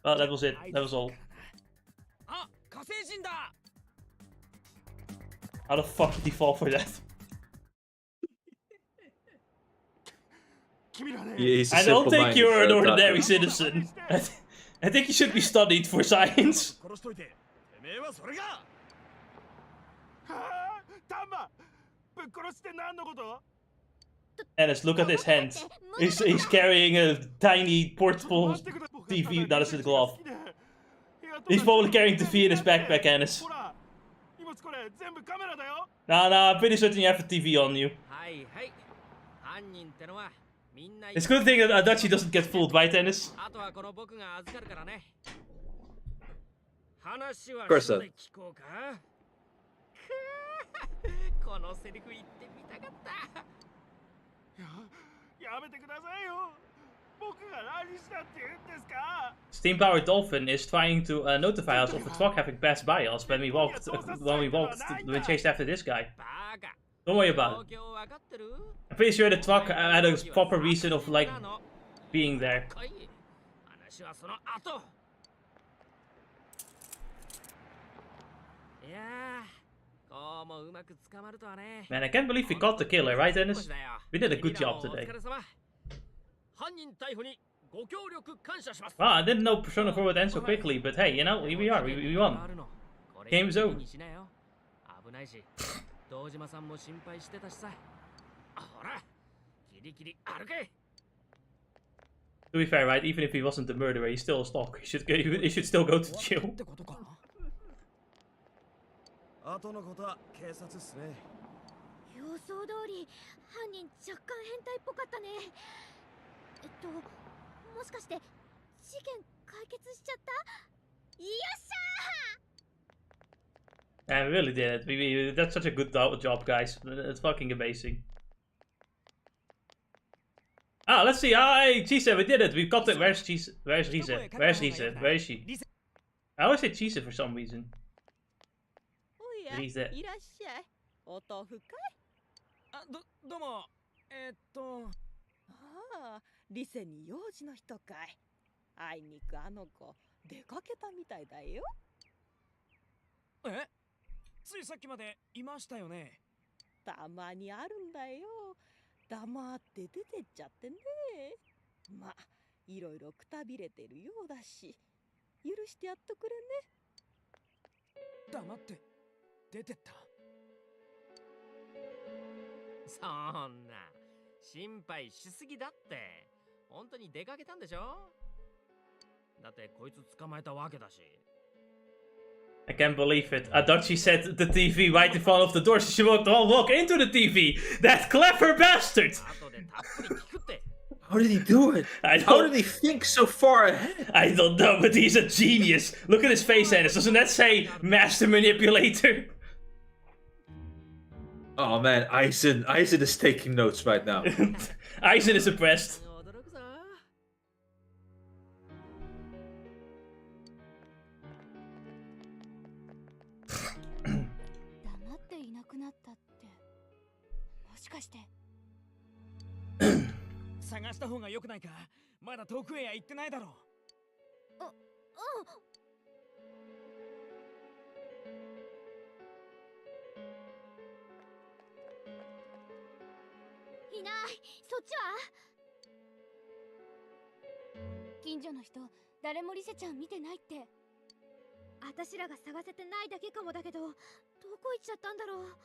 Well, that was it. That was all. How the fuck did he fall for that? I don't think you're an ordinary citizen. I think you should be studied for science. Ennis, look at his hands. He's carrying a tiny portable TV. That is his glove. He's probably carrying TV in his backpack, Ennis. No, I'm pretty certain you have a TV on you. It's a good thing that Adachi doesn't get fooled, right, Ennis? Of course not. Steam Powered Dolphin is trying to notify us of a truck having passed by us when we chased after this guy. Don't worry about it. I'm pretty sure the truck had a proper reason of like being there. Man, I can't believe we caught the killer, right, Dennis? We did a good job today. Wow, I didn't know Persona 4 would end so quickly, but hey, you know, here we are, we won. Game is over. To be fair, right, even if he wasn't the murderer, he's still a stalker. He should still go to jail. 後のことは警察っすね。予想通り犯人若干変態っぽかったね。もしかして事件解決しちゃった？よっしゃー！ Yeah, we really did it. That's such a good job, guys. It's fucking amazing. Ah, let's see. Hi, Chise, we did it. We've got it. Where's Chise? Where's Rize? Where's Rize? Where is she? I always say Chise for some reason. Rize. いらっしゃい。お豆腐かい？どうも。ああ、リセに用事の人かい。あいにくあの子出かけたみたいだよ。え？ついさっきまでいましたよね。たまにあるんだよ。黙って出てっちゃってね。まあ、いろいろくたびれてるようだし、許してやっとくれね。黙って出てった。そんな心配しすぎだって。本当に出かけたんでしょ？だってこいつ捕まえたわけだし。I can't believe it. Adachi set the TV right in front of the door so she won't all walk into the TV. That clever bastard! How did he do it? How did he think so far ahead? I don't know, but he's a genius. Look at his face, Ennis. Doesn't that say master manipulator? Oh man, Aizen is taking notes right now. Aizen is impressed. 黙っていなくなったって、もしかして探した方が良くないか？まだ遠くへは行ってないだろう。いない。そっちは？近所の人誰もリセちゃん見てないって。私らが探せてないだけかもだけど、どこ行っちゃったんだろう。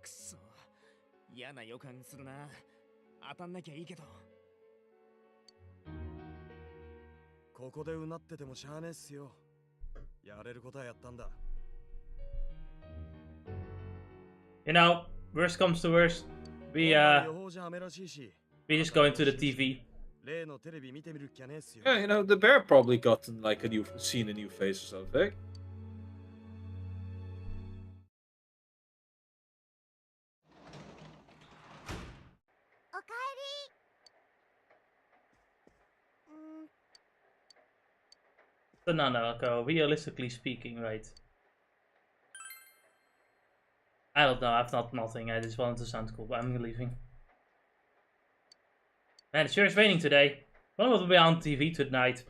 くそ、嫌な予感するな。当たんなきゃいいけど。ここでうなっててもしゃあねえっすよ。やれることはやったんだ。You know, worst comes to worst, we just go into the TV. Yeah, you know, the bear probably gotten like seen a new face or something. おかえり。So no, realistically speaking, right? I don't know, I've thought nothing, I just wanted to sound cool, but I'm leaving. Man, it sure is raining today. I wonder what will be on TV tonight.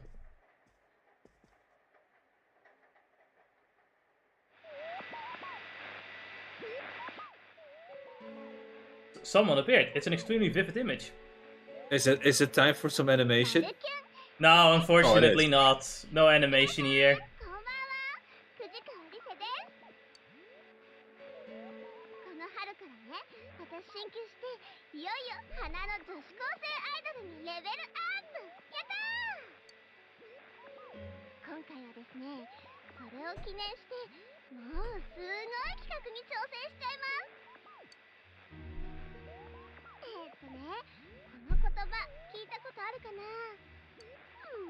Someone appeared. It's an extremely vivid image. Is it time for some animation? No, unfortunately not. No animation here. こんばんは。9時間リセです。この春からね、私進級していよいよ花の女子高生アイドルにレベルアップ。やったー。今回はですね、それを記念してもうすごい企画に挑戦しちゃいます。この言葉聞いたことあるかな。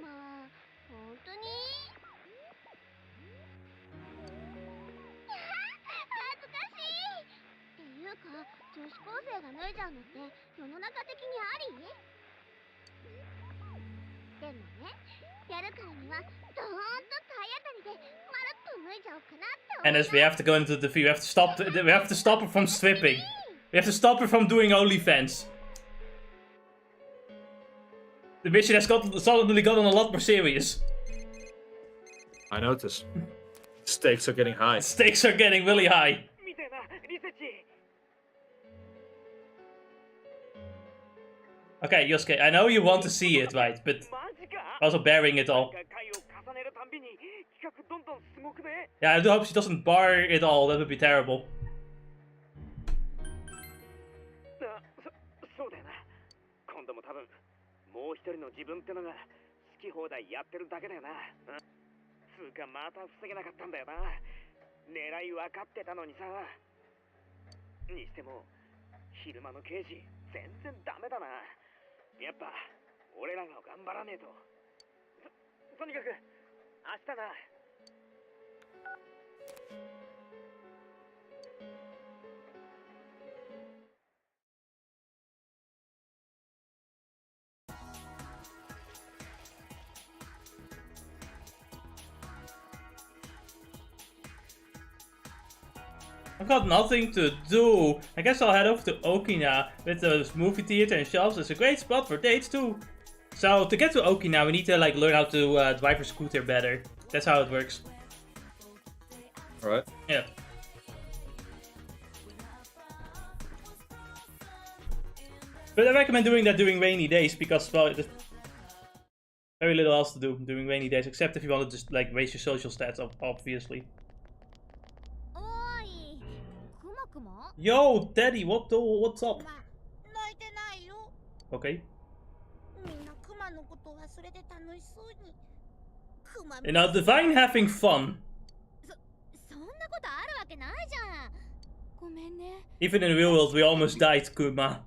まあ本当に恥ずかしいっていうか、女子高生が脱いじゃうのって世の中的にあり？でもね、やるからにはドーンと体当たりでまるっと脱いじゃおうかなって思います。 And as we have to go into the TV, we have to stop her from stripping. We have to stop her from doing OnlyFans. The mission has suddenly gotten a lot more serious. I notice. Stakes are getting high. Stakes are getting really high. Okay, Yosuke, I know you want to see it, right? But also bearing it all. Yeah, I do hope she doesn't bar it all. That would be terrible. そうだよな。今度も多分もう一人の自分ってのが好き放題やってるだけだよな。つうかまた防げなかったんだよな。狙い分かってたのにさ。にしても昼間の刑事全然ダメだな。やっぱ俺らが頑張らねえと。とにかく明日な。I've got nothing to do. I guess I'll head over to Okina with the movie theater and shelves. It's a great spot for dates too. So to get to Okina, we need to like learn how to drive a scooter better. That's how it works. Alright. Yeah. But I recommend doing that during rainy days because, well, there's very little else to do during rainy days except if you want to just like raise your social stats up, obviously. Yo, Daddy, what's up? Okay. You know, Divine having fun. Even in the real world, we almost died, Kuma.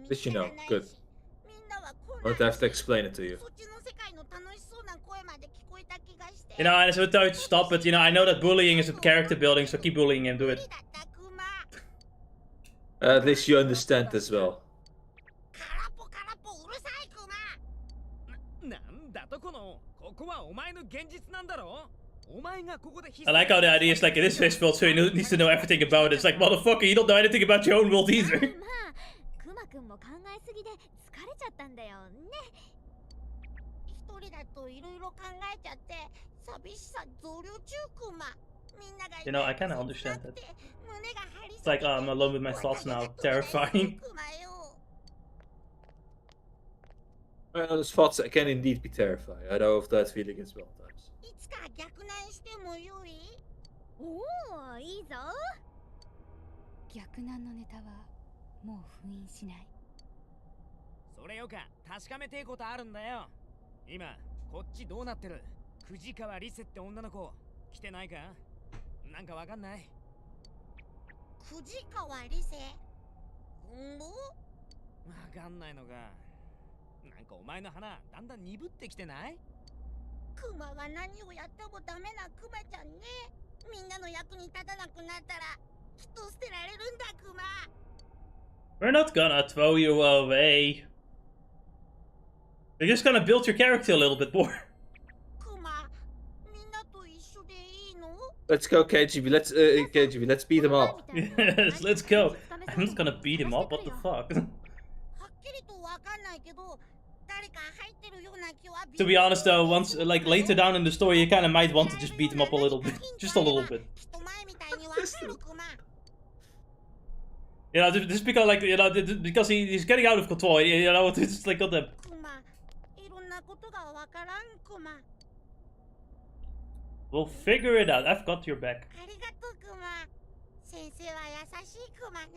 Did you know? Good. I don't have to explain it to you. You know, and I would tell you to stop, but you know, I know that bullying is a character building, so keep bullying him, do it. At least you understand as well. I like how the idea is like, it is his world, so he needs to know everything about it. It's like, motherfucker, you don't know anything about your own world either. You know, I kind of understand that. It's like, oh, I'm alone with my thoughts now. Terrifying. Well, those thoughts can indeed be terrifying. I know of that feeling as well times. 今こっちどうなってる？藤川リセって女の子来てないか？なんかわかんない？藤川リセ？んご？わかんないのか。なんかお前の花だんだん鈍ってきてない？クマが何をやってもダメなクマちゃんね。みんなの役に立たなくなったら人捨てられるんだクマ。 We're not gonna throw you away. We're just gonna build your character a little bit more. クマ、みんなと一緒でいいの？ Let's go, KGB. Let's beat him up. Yes, let's go. I'm not gonna beat him up. What the fuck? はっきりとわかんないけど、誰か入ってるような気は。 To be honest though, once like later down in the story, you kind of might want to just beat him up a little bit, just a little bit. 人前みたいにわかるクマ。 You know, just because like because he's getting out of control. You know, it's just like got the. クマ、いろんなことがわからんクマ。 We'll figure it out. I've got your back. ありがとうクマ。先生は優しいクマね。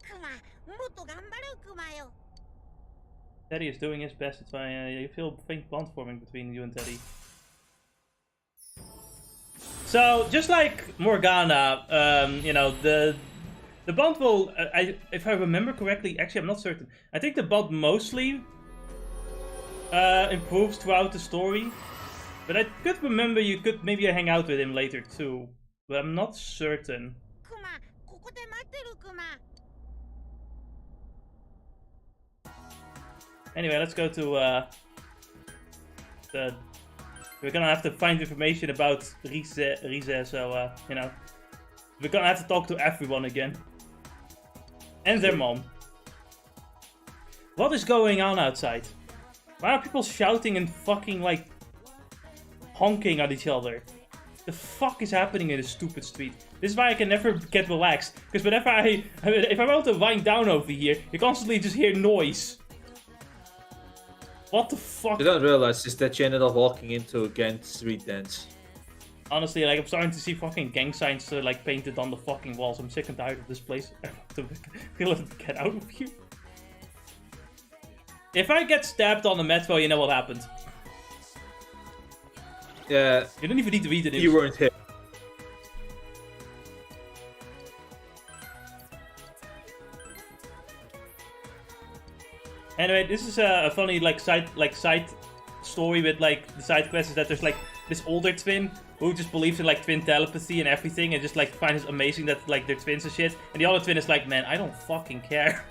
クマ、もっと頑張るクマよ。 Teddy is doing his best. It's fine. You feel a faint bond forming between you and Teddy. So just like Morgana, you know the bond will. If I remember correctly, actually I'm not certain. I think the bond mostly improves throughout the story, but I could remember you could maybe hang out with him later too, but I'm not certain. クマ、ここで待ってるクマ。 Anyway, let's go to the. We're gonna have to find information about Rize, so you know, we're gonna have to talk to everyone again, and their mom. What is going on outside? Why are people shouting and fucking like honking at each other? The fuck is happening in this stupid street? This is why I can never get relaxed, because whenever if I want to wind down over here, you constantly just hear noise. What the fuck? You don't realize is that you ended up walking into a gang street dance. Honestly, like, I'm starting to see fucking gang signs like painted on the fucking walls. I'm sick and tired of this place. I want to get out of here. If I get stabbed on the metro, you know what happened. Yeah. You don't even need to read the news. You weren't hit. Anyway, this is a funny side story with like the side quest is that there's like this older twin who just believes in like twin telepathy and everything and just like finds it amazing that like they're twins and shit. And the other twin is like, man, I don't fucking care.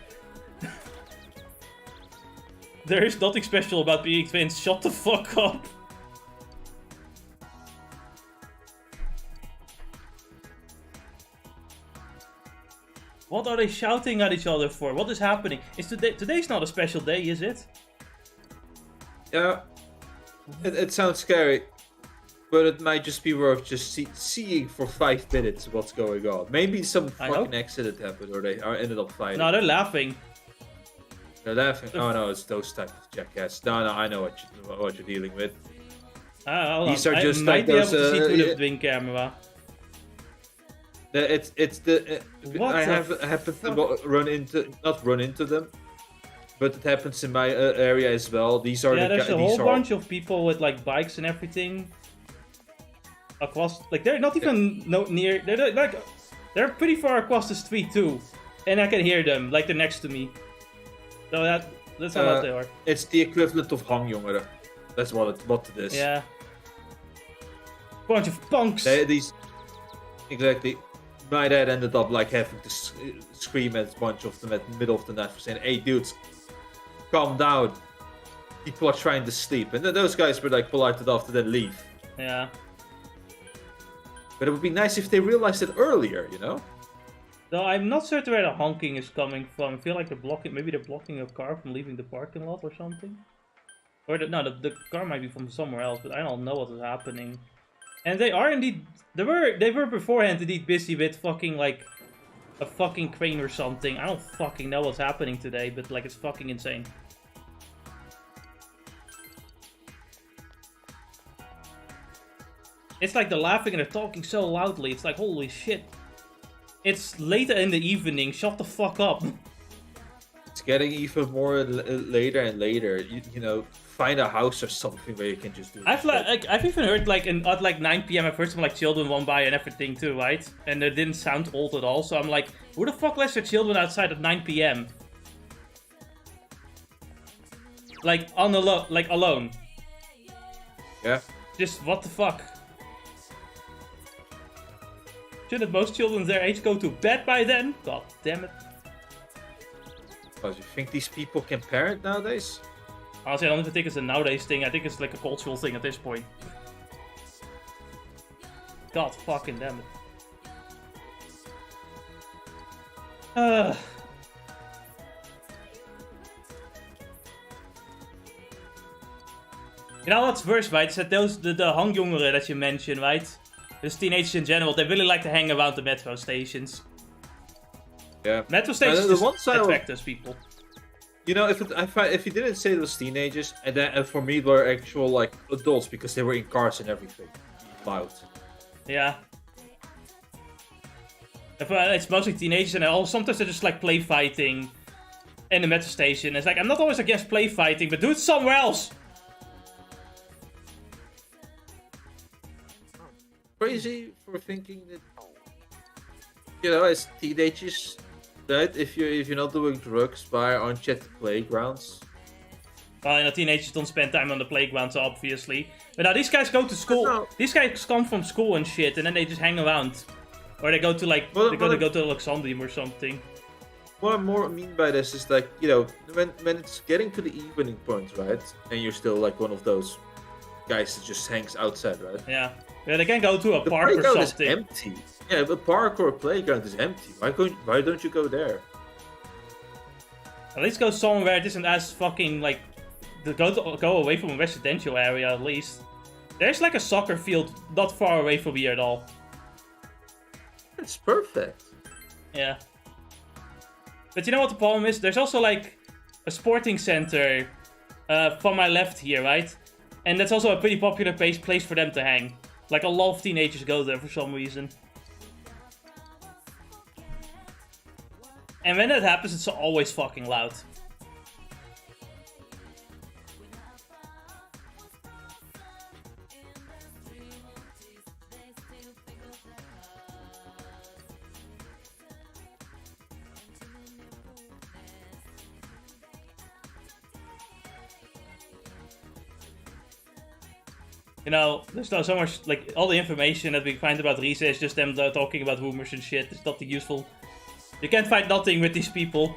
There is nothing special about being twins. Shut the fuck up. What are they shouting at each other for? What is happening? Is today's not a special day, is it? Yeah. It sounds scary. But it might just be worth just seeing for 5 minutes what's going on. Maybe some fucking accident happened or they ended up fighting. No, they're laughing. They're laughing? Oh no, it's those type of jackass. No, I know what you're dealing with. These are just like those... I might be able to see through the twin camera. It's the I happen to not run into them, but it happens in my area as well. These are there's a whole bunch of people with like bikes and everything across. Like they're not even near. They're pretty far across the street too, and I can hear them. Like they're next to me. So that's how what they are. It's the equivalent of hangjongeren. That's what it is. Yeah. Bunch of punks. These exactly. My dad ended up like having to scream at a bunch of them at the middle of the night for saying, "Hey dudes, calm down. People are trying to sleep." And then those guys were like polite enough to then leave. Yeah. But it would be nice if they realized it earlier, you know? Though I'm not certain where the honking is coming from. I feel like they're blocking. Maybe they're blocking a car from leaving the parking lot or something. Or the car might be from somewhere else, but I don't know what is happening. And they are indeed. They were beforehand indeed busy with fucking like a fucking crane or something. I don't fucking know what's happening today, but like it's fucking insane. It's like they're laughing and they're talking so loudly. It's like holy shit. It's later in the evening. Shut the fuck up. It's getting even more later and later. You know, find a house or something where you can just do. I've even heard like at like 9 p.m. I've heard some like children run by and everything too, right? And it didn't sound old at all. So I'm like, who the fuck lets their children outside at 9 p.m.? Like alone. Yeah. Just what the fuck? Shouldn't most children their age go to bed by then? God damn it. Oh, do you think these people can parent nowadays? Honestly, I don't even think it's a nowadays thing. I think it's like a cultural thing at this point. God fucking damn it. You know what's worse, right? Is that the hangjongeren that you mentioned, right? Those teenagers in general, they really like to hang around the metro stations. Yeah. Metro stations just attract those people. You know, if you didn't say it was teenagers, and for me it were actual like adults because they were in cars and everything, loud. Yeah. It's mostly teenagers, and sometimes they're just like play fighting in the metro station. It's like, I'm not always against play fighting, but do it somewhere else. Crazy for thinking that, you know, as teenagers, right? If you're not doing drugs, why aren't you at the playgrounds? Well, you know, teenagers don't spend time on the playgrounds, obviously. But now these guys go to school. No. These guys come from school and shit, and then they just hang around, or they go to like go to Alexandrium or something. What I more mean by this is like, you know, when it's getting to the evening point, right? And you're still like one of those guys that just hangs outside, right? Yeah. Yeah, they can go to a The park or playground something. is empty. Yeah, a park or a playground is empty. Why don't you go there? At least go somewhere that isn't as fucking like go away from a residential area at least. There's like a soccer field not far away from here at all. It's perfect. Yeah. But you know what the problem is? There's also like a sporting center from my left here, right? And that's also a pretty popular place for them to hang. Like a lot of teenagers go there for some reason. And when that happens, it's always fucking loud. You know, there's so much, like, all the information that we find about Rize is just them talking about rumors and shit. It's nothing useful. You can't find nothing with these people.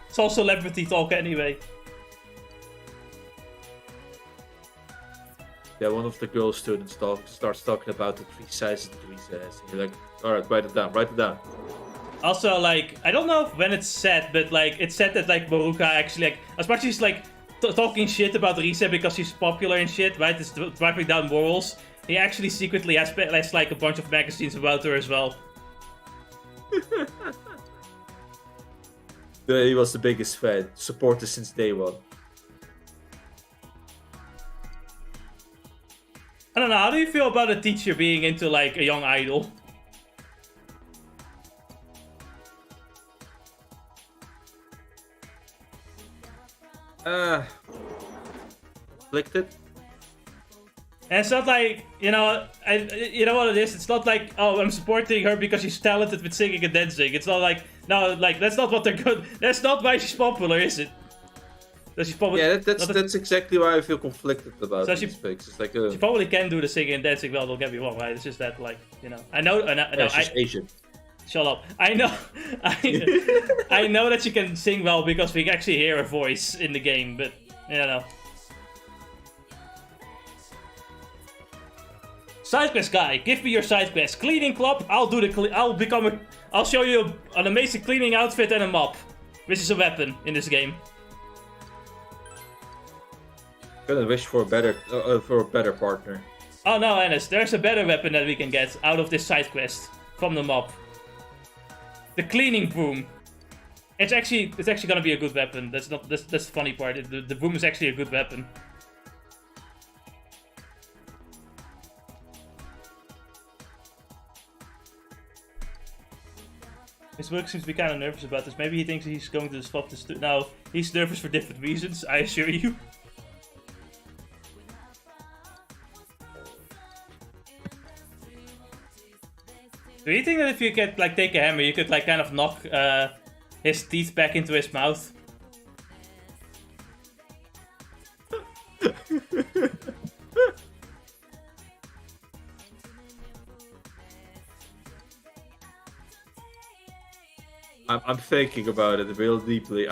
It's all celebrity talk anyway. Yeah, one of the girl students starts talking about the 3 sizes that Rize has. And you're like, alright, write it down. Also, like, I don't know when it's said, but, like, it's said that, like, Maruka actually, like, as much as he's, like, talking shit about Rize because she's popular and shit, right? It's driving down morals. He actually secretly has like a bunch of magazines about her as well. He was the biggest fan, supporter since day one. I don't know, how do you feel about a teacher being into like a young idol? Conflicted. And it's not like, you know, you know what it is? It's not like, oh, I'm supporting her because she's talented with singing and dancing. It's not like, no, like, that's not what they're good. That's not why she's popular, is it? That she's probably, yeah, that's exactly why I feel conflicted about these things. It's like she probably can do the singing and dancing well, don't get me wrong, right? It's just that, like, you know, I know, she's Asian. Shut up. I know, I know that she can sing well because we can actually hear her voice in the game, but, you know. Side quest guy, give me your side quest. Cleaning club, I'll show you an amazing cleaning outfit and a mop, which is a weapon in this game. Gonna wish for a better partner. Oh no, Ennis, there's a better weapon that we can get out of this side quest from the mop. The cleaning broom. It's actually gonna be a good weapon. That's the funny part. The broom is actually a good weapon. His work seems to be kind of nervous about this. Maybe he thinks he's going to swap this. No, he's nervous for different reasons, I assure you. Do you think that if you could like take a hammer, you could like kind of knock his teeth back into his mouth? I'm thinking about it real deeply.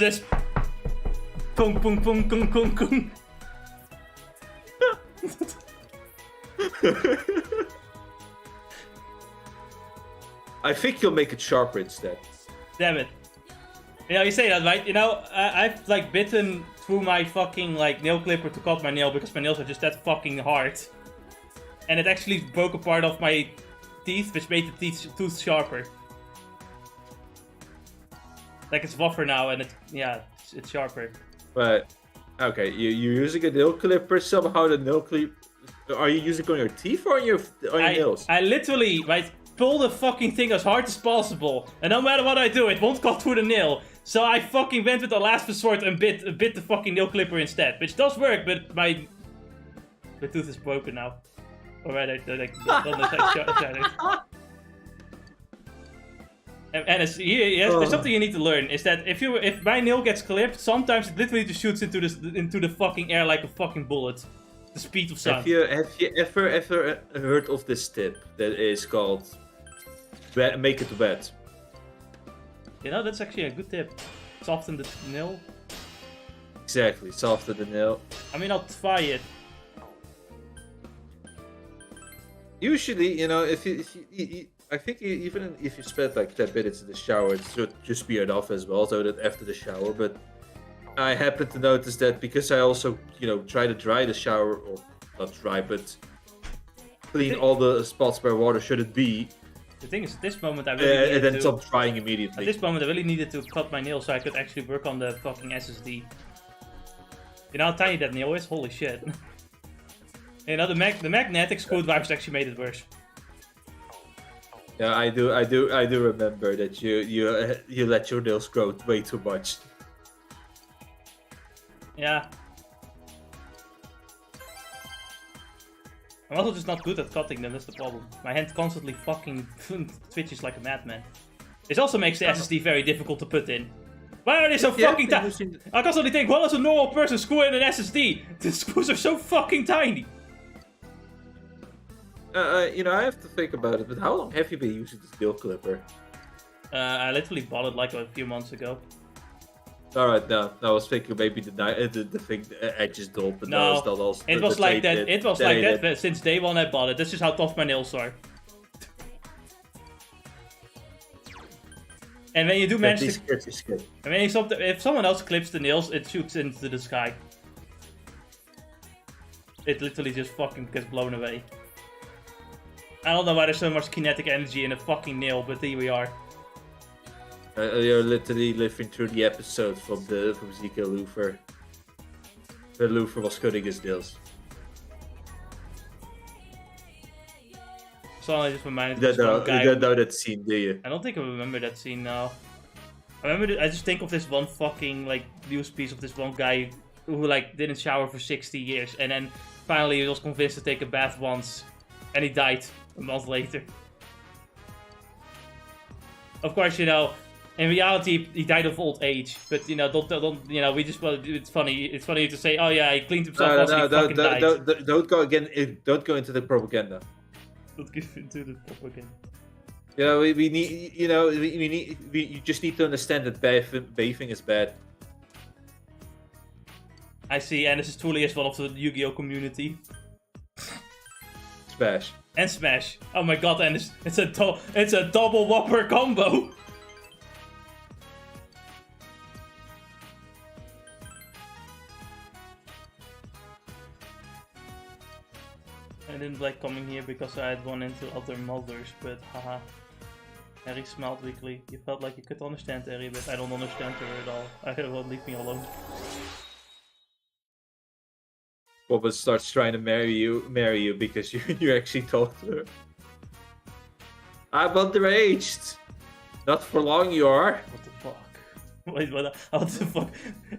Just kung kung kung kung kung kung. I think you'll make it sharper instead. Damn it. You know, you say that, right? You know, I've like bitten through my fucking like nail clipper to cut my nail because my nails are just that fucking hard. And it actually broke a part of my teeth, which made the tooth sharper. Like it's rougher now, and it's sharper. But okay, you're using a nail clipper somehow. The nail clip. Are you using it on your teeth or on your nails? I literally pull the fucking thing as hard as possible, and no matter what I do, it won't cut through the nail. So I fucking went with the last resort and bit the fucking nail clipper instead, which does work, but the tooth is broken now. Alright, and there's something you need to learn, is that if my nail gets clipped, sometimes it literally just shoots into the fucking air like a fucking bullet. The speed of sound. Have you ever heard of this tip that is called make it wet? You know, that's actually a good tip. Soften the nail. Exactly, soften the nail. I mean, I'll try it. Usually, you know, I think even if you spend like 10 minutes in the shower, it should just be enough as well, so that after the shower. But I happen to notice that because I also, you know, try to dry the shower, or not dry, but clean all the spots where water shouldn't be. The thing is, at this moment I really needed and then to... stop drying immediately. At this moment I really needed to cut my nail so I could actually work on the fucking SSD. You know how tiny that nail is? Holy shit. You know, the magnetic screwdrivers actually made it worse. Yeah, I do remember that you let your nails grow way too much. Yeah. I'm also just not good at cutting them, that's the problem. My hand constantly fucking twitches like a madman. This also makes the SSD very difficult to put in. Why are they so fucking tiny? I constantly think, what does a normal person screw in an SSD? The screws are so fucking tiny. You know, I have to think about it, but how long have you been using this nail clipper? I literally bought it like a few months ago. Alright, no, I was thinking maybe the thing edge is dull, but no, it's not also. It was like that. It was like that since day one I bought it. That's just how tough my nails are. And when you do manage to, I mean, if someone else clips the nails, it shoots into the sky. It literally just fucking gets blown away. I don't know why there's so much kinetic energy in a fucking nail, but here we are. You're literally living through the episode from Zeke Lufer. Where Lufer was cutting his nails. So I just reminded me of this one guy. You don't know that scene, do you? I don't think I remember that scene now. I just think of this one fucking like news piece of this one guy who like didn't shower for 60 years, and then finally he was convinced to take a bath once, and he died a month later. Of course, you know, in reality he died of old age, but you know, don't you know, we just it's funny to say, oh yeah, he cleaned himself once and he fucking died. Don't go again. Don't go into the propaganda. Don't give into the propaganda. Yeah, we need, you know, you just need to understand that bathing is bad. I see, and this is truly is one of the Yu-Gi-Oh community. Smash. And Smash. Oh my god, and it's a double whopper combo. I didn't like coming here because I had run into other mothers, but haha. Harry smiled weakly. You felt like you could understand Harry, but I don't understand her at all. I won't leave me alone. Boba starts trying to marry you because you actually talked to her. I'm underaged. Not for long, you are. What the fuck? Wait, what the fuck?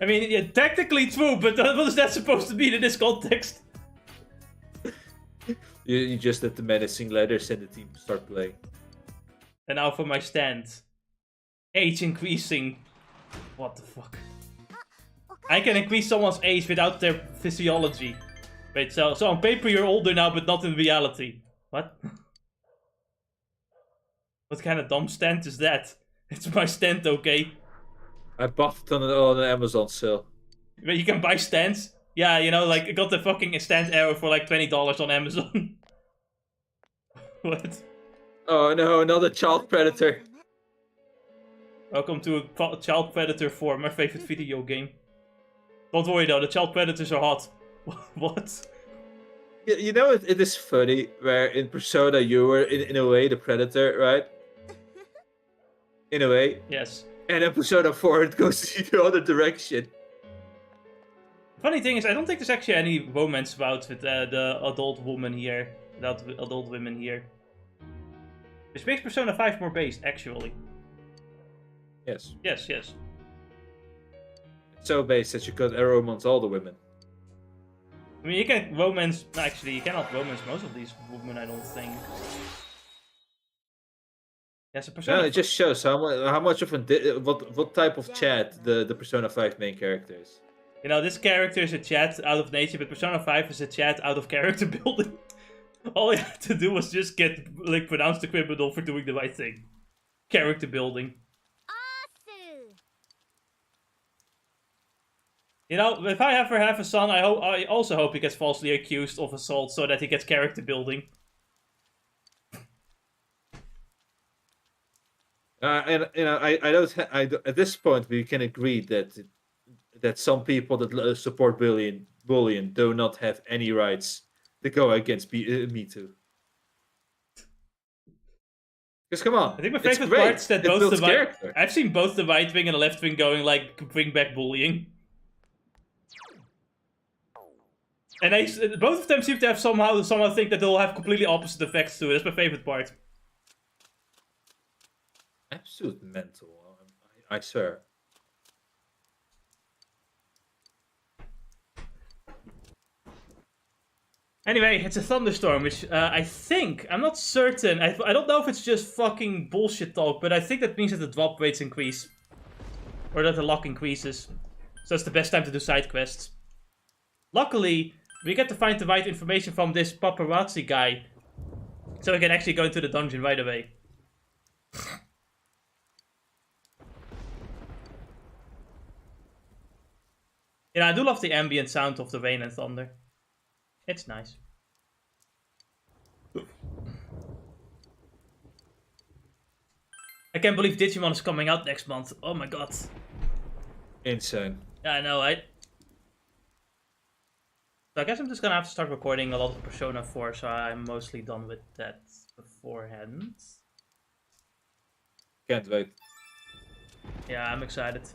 I mean, yeah, technically true, but what is that supposed to mean in this context? You just let the menacing letters and the team start playing. And now for my stand. Age increasing. What the fuck? I can increase someone's age without their physiology. Wait, so on paper you're older now, but not in reality. What? What kind of dumb stand is that? It's my stand, okay? I bought it on an Amazon sale. But you can buy stands? Yeah, you know, like, I got the fucking stand arrow for like $20 on Amazon. What? Oh no, another child predator. Welcome to a Child Predator 4, my favorite video game. Don't worry though, the child predators are hot. What? You know, it is funny where in Persona you were in a way the predator, right? In a way. Yes. And in Persona 4 it goes the other direction. Funny thing is, I don't think there's actually any romance about with the adult woman here. Adult women here. Which makes Persona 5 more based, actually. Yes. Yes, yes. It's so based that you could romance all the women. I mean, you can romance... No, actually, you cannot romance most of these women, I don't think. Yes, a Persona... No, it just shows how much of what type of chat the Persona 5 main character is. You know, this character is a chat out of nature, but Persona 5 is a chat out of character building. All you had to do was just get, like, pronounced the criminal for doing the right thing. Character building. You know, if I ever have a son, I also hope he gets falsely accused of assault so that he gets character building. And you know, at this point we can agree that some people that support bullying do not have any rights to go against Me Too. Because come on, I think my it's favorite great. part is that It both builds the character. I've seen both the right wing and the left wing going like bring back bullying, and both of them seem to have somehow think that they'll have completely opposite effects to it. That's my favorite part. Absolute mental, I swear. Anyway, it's a thunderstorm, which I'm not certain. I don't know if it's just fucking bullshit talk, but I think that means that the drop rates increase. Or that the luck increases. So it's the best time to do side quests. Luckily, we get to find the right information from this paparazzi guy. So we can actually go into the dungeon right away. You know, I do love the ambient sound of the rain and thunder. It's nice. I can't believe Digimon is coming out next month. Oh my god. Insane. Yeah, I know, right? So I guess I'm just gonna have to start recording a lot of Persona 4, so I'm mostly done with that beforehand. Can't wait. Yeah, I'm excited.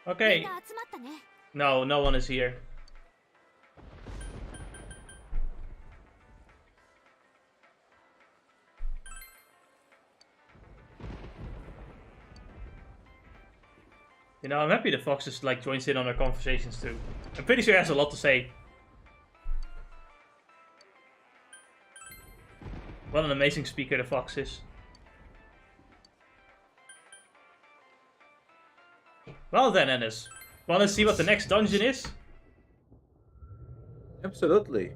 Okay. No, no one is here. You know, I'm happy the Fox just like joins in on our conversations too. I'm pretty sure he has a lot to say. What an amazing speaker the Fox is. Well then, Ennis. Wanna see what the next dungeon is? Absolutely.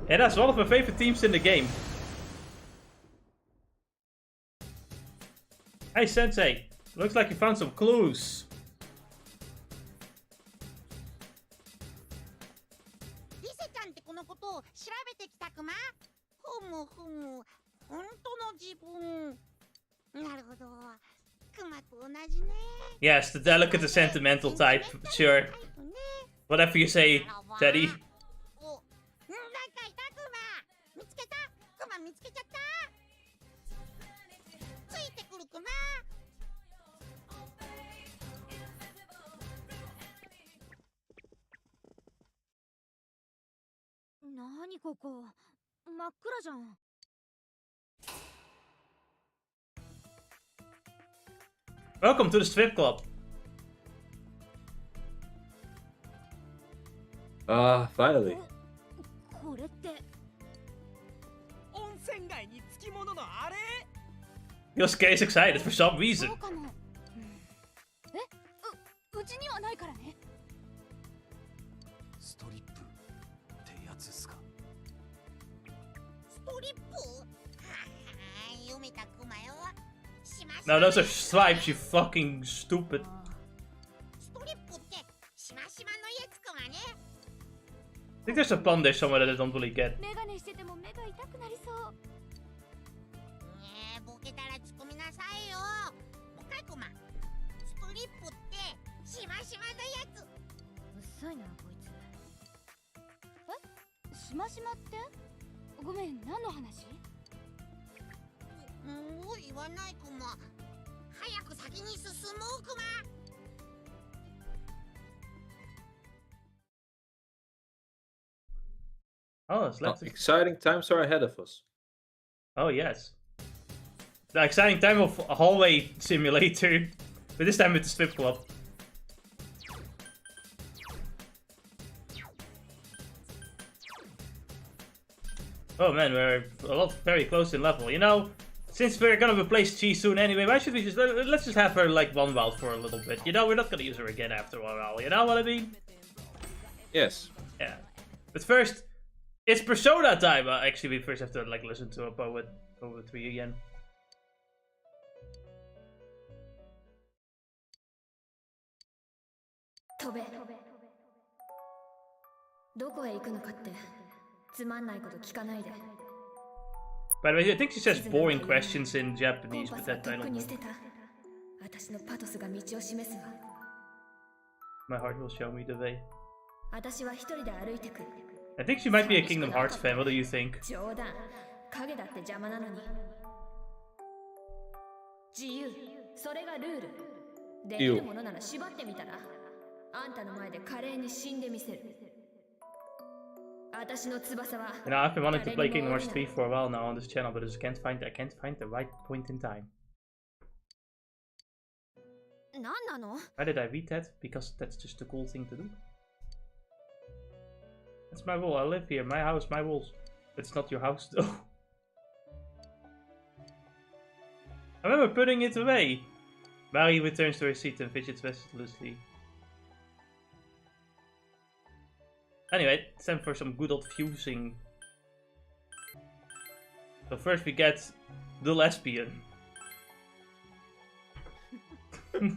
Yeah, that's one of my favorite themes in the game. Hey Sensei, looks like you found some clues. Yes, the delicate and sentimental type, sure. Whatever you say, Teddy. Welcome to the strip club. Finally. これって 温泉街につきもののあれ Yosuke is excited for some reason. そうかも、うちにはないからね。ストリップってやつっすか。ストリップ読めたクマよ。しまし No, those are stripes, you fucking stupid. ストリップってしましまのやつクマね。I think there's a pun there somewhere that I don't really get. メガネしてても目が痛くなりそう。ねえ、ボケたら突っ込みなさいよ。もう一回クマ。ストリップってしましまのやつ。うっさいなこいつ。しましまって？ごめん、何の話？もう言わないクマ。早く先に進もうクマ。Oh, let's Exciting times are ahead of us. Oh, yes. The exciting time of a hallway simulator. But this time with the strip club. Oh man, we're very close in level. You know, since we're gonna replace Chi soon anyway, why should we just let's just have her like one while for a little bit? You know, we're not gonna use her again after a while. You know what I mean? Yes. Yeah. But first, it's Persona time. Actually, we first have to like listen to a Poet 3 again. 飛べ。どこへ行くのかってつまんないこと聞かないで。 By the way, I think she says boring questions in Japanese, コン but パスは that と I っく don't に know. 捨てた。私のパトスが道を示すわ。 My heart will show me the way. 私は一人で歩いてく。 I think she might be a Kingdom Hearts fan. What do you think? 冗談。影だって邪魔なのに。自由。それがルール。できるものなら縛ってみたら。あんたの前で華麗に死んでみせる。私の翼は。You know, I've been wanting to play Kingdom Hearts 3 for a while now on this channel, but I just can't find the right point in time. 何なの？ Why did I read that? Because that's just a cool thing to do. That's my wall. I live here. My house, my walls. It's not your house, though. I remember putting it away. Mary returns to her seat and fidgets restlessly. Anyway, it's time for some good old fusing. So first we get the lesbian. My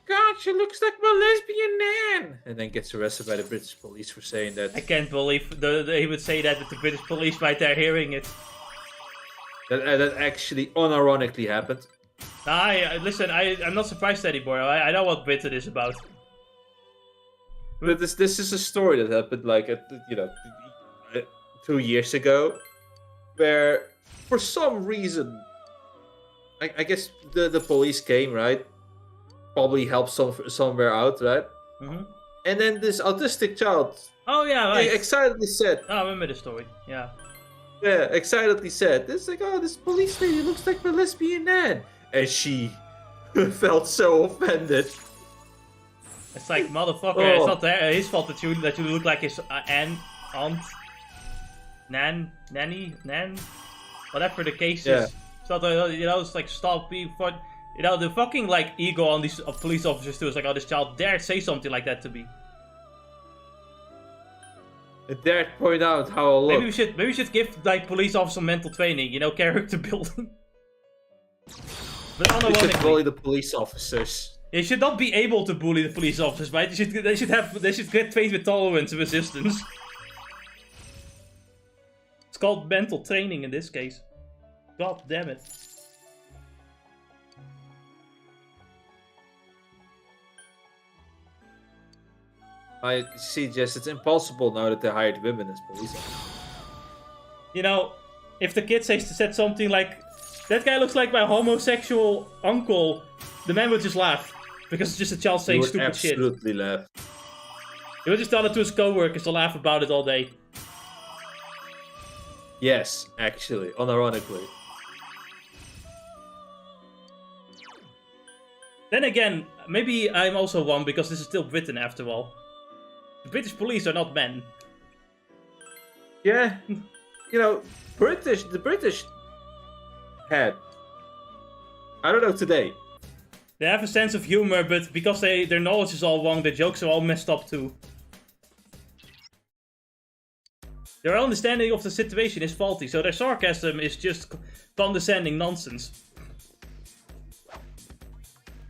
God, she looks like my lesbian nan. And then gets arrested by the British police for saying that. I can't believe he would say that with the British police right there hearing it. That actually unironically happened. Listen, I'm not surprised anymore. I know what Britain is about. But this is a story that happened like 2 years ago, where for some reason, I guess the police came, right? Probably helped somewhere out, right? Mm-hmm. And then this autistic child. Oh yeah, right. Excitedly said. Oh, I remember the story. Yeah. Yeah, excitedly said. This like, oh, this police lady looks like my lesbian nan, and she felt so offended. It's like, motherfucker, it's not his fault that you look like his aunt, nanny, whatever the case is. So it's like stop being fun. You know, the fucking like ego on these police officers too. It's like, oh, this child dared say something like that to me. It dared point out how I look. Maybe we should give like police officer mental training. You know, character building. But we should bully the police officers. They should not be able to bully the police officers, right? They should get trained with tolerance and resistance. It's called mental training in this case. God damn it. I see, Jess, it's impossible now that they hired women as police officers. You know, if the kid said something like, that guy looks like my homosexual uncle, the man would just laugh. Because it's just a child saying stupid shit. He would absolutely laugh. He would just tell it to his co-workers to laugh about it all day. Yes, actually, unironically. Then again, maybe I'm also wrong because this is still Britain after all. The British police are not men. Yeah, you know, the British had. I don't know today. They have a sense of humor, but because their knowledge is all wrong, their jokes are all messed up too. Their understanding of the situation is faulty, so their sarcasm is just condescending nonsense.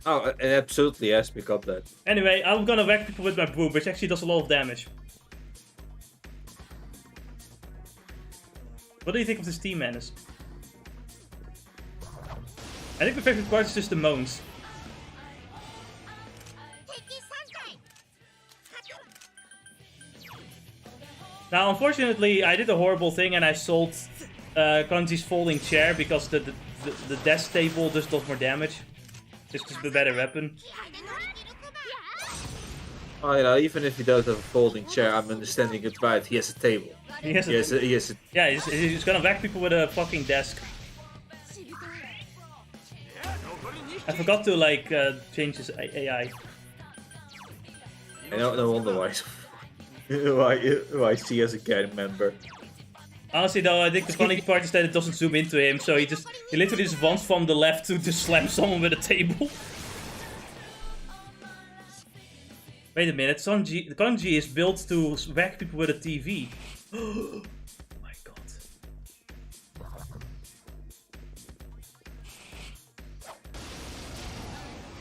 Oh, it absolutely has become that. Anyway, I'm gonna whack people with my broom, which actually does a lot of damage. What do you think of this team, Menace? I think my favorite part is just the moans. Now, unfortunately, I did a horrible thing and I sold Kanji's folding chair because the desk table just does more damage. It's just a better weapon. Oh, you know, even if he does have a folding chair, I'm understanding it right. He has a table. He has a... Yeah, he's gonna whack people with a fucking desk. I forgot to, like, change his AI. I don't no wonder why she as a gang member. Honestly though, I think the funny part is that it doesn't zoom into him, so he literally just wants from the left to just slam someone with a table. Wait a minute, Kanji is built to whack people with a TV. Oh my god.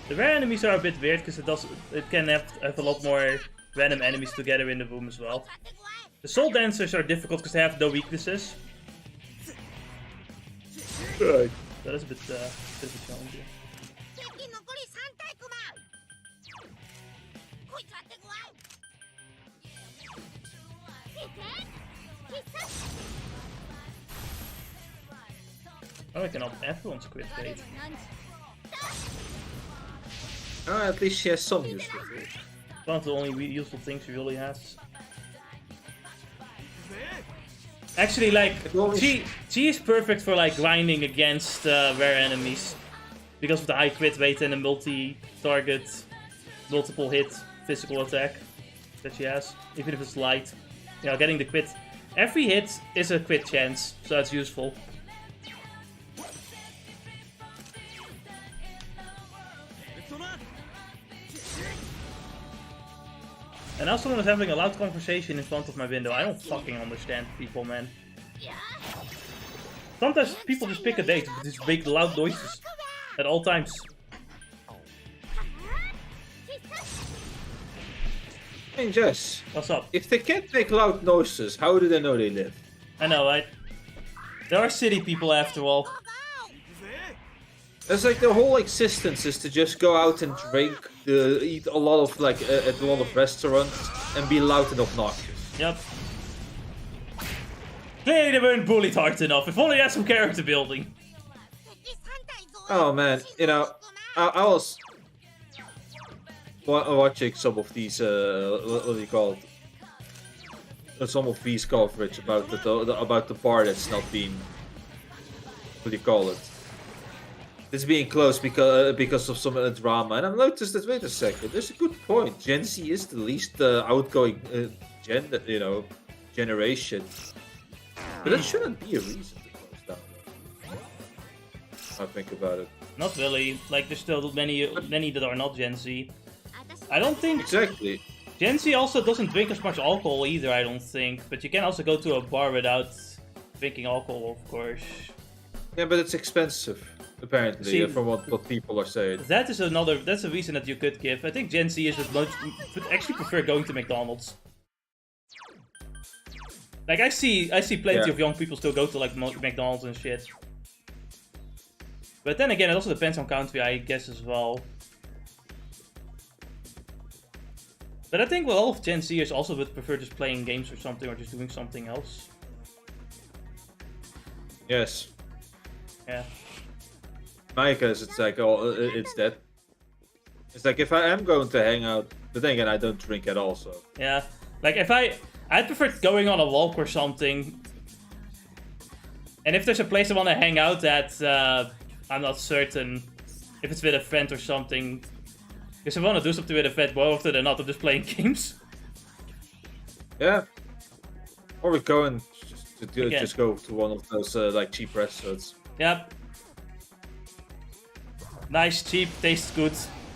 The rare enemies are a bit weird because it can have a lot more random enemies together in the room as well. The soul dancers are difficult because they have no weaknesses. Right. That is a bit of a challenge. I reckon everyone's quit fate. At least she has some use for it. It's one of the only useful things she really has. Actually, like, she is perfect for, like, grinding against rare enemies. Because of the high crit rate and the multi-target, multiple hit physical attack that she has. Even if it's light. You know, getting the crit. Every hit is a crit chance, so that's useful. And now someone is having a loud conversation in front of my window. I don't fucking understand people, man. Sometimes people just pick a date with these big loud noises at all times. Hey Jess. What's up? If they can't make loud noises, how do they know they live? I know, right? There are city people after all. It's like the whole existence is to just go out and drink, eat a lot of at a lot of restaurants, and be loud and obnoxious. Yep. Clearly they weren't bullied hard enough. If only they had some character building. Oh man, you know, I was watching some of these, what do you call it? Some of these coverage about the bar that's not being, what do you call it? It's being closed because of some drama, and I've noticed that. Wait a second, there's a good point. Gen Z is the least outgoing generation, but that shouldn't be a reason to close down. I think about it. Not really. Like, there's still many that are not Gen Z. I don't think Exactly. Gen Z also doesn't drink as much alcohol either. I don't think, but you can also go to a bar without drinking alcohol, of course. Yeah, but it's expensive. Apparently, See, from what people are saying. That's a reason that you could give. I think Gen Z would actually prefer going to McDonald's. Like, I see plenty of young people still go to, like, McDonald's and shit. But then again, it also depends on country, I guess, as well. But I think a lot of Gen Zers also would prefer just playing games or something, or just doing something else. Yes. Yeah. My guess, it's like, oh, it's that. It's like, if I am going to hang out, but then again, I don't drink at all, so. Yeah. Like, I'd prefer going on a walk or something. And if there's a place I want to hang out at, I'm not certain. If it's with a friend or something. Because I want to do something with a friend more often than not, I'm just playing games. Yeah. Or we go and Again. just go to one of those like cheap restaurants. Yep. Nice, cheap, tastes good.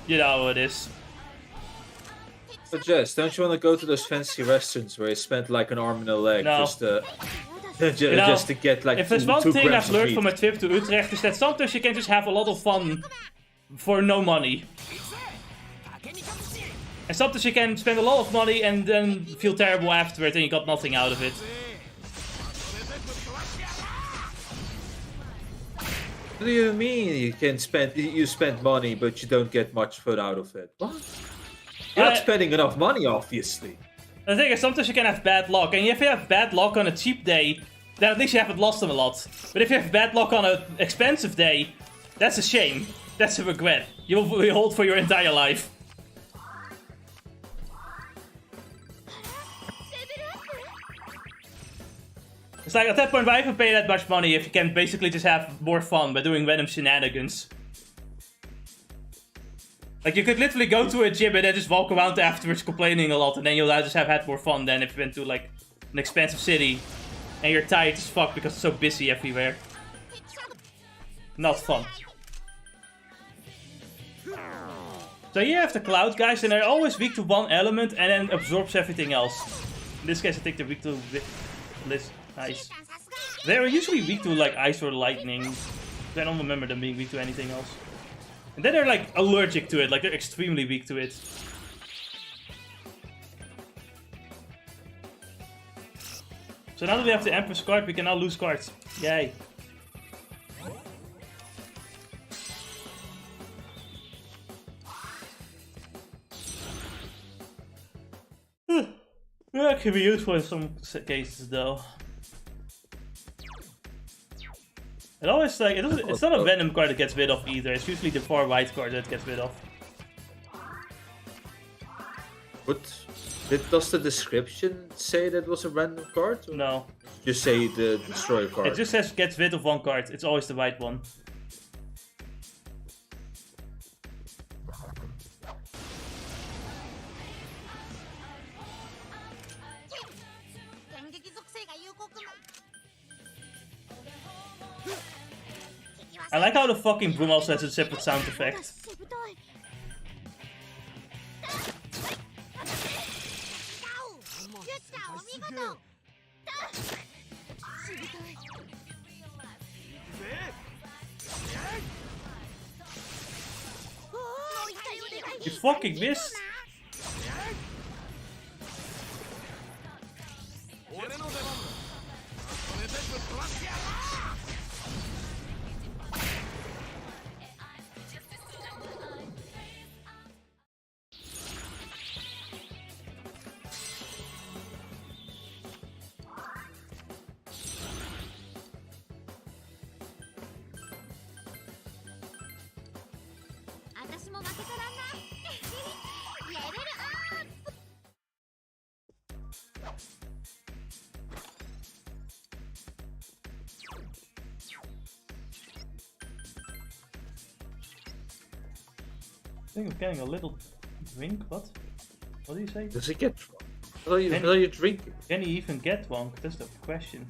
You know how it is. But Jess, don't you want to go to those fancy restaurants where you spend like an arm and a leg No. just to You know, just to get like if there's one thing I've learned from my trip to Utrecht is that sometimes you can just have a lot of fun for no money. And sometimes you can spend a lot of money and then feel terrible afterwards and you got nothing out of it. What do you mean you spend money but you don't get much fun out of it? What? You're not spending enough money, obviously. The thing is, sometimes you can have bad luck, and if you have bad luck on a cheap day, then at least you haven't lost them a lot. But if you have bad luck on an expensive day, that's a shame. That's a regret. You'll hold for your entire life. It's like, at that point, why even pay that much money if you can basically just have more fun by doing random shenanigans? Like, you could literally go to a gym and then just walk around afterwards complaining a lot, and then you'll just have had more fun than if you went to, like, an expensive city and you're tired as fuck because it's so busy everywhere. Not fun. So here you have the cloud guys, and they're always weak to one element and then absorbs everything else. In this case, I think they're weak to ice. They're usually weak to, like, ice or lightning. I don't remember them being weak to anything else. And then they're like allergic to it, like they're extremely weak to it. So now that we have the Empress card, we can now lose cards. Yay. That can be useful in some cases though. It always like it's not a Venom card that gets rid of either. It's usually the far right card that gets rid of. But does the description say that was a random card? Or No. Just say the destroy card. It just says gets rid of one card. It's always the right one. I like how the fucking broom also has a separate sound effect. You fucking missed! I think I'm getting a little drink. What? What do you say? Does he get drunk? What are you drinking? Can he even get one? That's the question.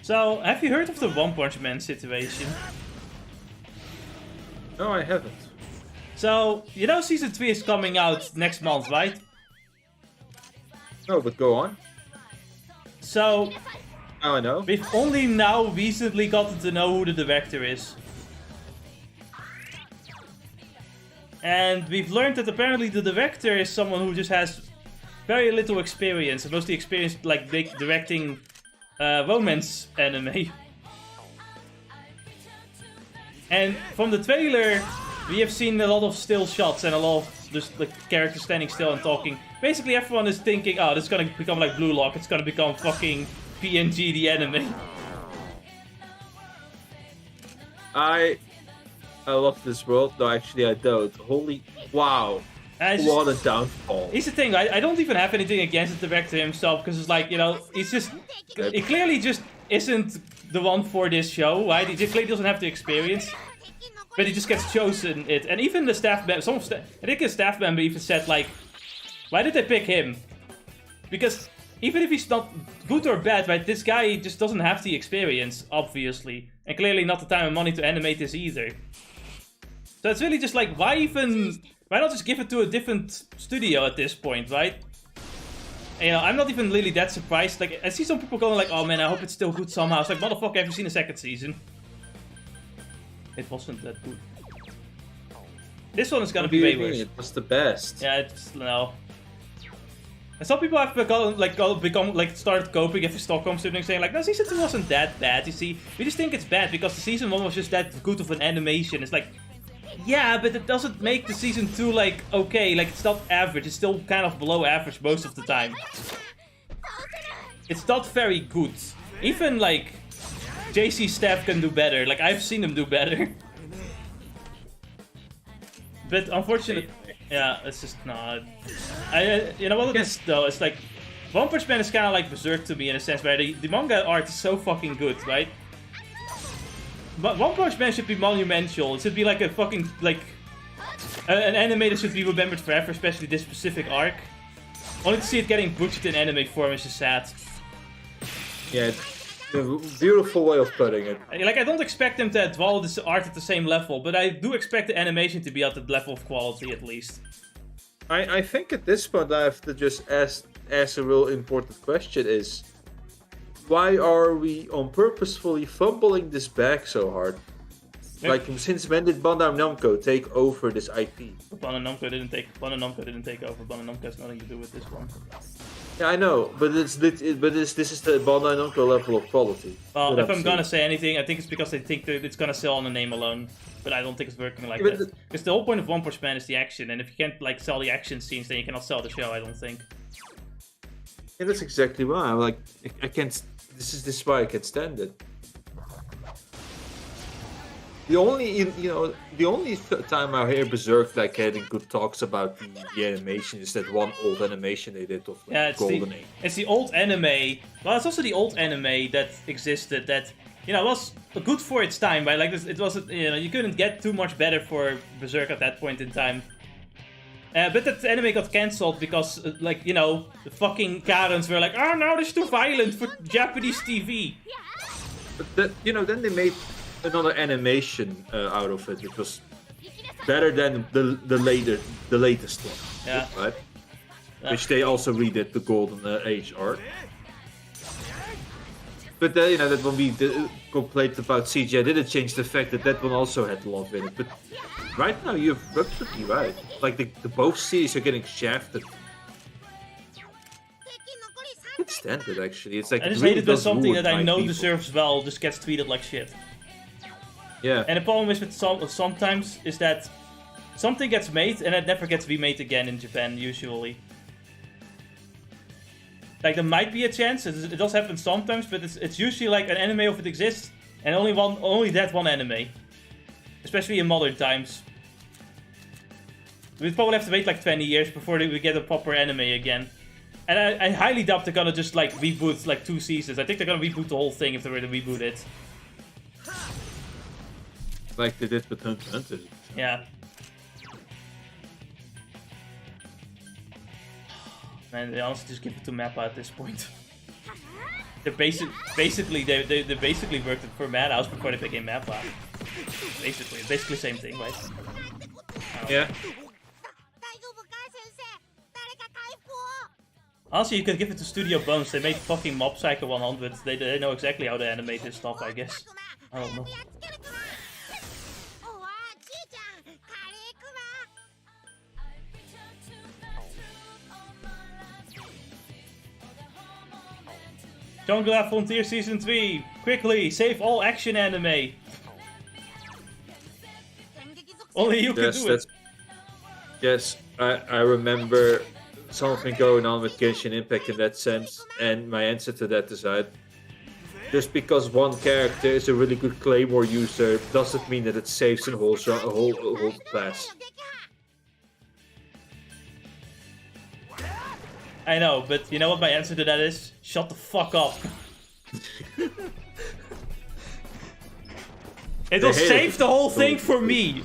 So, have you heard of the One Punch Man situation? No, I haven't. So, you know Season 3 is coming out next month, right? No, but go on. So, Now I know. we've only now recently gotten to know who the director is. And we've learned that apparently the director is someone who just has very little experience, mostly experienced like directing romance anime. And from the trailer, we have seen a lot of still shots and a lot of just like characters standing still and talking. Basically, everyone is thinking, oh, this is gonna become like Blue Lock. It's gonna become fucking PNG the anime. I I love this world. No, actually, I don't. Holy wow! What a downfall. Here's the thing, I don't even have anything against the director himself, because it's like, you know, he's just... He clearly just isn't the one for this show, right? He just clearly doesn't have the experience. But he just gets chosen it. And even the staff member, I think a staff member even said, like, why did they pick him? Because even if he's not good or bad, right, this guy just doesn't have the experience, obviously. And clearly not the time and money to animate this either. So it's really just like, why not just give it to a different studio at this point, right? And, you know, I'm not even really that surprised. Like, I see some people going like, oh man, I hope it's still good somehow. It's like, motherfucker, have you seen the second season? It wasn't that good. This one is gonna be way worse. It was the best. Yeah, it's, no. And some people have started coping after Stockholm Syndrome, saying like, no, season 2 wasn't that bad, you see. We just think it's bad because the season 1 was just that good of an animation. It's like, yeah, but it doesn't make the season 2, like, okay. Like, it's not average. It's still kind of below average most of the time. It's not very good. Even, like, JC staff can do better. Like, I've seen them do better. But unfortunately, yeah, it's just not. You know what it is though? It's like One Punch Man is kind of like Berserk to me in a sense, where the manga art is so fucking good, right? But One Punch Man should be monumental. It should be like a fucking like an anime that should be remembered forever, especially this specific arc. Only to see it getting butchered in anime form is just sad. Yeah. A beautiful way of putting it. Like, I don't expect them to draw this art at the same level, but I do expect the animation to be at that level of quality at least. I think at this point I have to just ask a real important question is, why are we on purposefully fumbling this back so hard? Yeah. Like, since when did Bandai Namco take over this IP? Bandai Namco didn't take over. Bandai Namco has nothing to do with this one. Yeah, I know, but this is the Bandai Namco level of quality. Well, if I'm gonna say anything, I think it's because they think that it's gonna sell on the name alone. But I don't think it's working like that. Because the whole point of One Punch Man is the action, and if you can't like sell the action scenes, then you cannot sell the show. I don't think. Yeah, that's exactly why. I'm like, I can't. This is why I can't stand it. The only time I hear Berserk like having good talks about the animation is that one old animation they did of like, Golden Age. It's the old anime. Well, it's also the old anime that existed that, you know, was good for its time, right? Like it wasn't, you know, you couldn't get too much better for Berserk at that point in time. But that anime got cancelled because, like, you know, the fucking Karens were like, oh no, this is too violent for Japanese TV. But that, you know, then they made another animation out of it, which was better than the latest one. Yeah. Right? Yeah. Which they also redid the Golden Age arc. But then, you know, that when we complained about CGI, didn't change the fact that that one also had love in it. But right now, you're absolutely right. Like, the both series are getting shafted. I can't stand it, actually. It's like, I just hate it when something that I know deserves well just gets treated like shit. Yeah. And the problem is with sometimes is that something gets made and it never gets remade again in Japan, usually. Like, there might be a chance, it does happen sometimes, but it's usually like an anime if it exists, and only that one anime. Especially in modern times. We'd probably have to wait like 20 years before we get a proper anime again. And I highly doubt they're gonna just like reboot like 2 seasons. I think they're gonna reboot the whole thing if they were to reboot it. Like they did with Hunter x Hunter. Yeah. Man, they honestly just give it to Mappa at this point. They're basically worked for Madhouse before they became Mappa. Basically the same thing, right? Yeah. Honestly, you could give it to Studio Bones. They made fucking Mob Psycho 100. They know exactly how to animate this stuff, I guess. I don't know. Jungle Frontier Season 3! Quickly, save all action anime! Only you can do it! Yes, I remember something going on with Genshin Impact in that sense, and my answer to that is just because one character is a really good Claymore user doesn't mean that it saves a whole class. I know, but you know what my answer to that is? Shut the fuck up. It'll save the whole thing for me.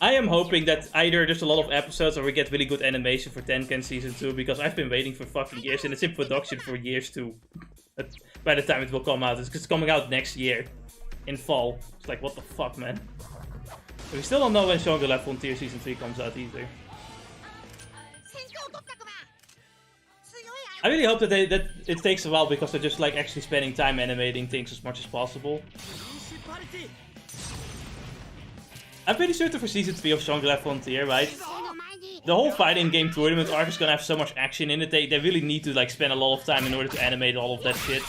I am hoping that either there's a lot of episodes or we get really good animation for Tenken Season 2, because I've been waiting for fucking years and it's in production for years too. By the time it will come out. It's coming out next year. In fall. It's like, what the fuck, man. We still don't know when Shangri-La Frontier Season 3 comes out either. I really hope that it takes a while, because they're just like actually spending time animating things as much as possible. I'm pretty certain for Season 3 of Shangri-La Frontier, right? The whole fighting game tournament arc is gonna have so much action in it, they really need to like spend a lot of time in order to animate all of that shit.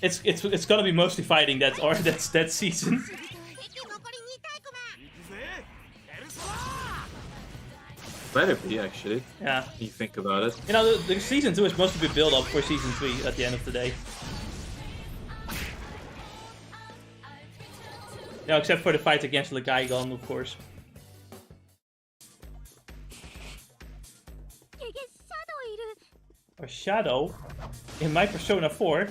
It's gonna be mostly fighting that season. Better be, actually. Yeah. When you think about it. You know, the Season 2 is supposed to be build up for Season 3 at the end of the day. No, except for the fight against Legaigon, of course. A shadow? In my Persona 4?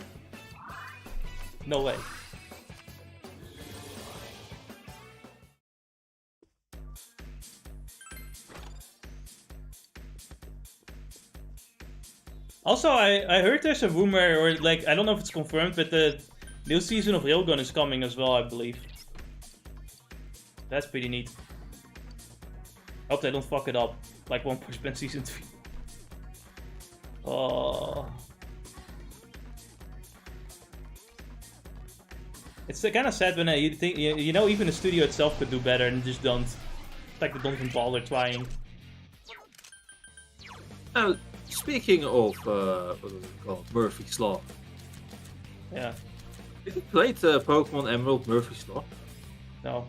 No way. Also, I heard there's a rumor, or like, I don't know if it's confirmed, but the new season of Railgun is coming as well, I believe. That's pretty neat. Hope they don't fuck it up, like One Punch Man Season 3. Oh. It's kind of sad when you think, you know, even the studio itself could do better and just don't. It's like they don't even bother trying. Speaking of, what is it called? Murphy's Law. Yeah. Have you played Pokemon Emerald Murphy's Law? No.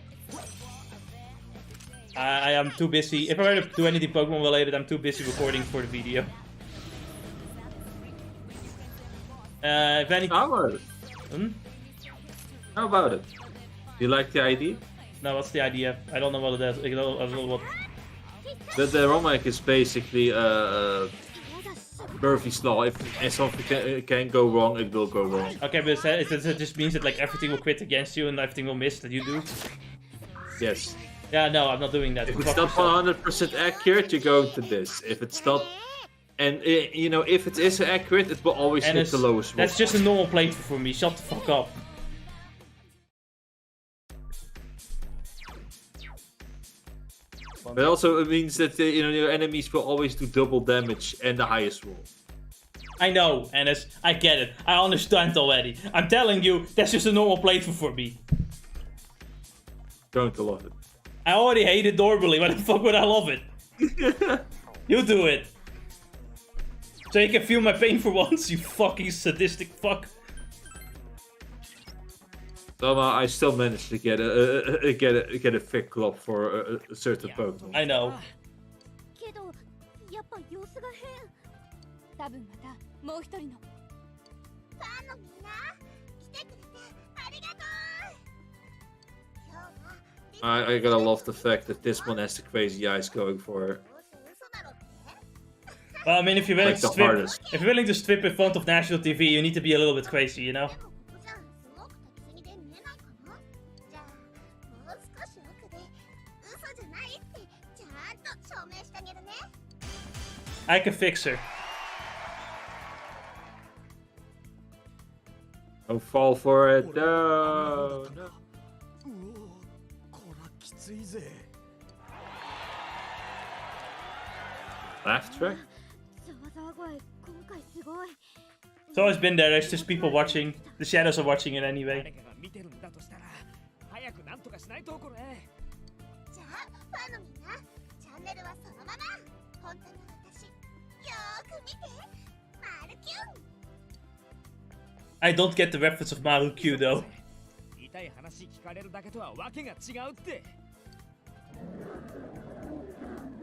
I am too busy. If I were to do anything Pokemon related, I'm too busy recording for the video. If any... How about it? How about it? Do you like the idea? No, what's the idea? I don't know what it is. I don't know what... The Romac is basically Murphy's Law. If something can go wrong, it will go wrong. Okay, but it just means that like everything will quit against you and everything will miss that you do? Yes. Yeah, no, I'm not doing that. If it's not 100% accurate, you go to this. If it's not... And, you know, if it is accurate, it will always hit the lowest one. That's just a normal playthrough for me. Shut the fuck up. But also it means that you know, your enemies will always do double damage and the highest roll. I know, Ennis. I get it. I understand already. I'm telling you, that's just a normal playthrough for me. Going to love it. I already hate it normally. Why the fuck would I love it? You do it. So you can feel my pain for once, you fucking sadistic fuck. Somehow I still managed to get a thick club for a certain Pokemon. I know. I gotta love the fact that this one has the crazy eyes going for her. Well, I mean, if you're willing to strip in front of national TV, you need to be a little bit crazy, you know? I can fix her. Don't fall for it. No. Laugh track? It's always been there. There's just people watching. The shadows are watching it anyway. I don't get the reference of Maru-Q though.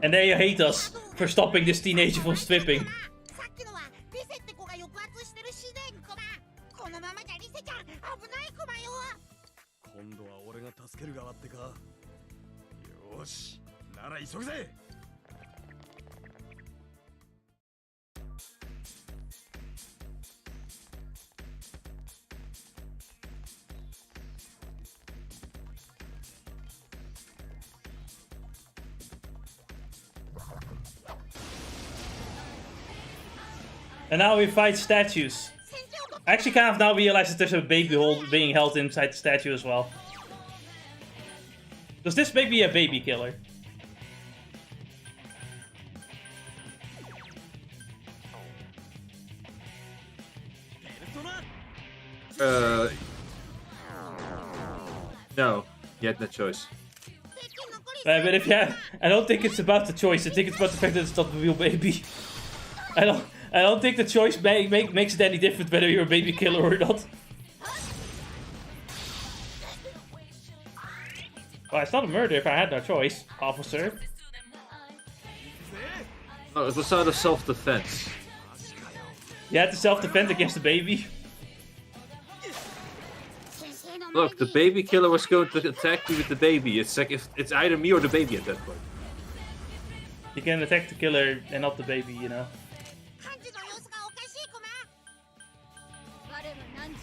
And then you hate us for stopping this teenager from stripping. さっきのはリセって子が抑圧してる自然コマ。このままじゃリセちゃん危ないコマよ。今度は俺が助ける側ってか。よーし、なら急ぐぜ。And now we fight statues. I actually kind of now realize that there's a baby being held inside the statue as well. Does this make me a baby killer? No, you had no choice. But if yeah, I don't think it's about the choice. I think it's about the fact that it's not a real baby. I don't think the choice makes it any different whether you're a baby killer or not. Well, it's not a murder if I had no choice, officer. No, it was out of self-defense. You had to self-defend against the baby. Look, the baby killer was going to attack me with the baby. It's like if it's either me or the baby at that point. You can attack the killer and not the baby, you know. ハンジの様子がおかしいコマ。我は何時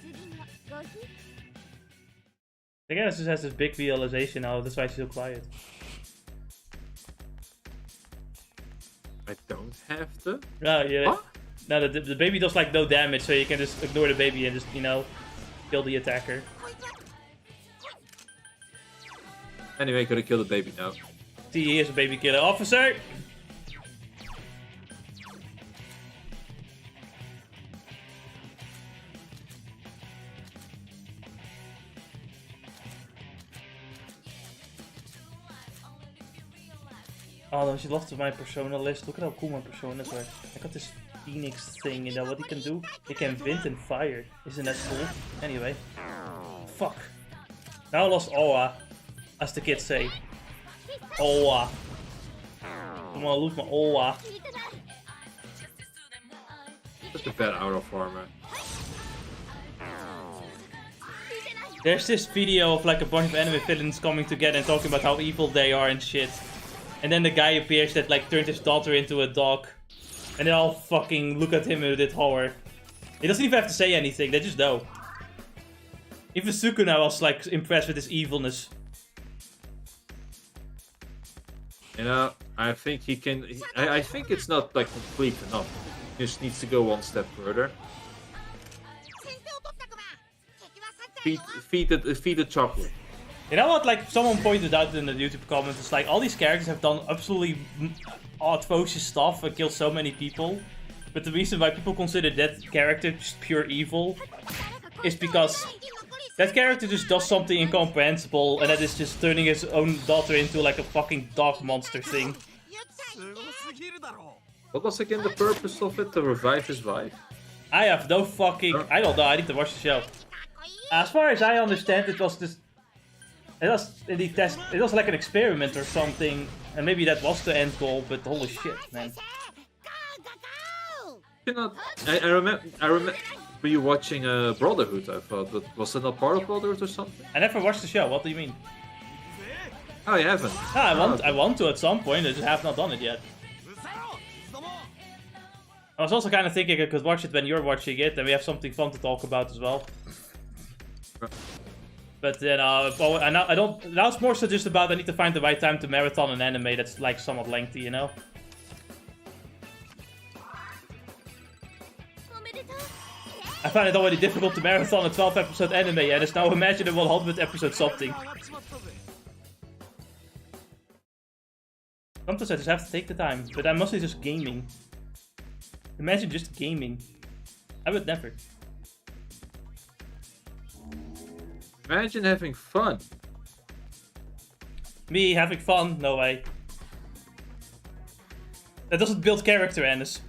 次のごひ I guess just has this big realization now, that's why she's so quiet. I don't have to? Oh, yeah. What? No, the baby does like no damage, so you can just ignore the baby and just, you know, kill the attacker. Anyway, gotta kill the baby now. See, he is a baby killer. Officer! Oh no, she lost my persona list. Look at how cool my personas are. I got this phoenix thing, you know what he can do? He can vent and fire. Isn't that cool? Anyway. Fuck. Now I lost Oa, as the kids say. Oa. I'm gonna lose my Oa. Just a bad out of armor. There's this video of like a bunch of anime villains coming together and talking about how evil they are and shit. And then the guy appears that like turned his daughter into a dog. And they all fucking look at him with horror. He doesn't even have to say anything, they just know. Even Sukuna was like impressed with his evilness. You know, I think he can. I think it's not like complete enough. He just needs to go one step further. 先手を取ったコマ。敵は去っちゃうよ。 Feed the chocolate. You know what, like someone pointed out in the YouTube comments, it's like all these characters have done absolutely atrocious stuff and killed so many people. But the reason why people consider that character just pure evil is because that character just does something incomprehensible and that is just turning his own daughter into like a fucking dog monster thing. すごすぎるだろう。 What was again the purpose of it? To revive his wife? I have no fucking... I don't know, I need to watch the show. As far as I understand, it was just... It was like an experiment or something, and maybe that was the end goal, but holy shit, man. You know, I remember you watching Brotherhood, I thought, but was it not part of Brotherhood or something? I never watched the show, what do you mean? Oh, you haven't? Ah, I want to at some point, I just have not done it yet. うせろ。子供。 I was also kind of thinking I could watch it when you're watching it, and we have something fun to talk about as well. But then, now it's more so just about I need to find the right time to marathon an anime that's like somewhat lengthy, you know? I find it already difficult to marathon a 12-episode anime, and it's now imagine a 100-episode something. 上がっちまったぜ。 Sometimes I just have to take the time, but I'm mostly just gaming. Imagine just gaming. I would never. Imagine having fun. Me having fun? No way. That doesn't build character, Annis.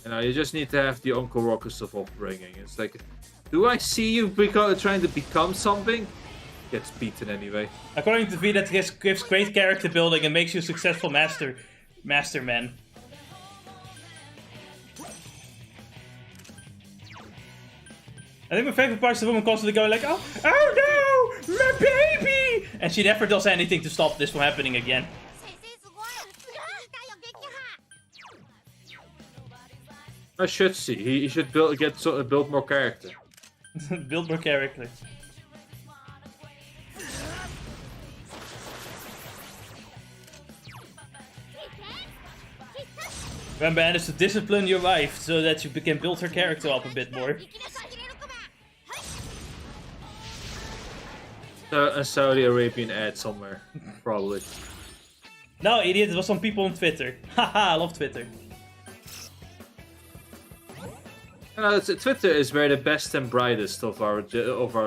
You know, you just need to have the Uncle Ruckus of upbringing. It's like Do I see you trying to become something? Gets beaten anyway. According to V, that gives great character building and makes you a successful masterman. I think my favorite part is the woman constantly going like, oh no, my baby! And she never does anything to stop this from happening again. 先生すごい次いたよ撃破 I should see. He should build more character. Build more character. Remember, and is to discipline your wife so that you can build her character up a bit more. いきなさ切れるクマはい A Saudi Arabian ad somewhere, probably. No, idiot, it was some people on Twitter. Haha, I love Twitter. Twitter is where the best and brightest of our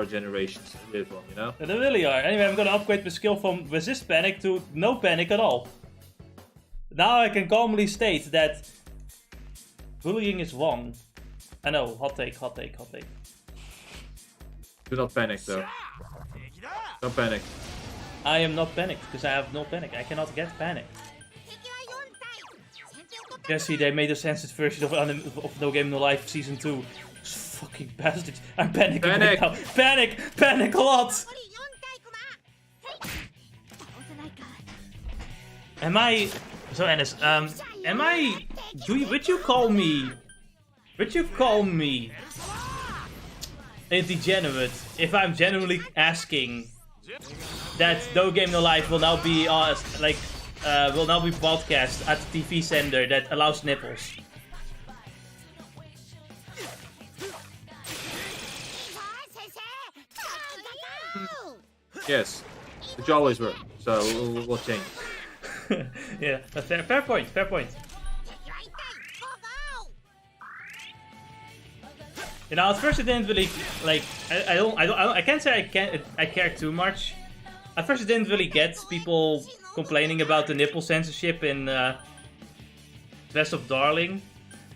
generations live on, you know? They really are. Anyway, I'm gonna upgrade my skill from resist panic to no panic at all. Now I can calmly state that bullying is wrong. I know, hot take, hot take, hot take. Do not panic, though. Don't panic. I am not panicked, because I have no panic. I cannot get panic. 敵は4体先手を取った Yeah, see, they made a censored version of No Game No Life Season 2. Those fucking bastards. I'm panicking Panic. right now. Panic! Panic a lot! 残り4体クマはい倒せないか Am I... So, Ennis, am I... Would you call me... Would you call me... a degenerate if I'm genuinely asking that No Game No Life will now be will now be broadcast at the TV sender that allows nipples? Yes, which always were. So we'll change. Yeah, a fair point, fair point. 敵は1体ゴーゴー You know, at first I didn't really like. I can't say I care too much. At first I didn't really get people complaining about the nipple censorship in Best of Darling,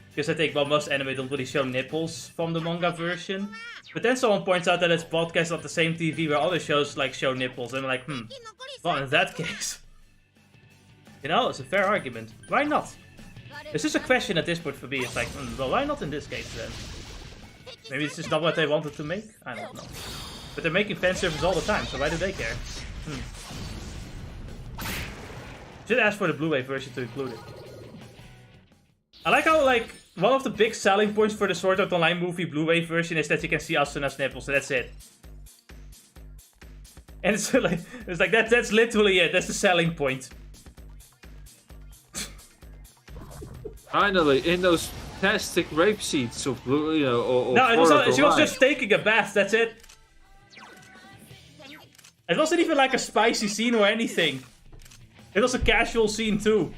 because I think most anime don't really show nipples from the manga version. But then someone points out that it's broadcast on the same TV where other shows like show nipples, and I'm like, 残り well, in that case, you know, it's a fair argument. Why not? It's just a question at this point for me. It's like, well, why not in this case then? Maybe it's just not what they wanted to make? I don't know. But they're making fan service all the time, so why do they care? Should ask for the Blu-ray version to include it. I like how, like, one of the big selling points for the Sword Art Online movie Blu-ray version is that you can see Asuna's nipples, so that's it. And it's like that's literally it. That's the selling point. Finally, in those fantastic rape scenes of blue, you know, or No, it was Sword Art she was Online. just taking a bath. That's it. It wasn't even like a spicy scene or anything. It was a casual scene too.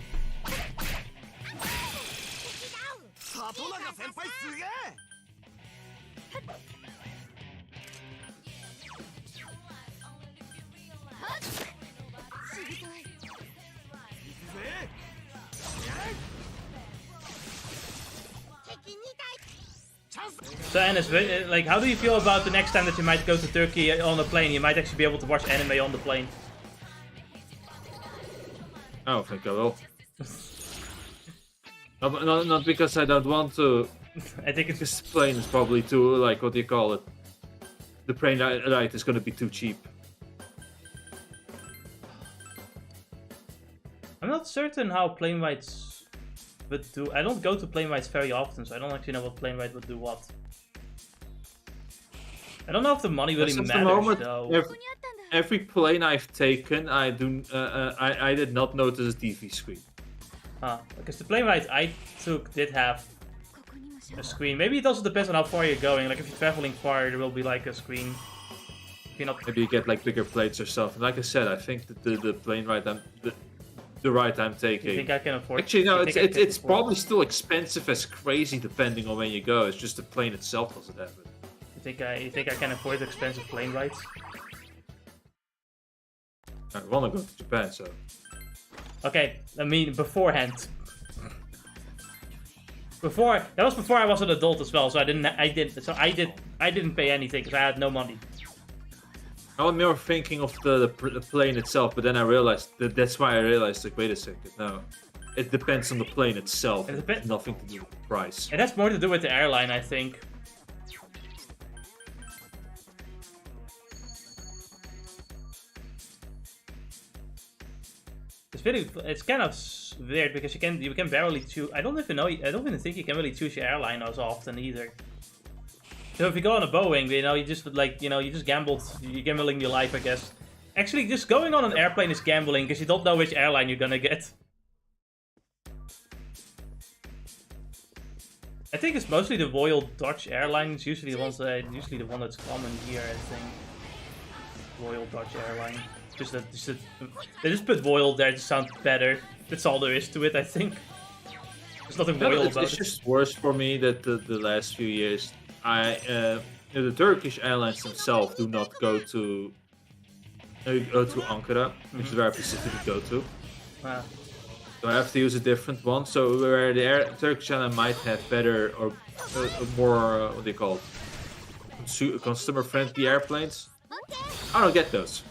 里中先輩すげえ So Ennis, like, how do you feel about the next time that you might go to Turkey on a plane? You might actually be able to watch anime on the plane. I don't think I will. Not because I don't want to. I think it's This plane is probably too, like, what do you call it? The plane ride is gonna be too cheap. I'm not certain how plane rides would do. I don't go to plane rides very often, so I don't actually know what plane ride would do what. I don't know if the money really As of the matters moment, though. every plane I've taken, I did not notice a TV screen. Because the plane ride I took did have a screen. Maybe it also depends on how far you're going. Like if you're traveling far, there will be like a screen. If you're not... Maybe you get like bigger plates or stuff. And like I said, I think that the plane ride the ride I'm taking. You think I can afford? Actually, no, you think I can it's afford- probably still expensive as crazy depending on when you go. It's just the plane itself doesn't have it. You think I can afford expensive plane rides? I want to go to Japan, so. Okay, I mean beforehand. Before that was before I was an adult as well, so I didn't pay anything because I had no money. I was more thinking of the plane itself, but then I realized that's why I realized, like, wait a second, no. It depends on the plane itself. It has nothing to do with the price. It has more to do with the airline, I think. It's kind of weird because you can barely choose. I don't even think you can really choose your airline as often either. So if you go on a Boeing, you just you just you're gambling your life, I guess. Actually, just going on an airplane is gambling because you don't know which airline you're gonna get. I think it's mostly the Royal Dutch Airlines, usually the one that's common here, I think. Royal Dutch Airline. They just put Royal there to sound better. That's all there is to it, I think. There's nothing royal about it. It's just worse for me that the last few years, the Turkish airlines themselves do not go to Ankara, which is where I specifically go to. So I have to use a different one. So where the Turkish airline might have better or more, what do you call it, customer-friendly airplanes. I don't get those.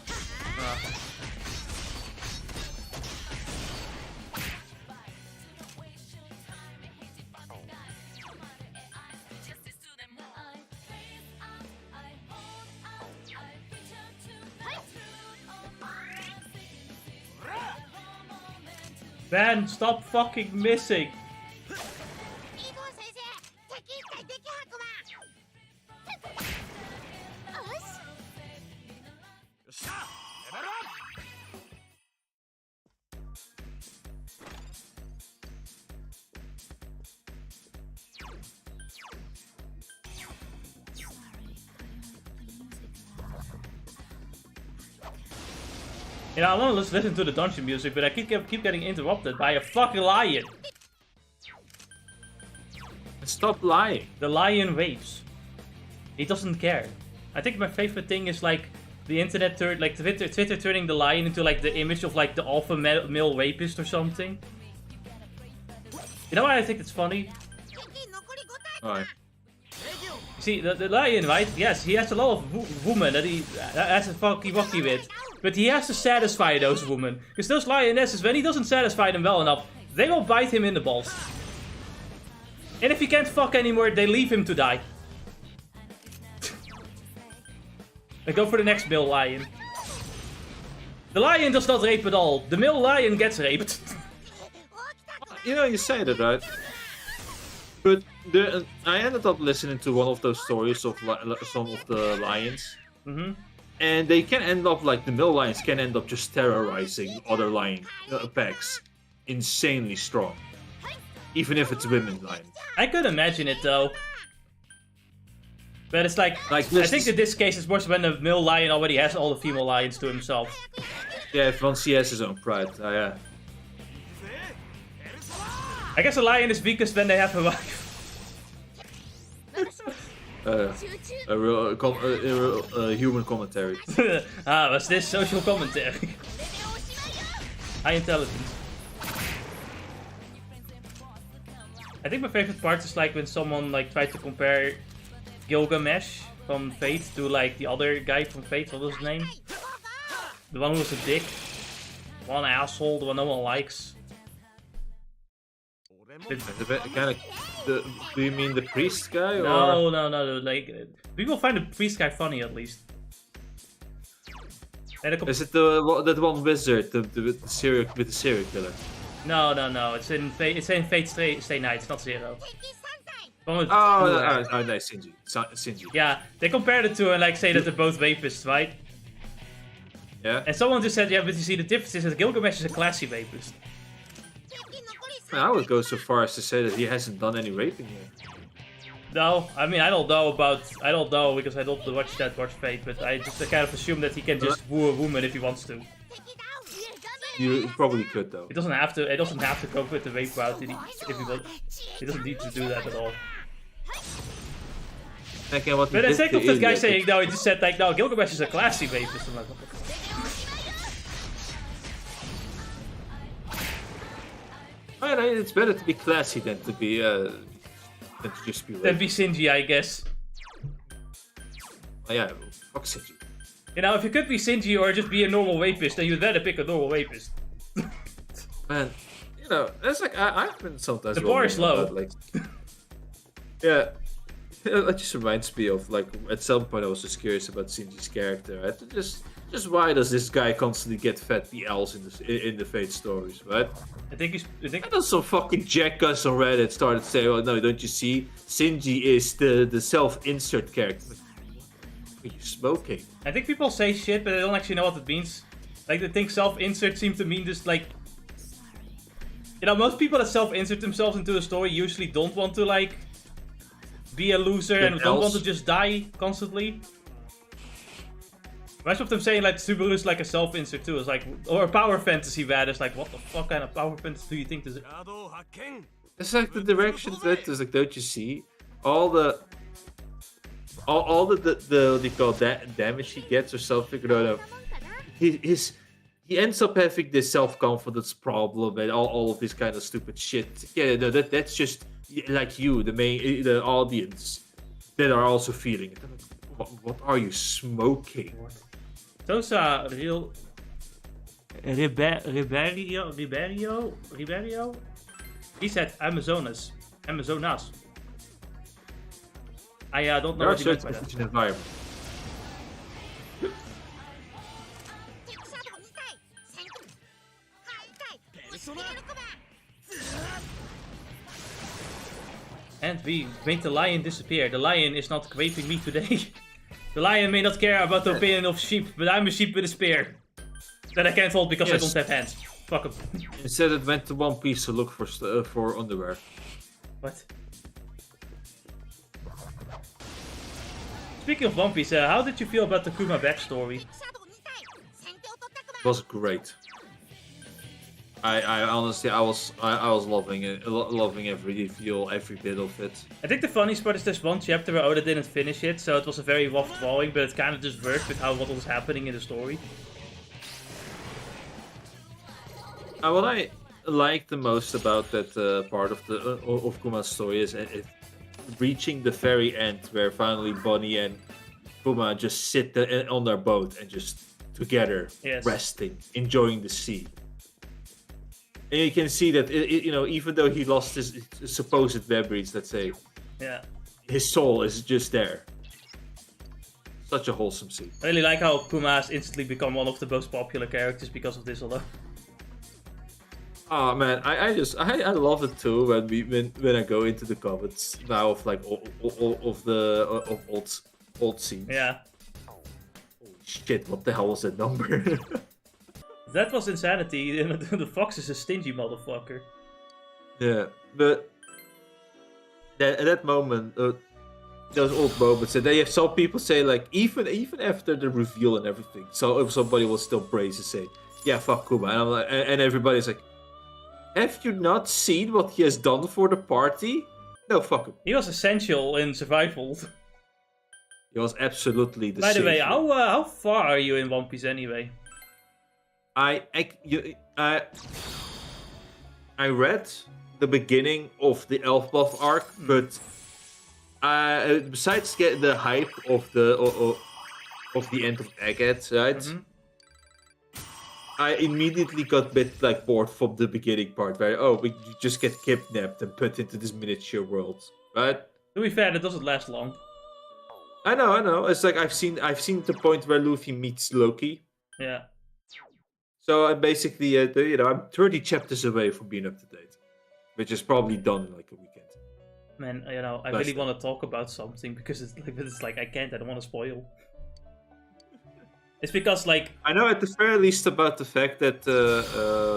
Man, stop fucking missing! You know, I want to listen to the dungeon music, but I keep getting interrupted by a fucking lion. Stop lying. The lion waves. He doesn't care. I think my favorite thing is like the internet Twitter turning the lion into like the image of like the alpha male rapist or something. You know why I think it's funny? Why? See, the lion, right? Yes, he has a lot of women that he has a fucky wucky with. But he has to satisfy those women. Because those lionesses, when he doesn't satisfy them well enough, they will bite him in the balls. And if he can't fuck anymore, they leave him to die. They go for the next male lion. The lion does not rape at all. The male lion gets raped. You know, you say that, right? But I ended up listening to one of those stories of some of the lions. And they can end up, like, the male lions can end up just terrorizing other lion packs. Insanely strong. Even if it's women lions. I could imagine it, though. But it's like I think in this case it's worse when the male lion already has all the female lions to himself. Yeah, once he has his own pride, yeah. I guess a lion is weakest when they have a wife. A real human commentary. Was this social commentary? High intelligence. I think my favorite part is like when someone like tried to compare Gilgamesh from Fate to like the other guy from Fate. What was his name? The one who was a dick. One asshole, the one no one likes. Do you mean the priest guy? No, like people find the priest guy funny at least. Is it that one wizard with the serial killer? No. It's in Fate Stay Night. It's not Zero. No, Shinji. Yeah, they compared it to and like say that they're both rapists, right? Yeah. And someone just said, yeah, but you see the difference is that Gilgamesh is a classy rapist. I would go so far as to say that he hasn't done any raping yet. No, I mean I don't know because I don't watch Fate, but I kind of assume that he can just woo a woman if he wants to. You probably could though. It doesn't have to go with the rape route if he wants. He doesn't need to do that at all. But the sake of this guy saying no, he just said like no, Gilgamesh is a classy rapist. I'm like, what the fuck? It's better to be classy than to be than to just be That'd be rapist. Shinji, I guess. Oh, yeah, fuck Shinji. You know, if you could be Shinji or just be a normal rapist, then you'd better pick a normal rapist. Man, you know, it's like I've been sometimes. The bar is wondering low. about, like, yeah, it just reminds me of like at some point I was just curious about Shinji's character. Right? Just why does this guy constantly get fed BLs in the Fate stories, right? I think And then some fucking jackass on Reddit started saying, "Oh no, don't you see? Shinji is the self-insert character." Are you smoking? I think people say shit, but they don't actually know what it means. Like, they think self-insert seems to mean just like... You know, most people that self-insert themselves into a story usually don't want to, like, be a loser and don't want to just die constantly. Most of them saying, like, Subaru is like a self-insert too. It's like, or a power fantasy rather. It's like, what the fuck kind of power fantasy do you think this is? It's like the direction that is like, don't you see? All the what do you call that damage he gets or something? No. He ends up having this self-confidence problem and all of this kind of stupid shit. Yeah, no, that's just like you, the audience, that are also feeling it. What are you smoking? Those are real... Riberio? He said Amazonas. I don't know There are what he meant by certain that. environment. And we made the lion disappear. The lion is not raping me today. The lion may not care about the opinion of sheep, but I'm a sheep with a spear. That I can't hold because I don't have hands. Fuck him. Instead, it went to One Piece to look for underwear. What? Speaking of One Piece, how did you feel about the Kuma backstory? It was great. I honestly, I was loving it, loving every bit of it. I think the funniest part is there's one chapter where Oda didn't finish it, so it was a very rough drawing, but it kind of just worked with what was happening in the story. What I like the most about that part of the of Kuma's story is reaching the very end, where finally Bonnie and Kuma just sit on their boat and just together, resting, enjoying the sea. And you can see that, you know, even though he lost his supposed memories, let's say, his soul is just there. Such a wholesome scene. I really like how Kuma has instantly become one of the most popular characters because of this alone. Oh man, I love it too when I go into the comments now of like of old scenes. Yeah. Holy shit! What the hell was that number? That was insanity. The fox is a stingy motherfucker. Yeah, but at that moment, those old moments, and they have some people say like even after the reveal and everything, so if somebody will still praise and say, "Yeah, fuck Kuma," and I'm like, and everybody's like, "Have you not seen what he has done for the party? No, fuck him. He was essential in survival." He was absolutely the By the way, savior. how far are you in One Piece anyway? I read the beginning of the Elfbuff arc, but besides get the hype of the end of Egghead, right? I immediately got a bit like bored from the beginning part, where we just get kidnapped and put into this miniature world, right? To be fair, that doesn't last long. I know. It's like I've seen the point where Luffy meets Loki. Yeah. So I'm basically, I'm 30 chapters away from being up to date, which is probably done in like a weekend. Man, I really want to talk about something because it's like I can't. I don't want to spoil. It's because like I know at the very least about the fact that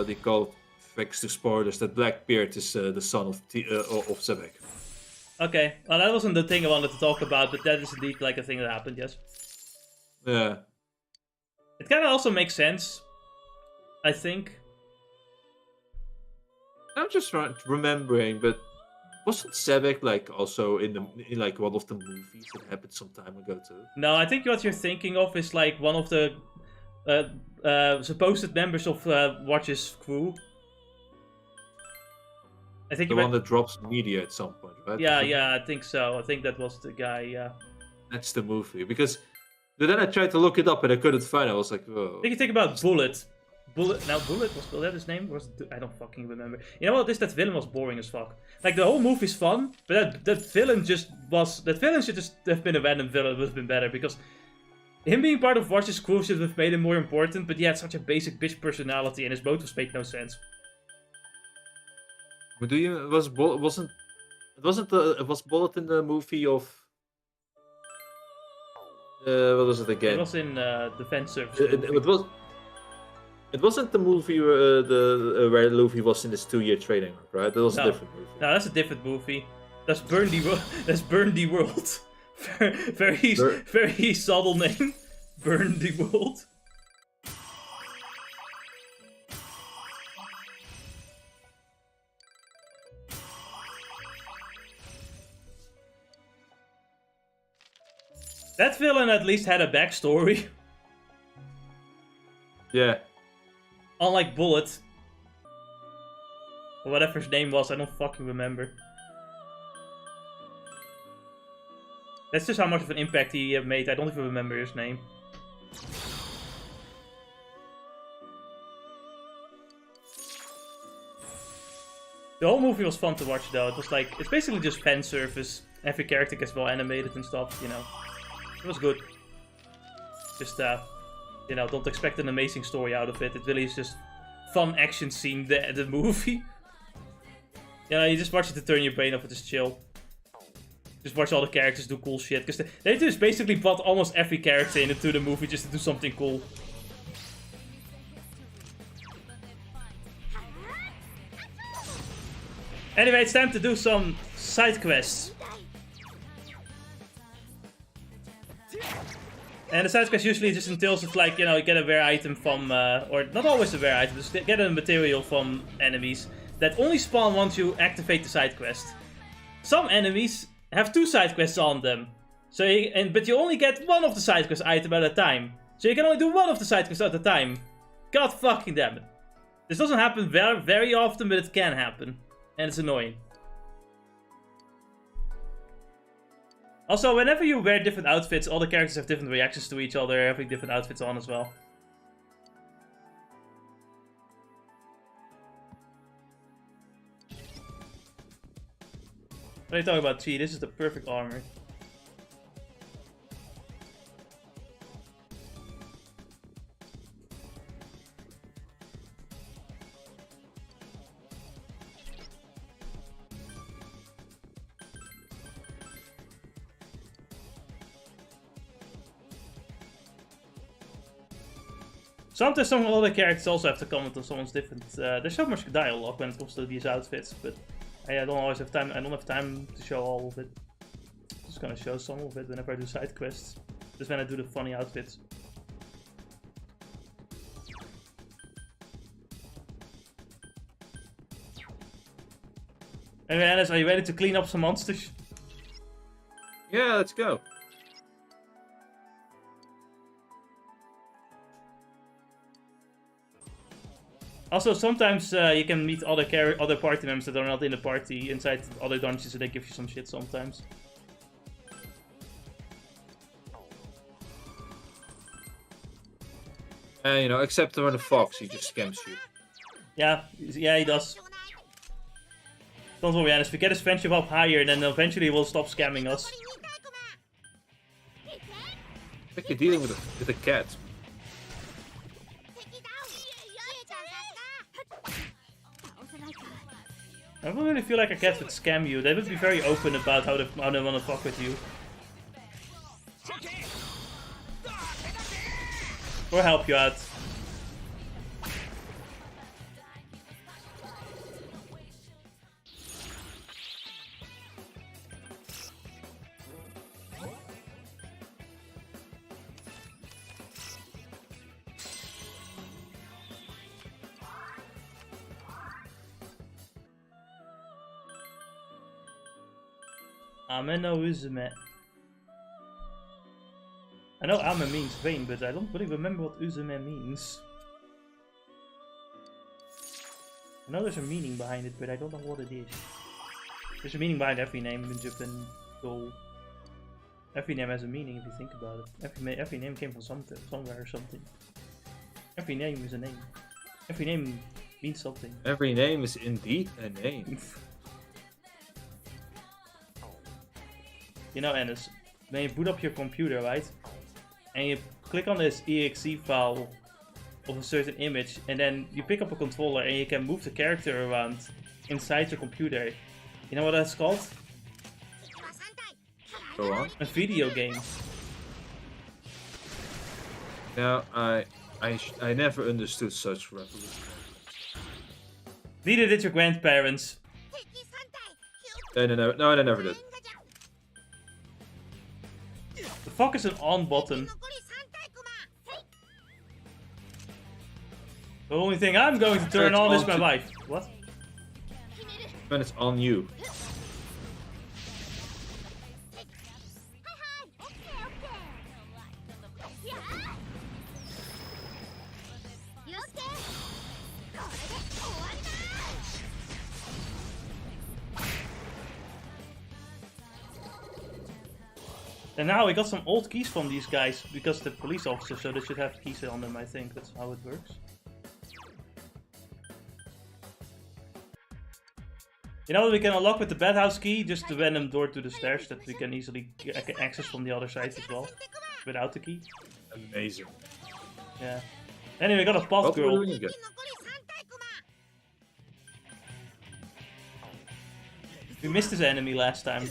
they call thanks to spoilers that Blackbeard is the son of Sebek. Okay, well that wasn't the thing I wanted to talk about, but that is indeed like a thing that happened. Yes. Yeah. It kind of also makes sense. I think. I'm just remembering, but wasn't Sebek like also in like one of the movies that happened some time ago too? No, I think what you're thinking of is like one of the supposed members of Watch's crew. I think The you one might... that drops media at some point, right? Yeah, I think so. I think that was the guy, yeah. That's the movie. Because then I tried to look it up and I couldn't find it. I was like, whoa. I think you think about Bullet. Bullet was that his name? I don't fucking remember. You know what? That villain was boring as fuck. Like the whole movie's fun, but that villain should just have been a random villain. It would have been better because him being part of Watch's crew should have made him more important. But he had such a basic bitch personality, and his motives made no sense. But was Bullet in the movie of what was it again? It was in Defense Service. It wasn't the movie where Luffy was in his 2-year training arc, right? That was a different movie. No, that's a different movie. That's Burn the World. That's Burn the World. Very subtle name. Burn the World. That villain at least had a backstory. Yeah. Unlike Bullet. Or whatever his name was, I don't fucking remember. That's just how much of an impact he made. I don't even remember his name. The whole movie was fun to watch though. It was like, it's basically just fan service. Every character gets well animated and stuff, you know. It was good. Just, you know, don't expect an amazing story out of it. It really is just fun action scene, the movie. You know, you just watch it to turn your brain off and just chill. Just watch all the characters do cool shit. Because they just basically brought almost every character into the movie just to do something cool. Anyway, it's time to do some side quests. And the side quest usually just entails of like, you know, you get a rare item from, or not always a rare item, just get a material from enemies that only spawn once you activate the side quest. Some enemies have 2 side quests on them, so but you only get one of the side quest item at a time. So you can only do one of the side quests at a time. God fucking damn it. This doesn't happen very often, but it can happen. And it's annoying. Also, whenever you wear different outfits, all the characters have different reactions to each other, having different outfits on as well. What are you talking about, Chi? This is the perfect armor. Sometimes some other characters also have to comment on someone's different. There's so much dialogue when it comes to these outfits, but I don't always have time. I don't have time to show all of it. I'm just gonna show some of it whenever I do side quests. Just when I do the funny outfits. Anyway, Alice, are you ready to clean up some monsters? Yeah, let's go. Also, sometimes you can meet other party members that are not in the party inside other dungeons, and they give you some shit sometimes. You know, except when the fox, he just scams you. Yeah, he does. Don't worry, Alice. We get his friendship up higher, then eventually he will stop scamming us. It's like you're dealing with a cat. I don't really feel like a cat would scam you. They would be very open about how they want to fuck with you. Or help you out. Ame no Uzume. I know Ame means vein, but I don't really remember what Uzume means. I know there's a meaning behind it, but I don't know what it is. There's a meaning behind every name in Japan. So every name has a meaning if you think about it. Every name came from something, somewhere or something. Every name is a name. Every name means something. Every name is indeed a name. You know, Ennis, when you boot up your computer, right? And you click on this exe file of a certain image, and then you pick up a controller and you can move the character around inside your computer. You know what that's called? Go on. A video game. Now, I never understood such revolution. Neither did your grandparents. No, I never did. The fuck is an on button? The only thing I'm going to turn on is my wife. What? When it's on you. And now we got some old keys from these guys because the police officers, so they should have keys on them. I think that's how it works. You know what we can unlock with the bedhouse key? Just the random door to the stairs that we can easily access from the other side as well, without the key. Amazing. Yeah. Anyway, we got a pot What girl. were we doing again? We missed this enemy last time,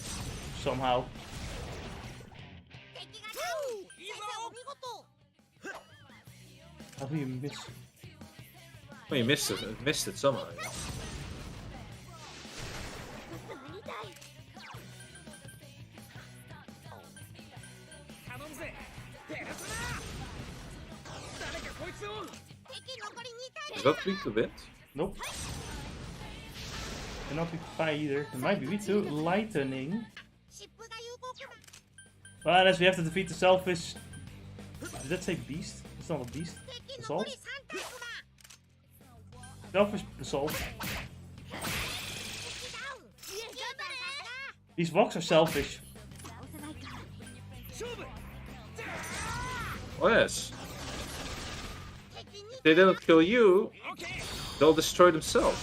somehow. How do you miss? Well, you missed it. Missed it somehow. Is that weak to bit? Nope. Cannot be fire either. It might be weak to lightning. Well, unless we have to defeat the selfish. Did that say beast? It's not a beast. Assault? Selfish assault. These rocks are selfish. Oh yes. If they don't kill you, they'll destroy themselves.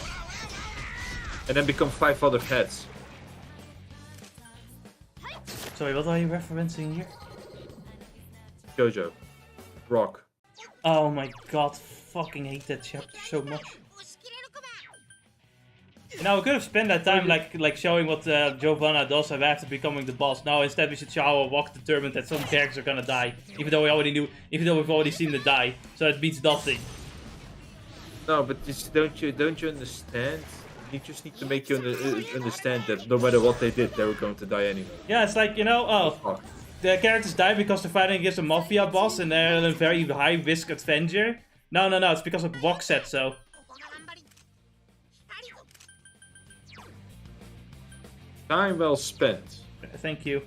And then become 5 other heads. Sorry, what are you referencing here? Jojo. Rock. Oh my god, fucking hate that chapter so much. Now we could have spent that time like showing what Giovanna does after becoming the boss. Now instead we should show our walk determined that some characters are gonna die, even though we've already seen them die. So it means nothing. No, but don't you understand? You just need to make you understand that no matter what they did, they were going to die anyway. Yeah, it's like, you know, oh, the characters die because they're fighting against a mafia boss and they're in a very high risk adventure. No, it's because of Rock said so. Time well spent. Thank you.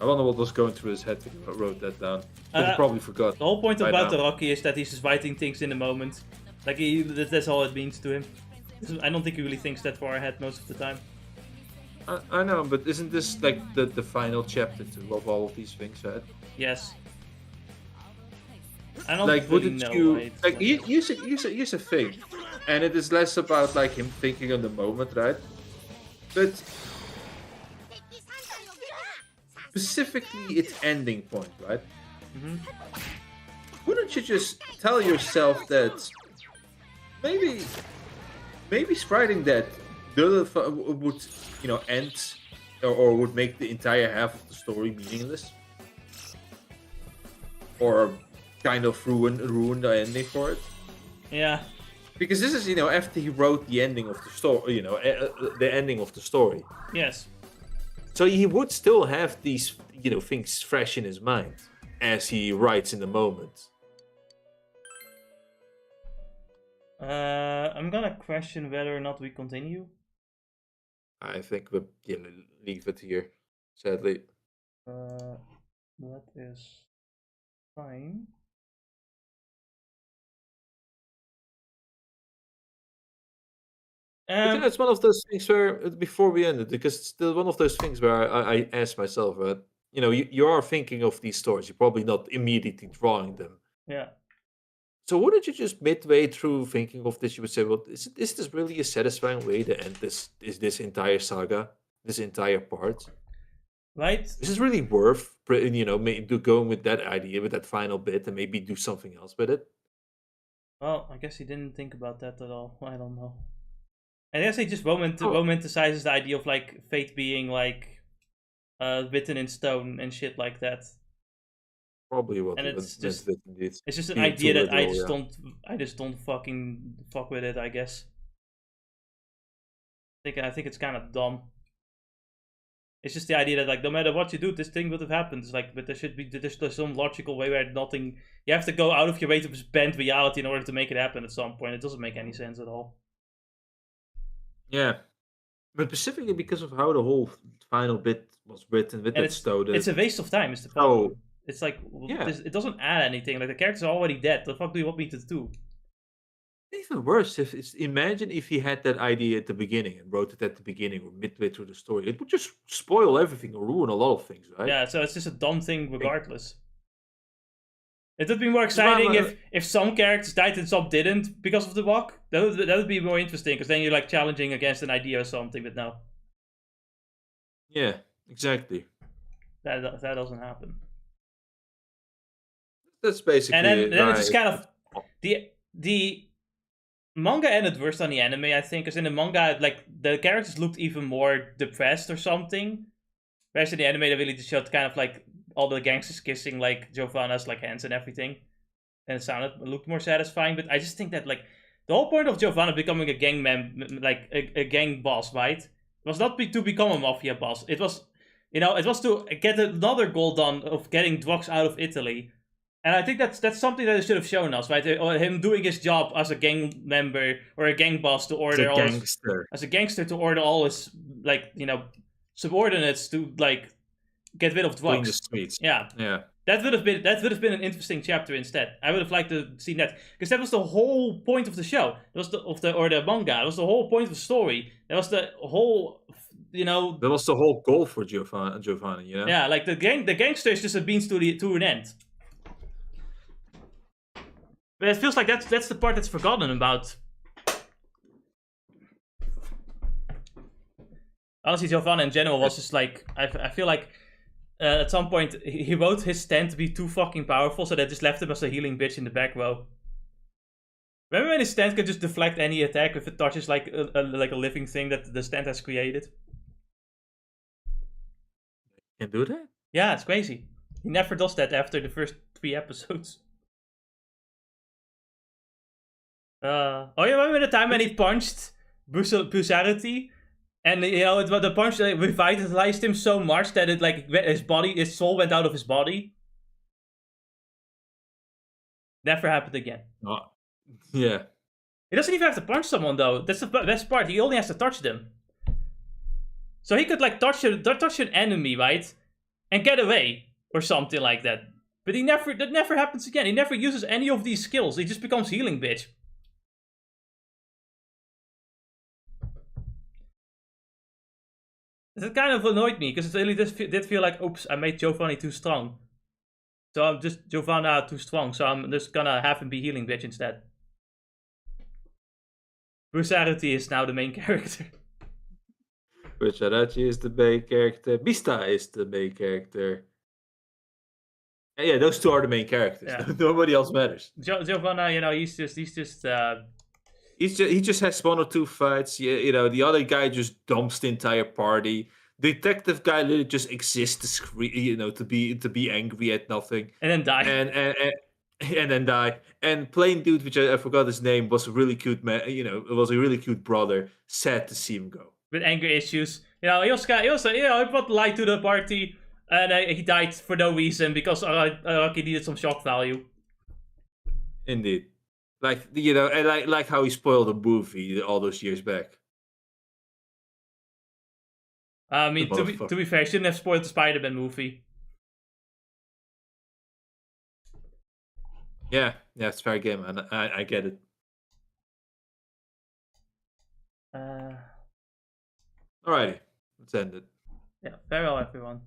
I wonder what was going through his head when he wrote that down. He probably forgot. The whole point by about now. the Rocky is that he's just writing things in the moment. Like, that's all it means to him. I don't think he really thinks that far ahead most of the time. I know, but isn't this like the final chapter to of all of these things, right? Yes. I don't Like, really wouldn't know you why it's like use a thing, and it is less about like him thinking on the moment, right? But specifically its ending point, right? Mhm. Wouldn't you just tell yourself that maybe writing that would, you know, end or would make the entire half of the story meaningless, or kind of ruin the ending for it? Yeah. Because this is, you know, after he wrote the ending of the story, you know, the ending of the story. Yes. So he would still have these, you know, things fresh in his mind as he writes in the moment. I'm gonna question whether or not we continue. I think we'll leave it here, sadly. That is fine. It's one of those things where before we ended, because it's still one of those things where I asked myself, you are thinking of these stories, you're probably not immediately drawing them. Yeah. So wouldn't you just midway through thinking of this, you would say, well, is this really a satisfying way to end this entire saga, this entire part? Right? Is this really worth, going with that idea, with that final bit, and maybe do something else with it? Well, I guess he didn't think about that at all. I don't know. I guess he just Oh, romanticizes the idea of like fate being like written in stone and shit like that. probably what And he it's meant just with indeed. it's just an Being too idea that literal, yeah. I just don't fucking fuck with it, I guess. I think it's kind of dumb. It's just the idea that like no matter what you do, this thing would have happened. It's like, but there's some logical way where nothing. You have to go out of your way to just bend reality in order to make it happen at some point. It doesn't make any sense at all. Yeah. But specifically because of how the whole final bit was written with And that stone. it's a waste of time. Is the Oh, problem. It's like yeah. it doesn't add anything. Like the characters are already dead. The fuck do you want me to do? Even worse, imagine if he had that idea at the beginning and wrote it at the beginning or midway through the story. It would just spoil everything or ruin a lot of things, right? Yeah, so it's just a dumb thing regardless. It would be more That's why exciting if some characters died and some didn't because of the walk. That would be more interesting because then you're like challenging against an idea or something. But no, Yeah, exactly. that doesn't happen. That's basically And it. then it's just kind of the manga ended worse than the anime, I think, because in the manga, like the characters looked even more depressed or something. Whereas in the anime, they really just showed kind of like all the gangsters kissing like Giovanna's like hands and everything, and it looked more satisfying. But I just think that like the whole point of Giovanna becoming a like a gang boss, right, was not to become a mafia boss. It was, it was to get another goal done of getting drugs out of Italy. And I think that's something that they should have shown us, right? Or him doing his job as a gang member or a gang boss to order all as a gangster to order all his like subordinates to like get rid of Clean the drugs. streets. Yeah, Yeah. that would have been an interesting chapter instead. I would have liked to see that because that was the whole point of the show. That was the manga. That was the whole point of the story. That was the whole That was the whole goal for Giovanni, Yeah, like the gangster is just a means to an end. But it feels like that's the part that's forgotten about. Honestly, Giovanna in general was just like I feel like at some point he wrote his stand to be too fucking powerful, so that just left him as a healing bitch in the back row. Remember when his stand could just deflect any attack if it touches like a living thing that the stand has created? Can do that? Yeah, it's crazy. He never does that after the first 3 episodes. Oh, you remember the time when he punched Brusality? And the punch revitalized him so much that it like his soul went out of his body. Never happened again. Oh. Yeah. He doesn't even have to punch someone though. That's the best part. He only has to touch them. So he could like touch an enemy, right, and get away or something like that. But that never happens again. He never uses any of these skills. He just becomes healing bitch. That kind of annoyed me, because it really did feel like, oops, I made Giovanni too strong. So I'm just Giovanna too strong, so I'm just gonna have him be healing bitch instead. Brusality is now the main character. Brusality is the main character. Bista is the main character. Yeah, those two are the main characters. Yeah. Nobody else matters. Giovanna, he just has 1 or 2 fights. Yeah, the other guy just dumps the entire party. Detective guy literally just exists to be angry at nothing and then die. And then die. And plain dude, which I forgot his name, was a really cute man. It was a really cute brother. Sad to see him go. With anger issues. He also brought light to the party, and he died for no reason because Araki needed some shock value. Indeed. Like, and like how he spoiled a movie all those years back. I mean, to be fair, he shouldn't have spoiled the Spider-Man movie. Yeah, it's fair game, man. I get it. Uh, Alrighty, let's end it. yeah, farewell everyone.